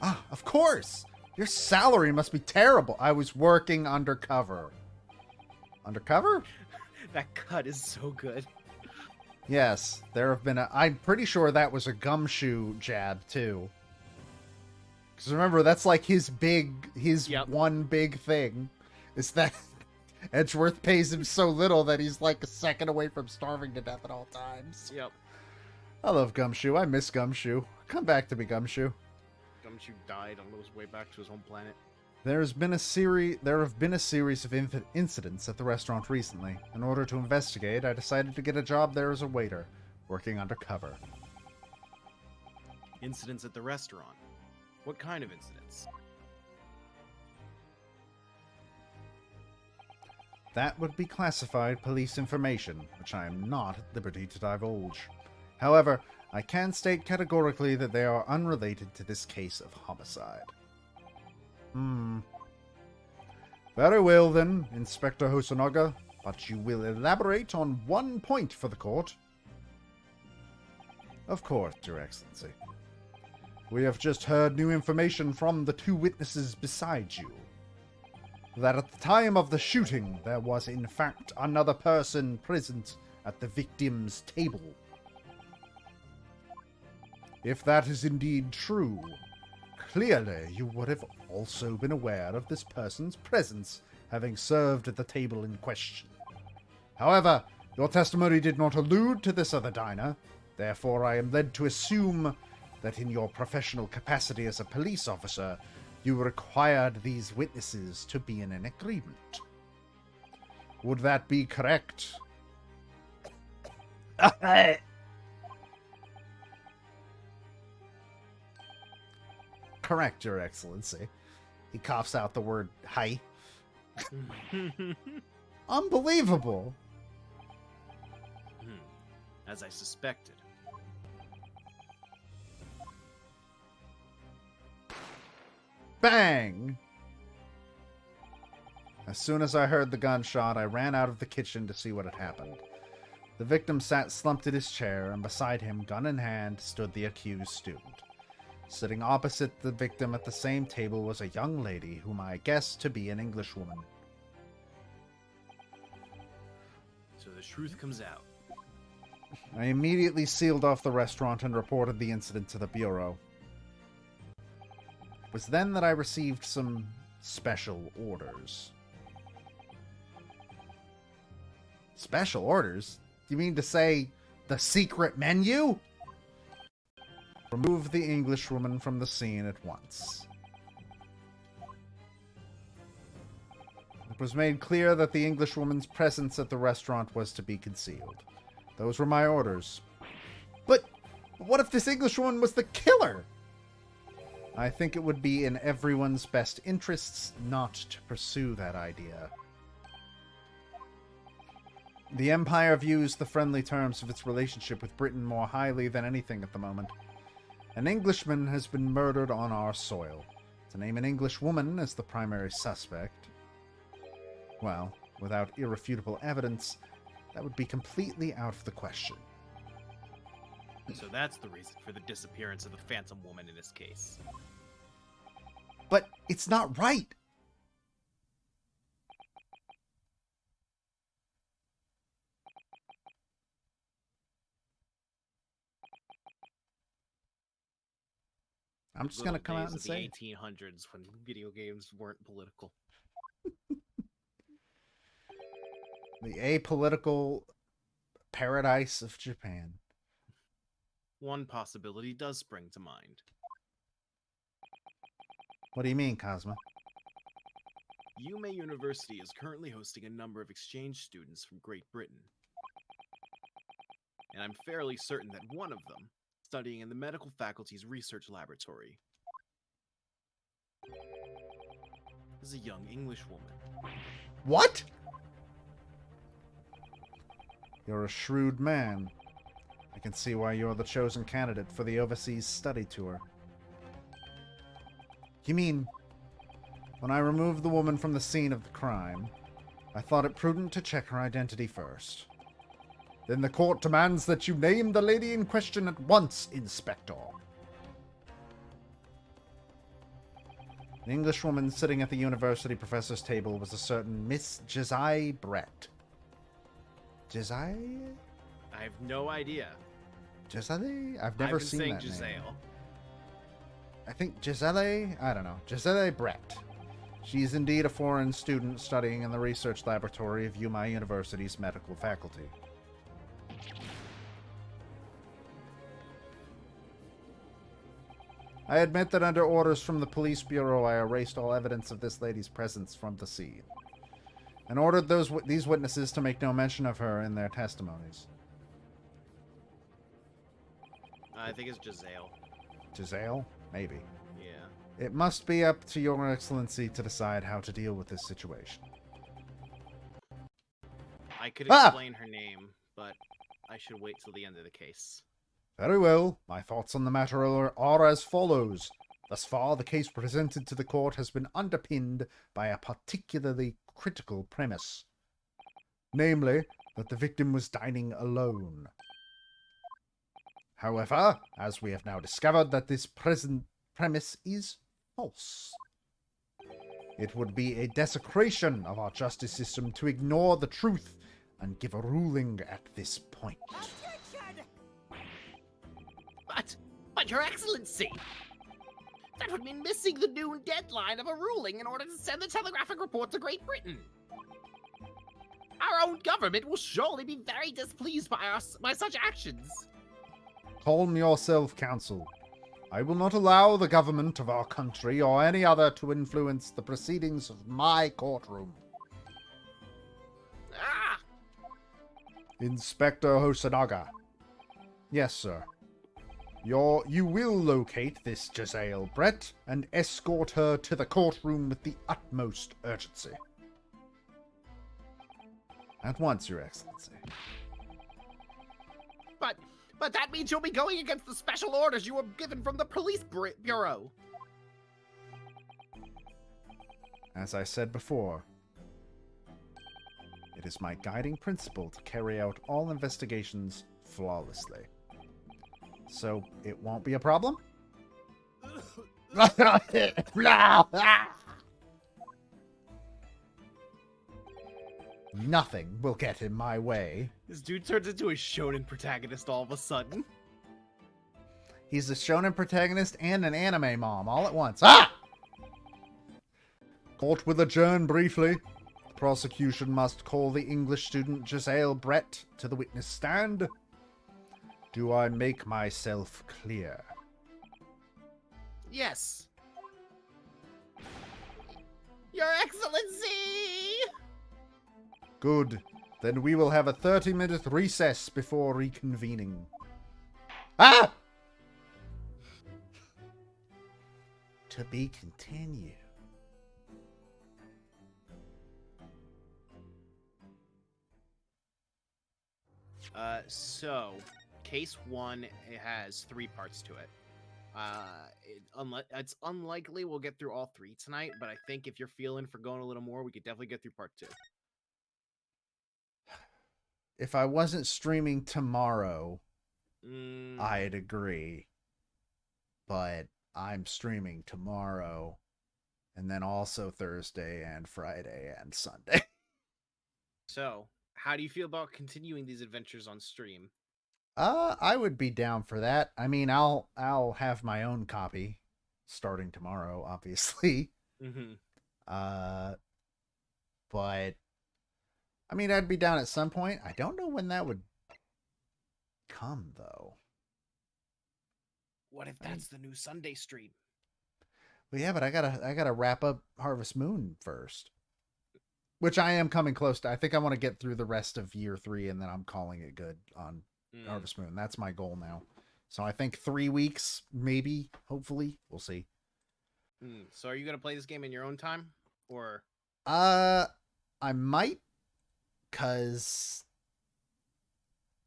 Ah, of course! Your salary must be terrible. I was working undercover. Undercover? That cut is so good. Yes, there have been I'm pretty sure that was a gumshoe jab, too. Because remember, that's like his Yep. one big thing. Is that Edgeworth pays him so little that he's like a second away from starving to death at all times. Yep. I love Gumshoe. I miss Gumshoe. Come back to me, Gumshoe. Gumshoe died on his way back to his home planet. There have been a series of incidents at the restaurant recently. In order to investigate, I decided to get a job there as a waiter, working undercover. Incidents at the restaurant. What kind of incidents? That would be classified police information, which I am not at liberty to divulge. However, I can state categorically that they are unrelated to this case of homicide. Very well then, Inspector Hosonaga, but you will elaborate on one point for the court. Of course, Your Excellency. We have just heard new information from the 2 witnesses beside you. That at the time of the shooting, there was in fact another person present at the victim's table. If that is indeed true, clearly you would have also been aware of this person's presence, having served at the table in question. However, your testimony did not allude to this other diner, therefore I am led to assume that in your professional capacity as a police officer, you required these witnesses to be in an agreement. Would that be correct? Correct, Your Excellency. He coughs out the word hi. Unbelievable. As I suspected. Bang! As soon as I heard the gunshot, I ran out of the kitchen to see what had happened. The victim sat slumped in his chair, and beside him, gun in hand, stood the accused student. Sitting opposite the victim at the same table was a young lady whom I guessed to be an Englishwoman. So the truth comes out. I immediately sealed off the restaurant and reported the incident to the Bureau. It was then that I received some special orders. Special orders? You mean to say the secret menu? Remove the Englishwoman from the scene at once. It was made clear that the Englishwoman's presence at the restaurant was to be concealed. Those were my orders. But what if this Englishwoman was the killer? I think it would be in everyone's best interests not to pursue that idea. The Empire views the friendly terms of its relationship with Britain more highly than anything at the moment. An Englishman has been murdered on our soil. To name an English woman as the primary suspect, well, without irrefutable evidence, that would be completely out of the question. So that's the reason for the disappearance of the Phantom Woman in this case. But it's not right. I'm just going to come out and say the 1800s when video games weren't political. the apolitical paradise of Japan. One possibility does spring to mind. What do you mean, Cosmo? Yume University is currently hosting a number of exchange students from Great Britain. And I'm fairly certain that one of them, studying in the medical faculty's research laboratory, as a young English woman. What? You're a shrewd man. I can see why you're the chosen candidate for the overseas study tour. You mean, when I removed the woman from the scene of the crime, I thought it prudent to check her identity first. Then the court demands that you name the lady in question at once, Inspector. The Englishwoman sitting at the university professor's table was a certain Miss Josiah Brett. Josiah? I have no idea. Josiah? I've never seen that Giselle. name. I think Giselle? I don't know. Giselle Brett. She's indeed a foreign student studying in the research laboratory of Yuma University's medical faculty. I admit that under orders from the police bureau, I erased all evidence of this lady's presence from the scene, and ordered these witnesses to make no mention of her in their testimonies. I think it's Giselle. Giselle? Maybe. Yeah. It must be up to your excellency to decide how to deal with this situation. I could Ah! explain her name, but I should wait till the end of the case. Very well. My thoughts on the matter are as follows. Thus far, the case presented to the court has been underpinned by a particularly critical premise. Namely, that the victim was dining alone. However, as we have now discovered that this present premise is false. It would be a desecration of our justice system to ignore the truth and give a ruling at this point. But Your Excellency! That would mean missing the noon deadline of a ruling in order to send the telegraphic report to Great Britain. Our own government will surely be very displeased by such actions. Calm yourself, Counsel. I will not allow the government of our country or any other to influence the proceedings of my courtroom. Ah! Inspector Hosanaga. Yes, sir. You will locate this Giselle Brett and escort her to the courtroom with the utmost urgency. At once, Your Excellency. But that means you'll be going against the special orders you were given from the police bureau. As I said before, it is my guiding principle to carry out all investigations flawlessly. So, it won't be a problem? Nothing will get in my way. This dude turns into a shonen protagonist all of a sudden. He's a shonen protagonist and an anime mom all at once. Ah! Court will adjourn briefly. The prosecution must call the English student Giselle Brett to the witness stand. Do I make myself clear? Yes. Your Excellency! Good. Then we will have a 30-minute recess before reconvening. Ah! To be continued. So, case 1 it has 3 parts to it. It's unlikely we'll get through all 3 tonight, but I think if you're feeling for going a little more, we could definitely get through part 2. If I wasn't streaming tomorrow, Mm, I'd agree. But I'm streaming tomorrow, and then also Thursday and Friday and Sunday. So, how do you feel about continuing these adventures on stream? I would be down for that. I mean, I'll have my own copy starting tomorrow, obviously. Mm-hmm. But I mean, I'd be down at some point. I don't know when that would come, though. What if that's the new Sunday stream? Well, yeah, but I gotta wrap up Harvest Moon first, which I am coming close to. I think I want to get through the rest of year 3, and then I'm calling it good on Harvest Moon. That's my goal now. So I think 3 weeks, maybe, hopefully, we'll see. So, are you gonna play this game in your own time? Or I might, cause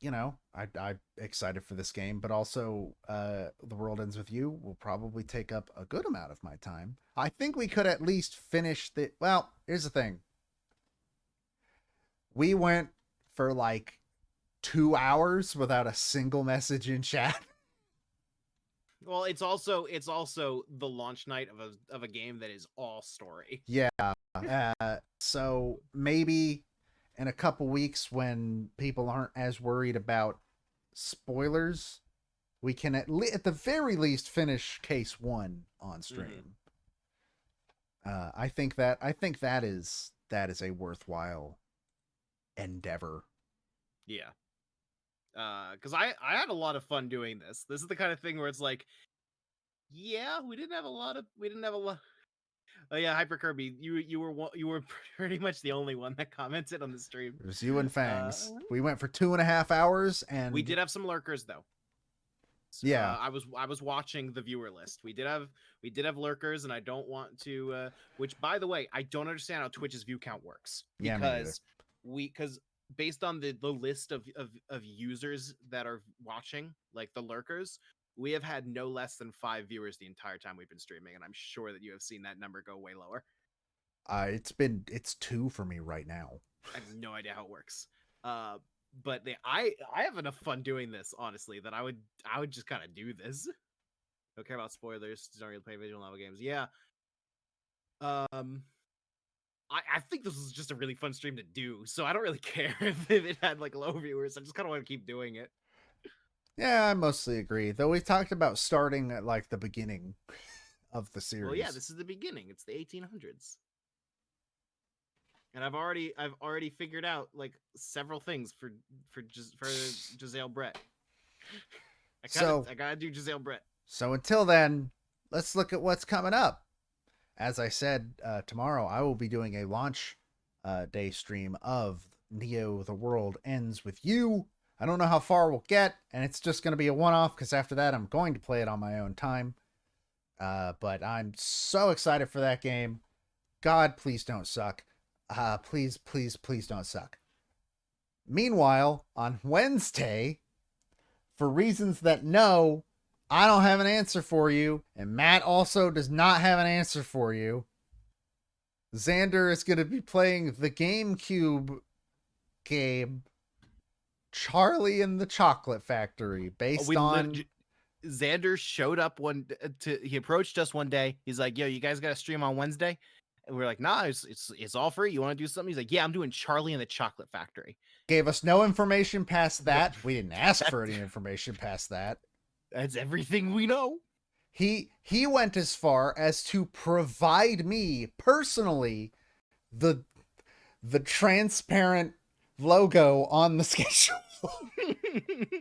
I'm excited for this game, but also The World Ends With You will probably take up a good amount of my time. I think we could at least finish the. Well, here's the thing. We went for like 2 hours without a single message in chat. well, it's also the launch night of a game that is all story. Yeah. So maybe in a couple weeks when people aren't as worried about spoilers, we can at the very least finish case 1 on stream. I think that is a worthwhile endeavor. Yeah. Because I had a lot of fun doing this. This is the kind of thing where it's like, yeah, we didn't have a lot. Oh yeah, Hyper Kirby, you were pretty much the only one that commented on the stream. It was you and Fangs. We went for 2.5 hours, and We did have some lurkers though. Yeah. I was watching the viewer list. We did have lurkers, and I don't want to. Which, by the way, I don't understand how Twitch's view count works Yeah, me neither. because based on the list of users that are watching, like the lurkers, we have had no less than 5 viewers the entire time we've been streaming, and I'm sure that you have seen that number go way lower. It's 2 for me right now. I have no idea how it works. But I have enough fun doing this, honestly, that I would just kind of do this. Don't care about spoilers. Don't really play visual novel games. Yeah. I think this was just a really fun stream to do, so I don't really care if it had like low viewers. I just kind of want to keep doing it. Yeah, I mostly agree. Though we talked about starting at like the beginning of the series. Well, yeah, this is the beginning. It's the 1800s. And I've already figured out like several things for Giselle Brett. I gotta do Giselle Brett. So until then, let's look at what's coming up. As I said, tomorrow I will be doing a launch day stream of Neo: The World Ends With You. I don't know how far we'll get, and it's just going to be a one-off because after that I'm going to play it on my own time. But I'm so excited for that game. God, please don't suck. Please, please, please don't suck. Meanwhile, on Wednesday, for reasons that I don't have an answer for you, and Matt also does not have an answer for you, Xander is going to be playing the GameCube game Charlie and the Chocolate Factory, based on... Xander showed up he approached us one day. He's like, yo, you guys got to stream on Wednesday? And we're like, nah, it's all free. You want to do something? He's like, yeah, I'm doing Charlie and the Chocolate Factory. Gave us no information past that. We didn't ask for any information past that. That's everything we know. He went as far as to provide me personally the transparent logo on the schedule.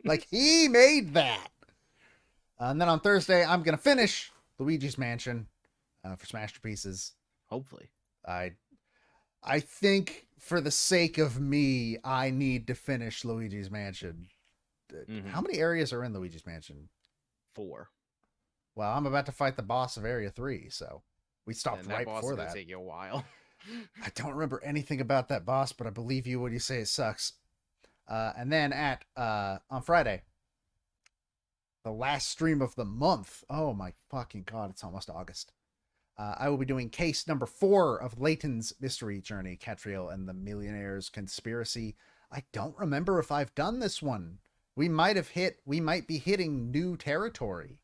Like, he made that. And then on Thursday, I'm gonna finish Luigi's Mansion for Smasterpieces. Hopefully. I think for the sake of me, I need to finish Luigi's Mansion. How many areas are in Luigi's Mansion? 4. Well, I'm about to fight the boss of Area 3, so we stopped right before that. Take you a while. I don't remember anything about that boss, but I believe you when you say it sucks. And then on Friday, the last stream of the month. Oh my fucking god, it's almost August. I will be doing case number 4 of Layton's Mystery Journey, Catriel and the Millionaire's Conspiracy. I don't remember if I've done this one. We might be hitting new territory.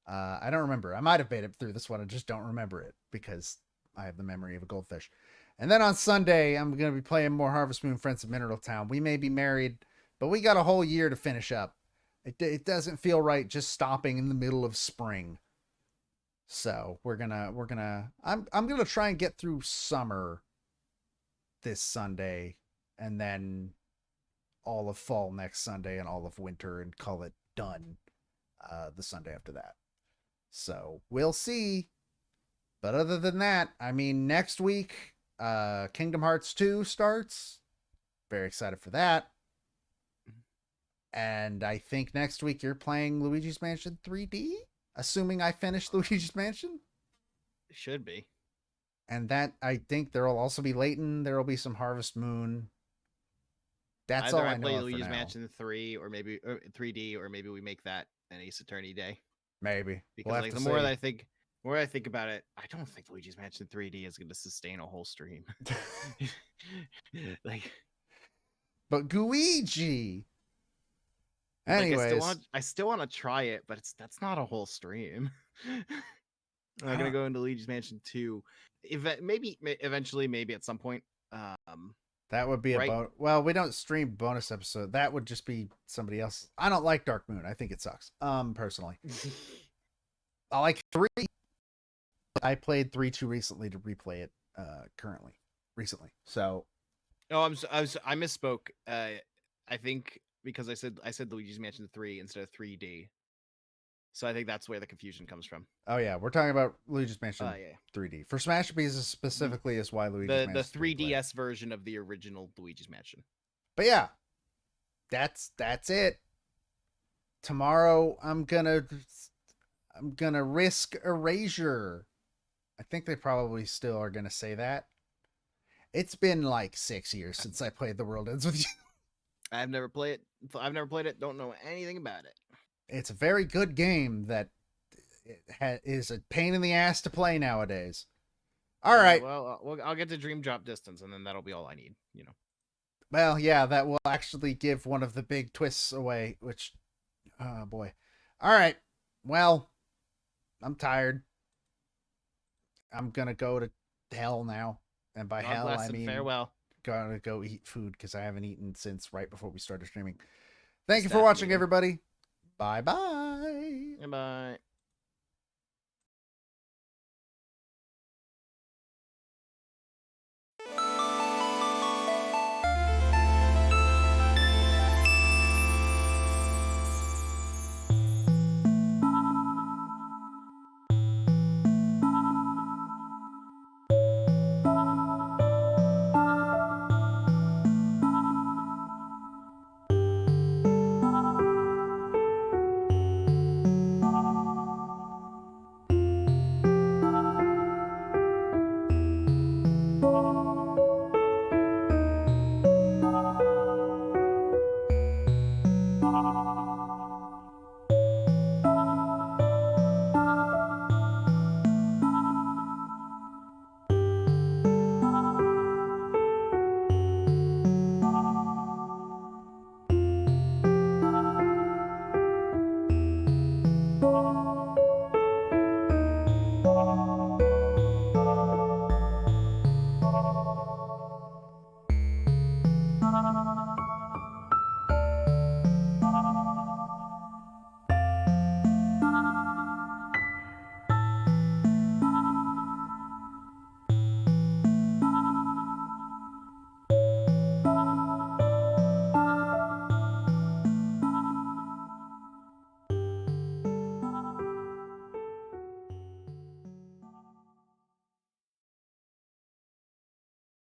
I don't remember. I might have made it through this one. I just don't remember it because I have the memory of a goldfish. And then on Sunday, I'm going to be playing more Harvest Moon Friends of Mineral Town. We may be married, but we got a whole year to finish up. It doesn't feel right just stopping in the middle of spring. So I'm gonna try and get through summer this Sunday, and then all of fall next Sunday, and all of winter, and call it done the Sunday after that. So we'll see. But other than that, I mean, next week, Kingdom Hearts 2 starts. Very excited for that. And I think next week you're playing Luigi's Mansion 3D? Assuming I finish Luigi's Mansion? Should be. And that, I think there will also be Layton. There will be some Harvest Moon. That's Either all I I know play of for Luigi's now. Mansion 3 or maybe 3D, or maybe we make that an Ace Attorney day. Maybe. Because We'll have like to the more see. that I think about it, I don't think Luigi's Mansion 3D is going to sustain a whole stream. Like, But Guigi! like Anyways. I still want to try it, but that's not a whole stream. I'm gonna Huh. go into Luigi's Mansion 2. Eventually, maybe at some point. That would be a Right. well, we don't stream bonus episode. That would just be somebody else. I don't like Dark Moon. I think it sucks. Personally. I like 3. I played 3 too recently to replay it recently. So, Oh, I misspoke. I think because I said Luigi's Mansion 3 instead of 3D. So I think that's where the confusion comes from. oh yeah, we're talking about Luigi's Mansion Yeah. 3D. For Smash Bros specifically is why Luigi's The Mansion 3 play. 3DS version of the original Luigi's Mansion. But yeah. That's it. Tomorrow I'm gonna risk erasure. I think they probably still are gonna say that. It's been like 6 years since I played The World Ends With You. I've never played it. Don't know anything about it. It's a very good game that is a pain in the ass to play nowadays. All right. Well, I'll get to Dream Drop Distance, and then that'll be all I need. Well, yeah, that will actually give one of the big twists away, which, oh boy. All right. Well, I'm tired. I'm going to go to hell now. And by God hell, bless I and mean, farewell. gonna go eat food because I haven't eaten since right before we started streaming. Thank you for Staff watching, meeting. everybody. Bye bye. Goodbye.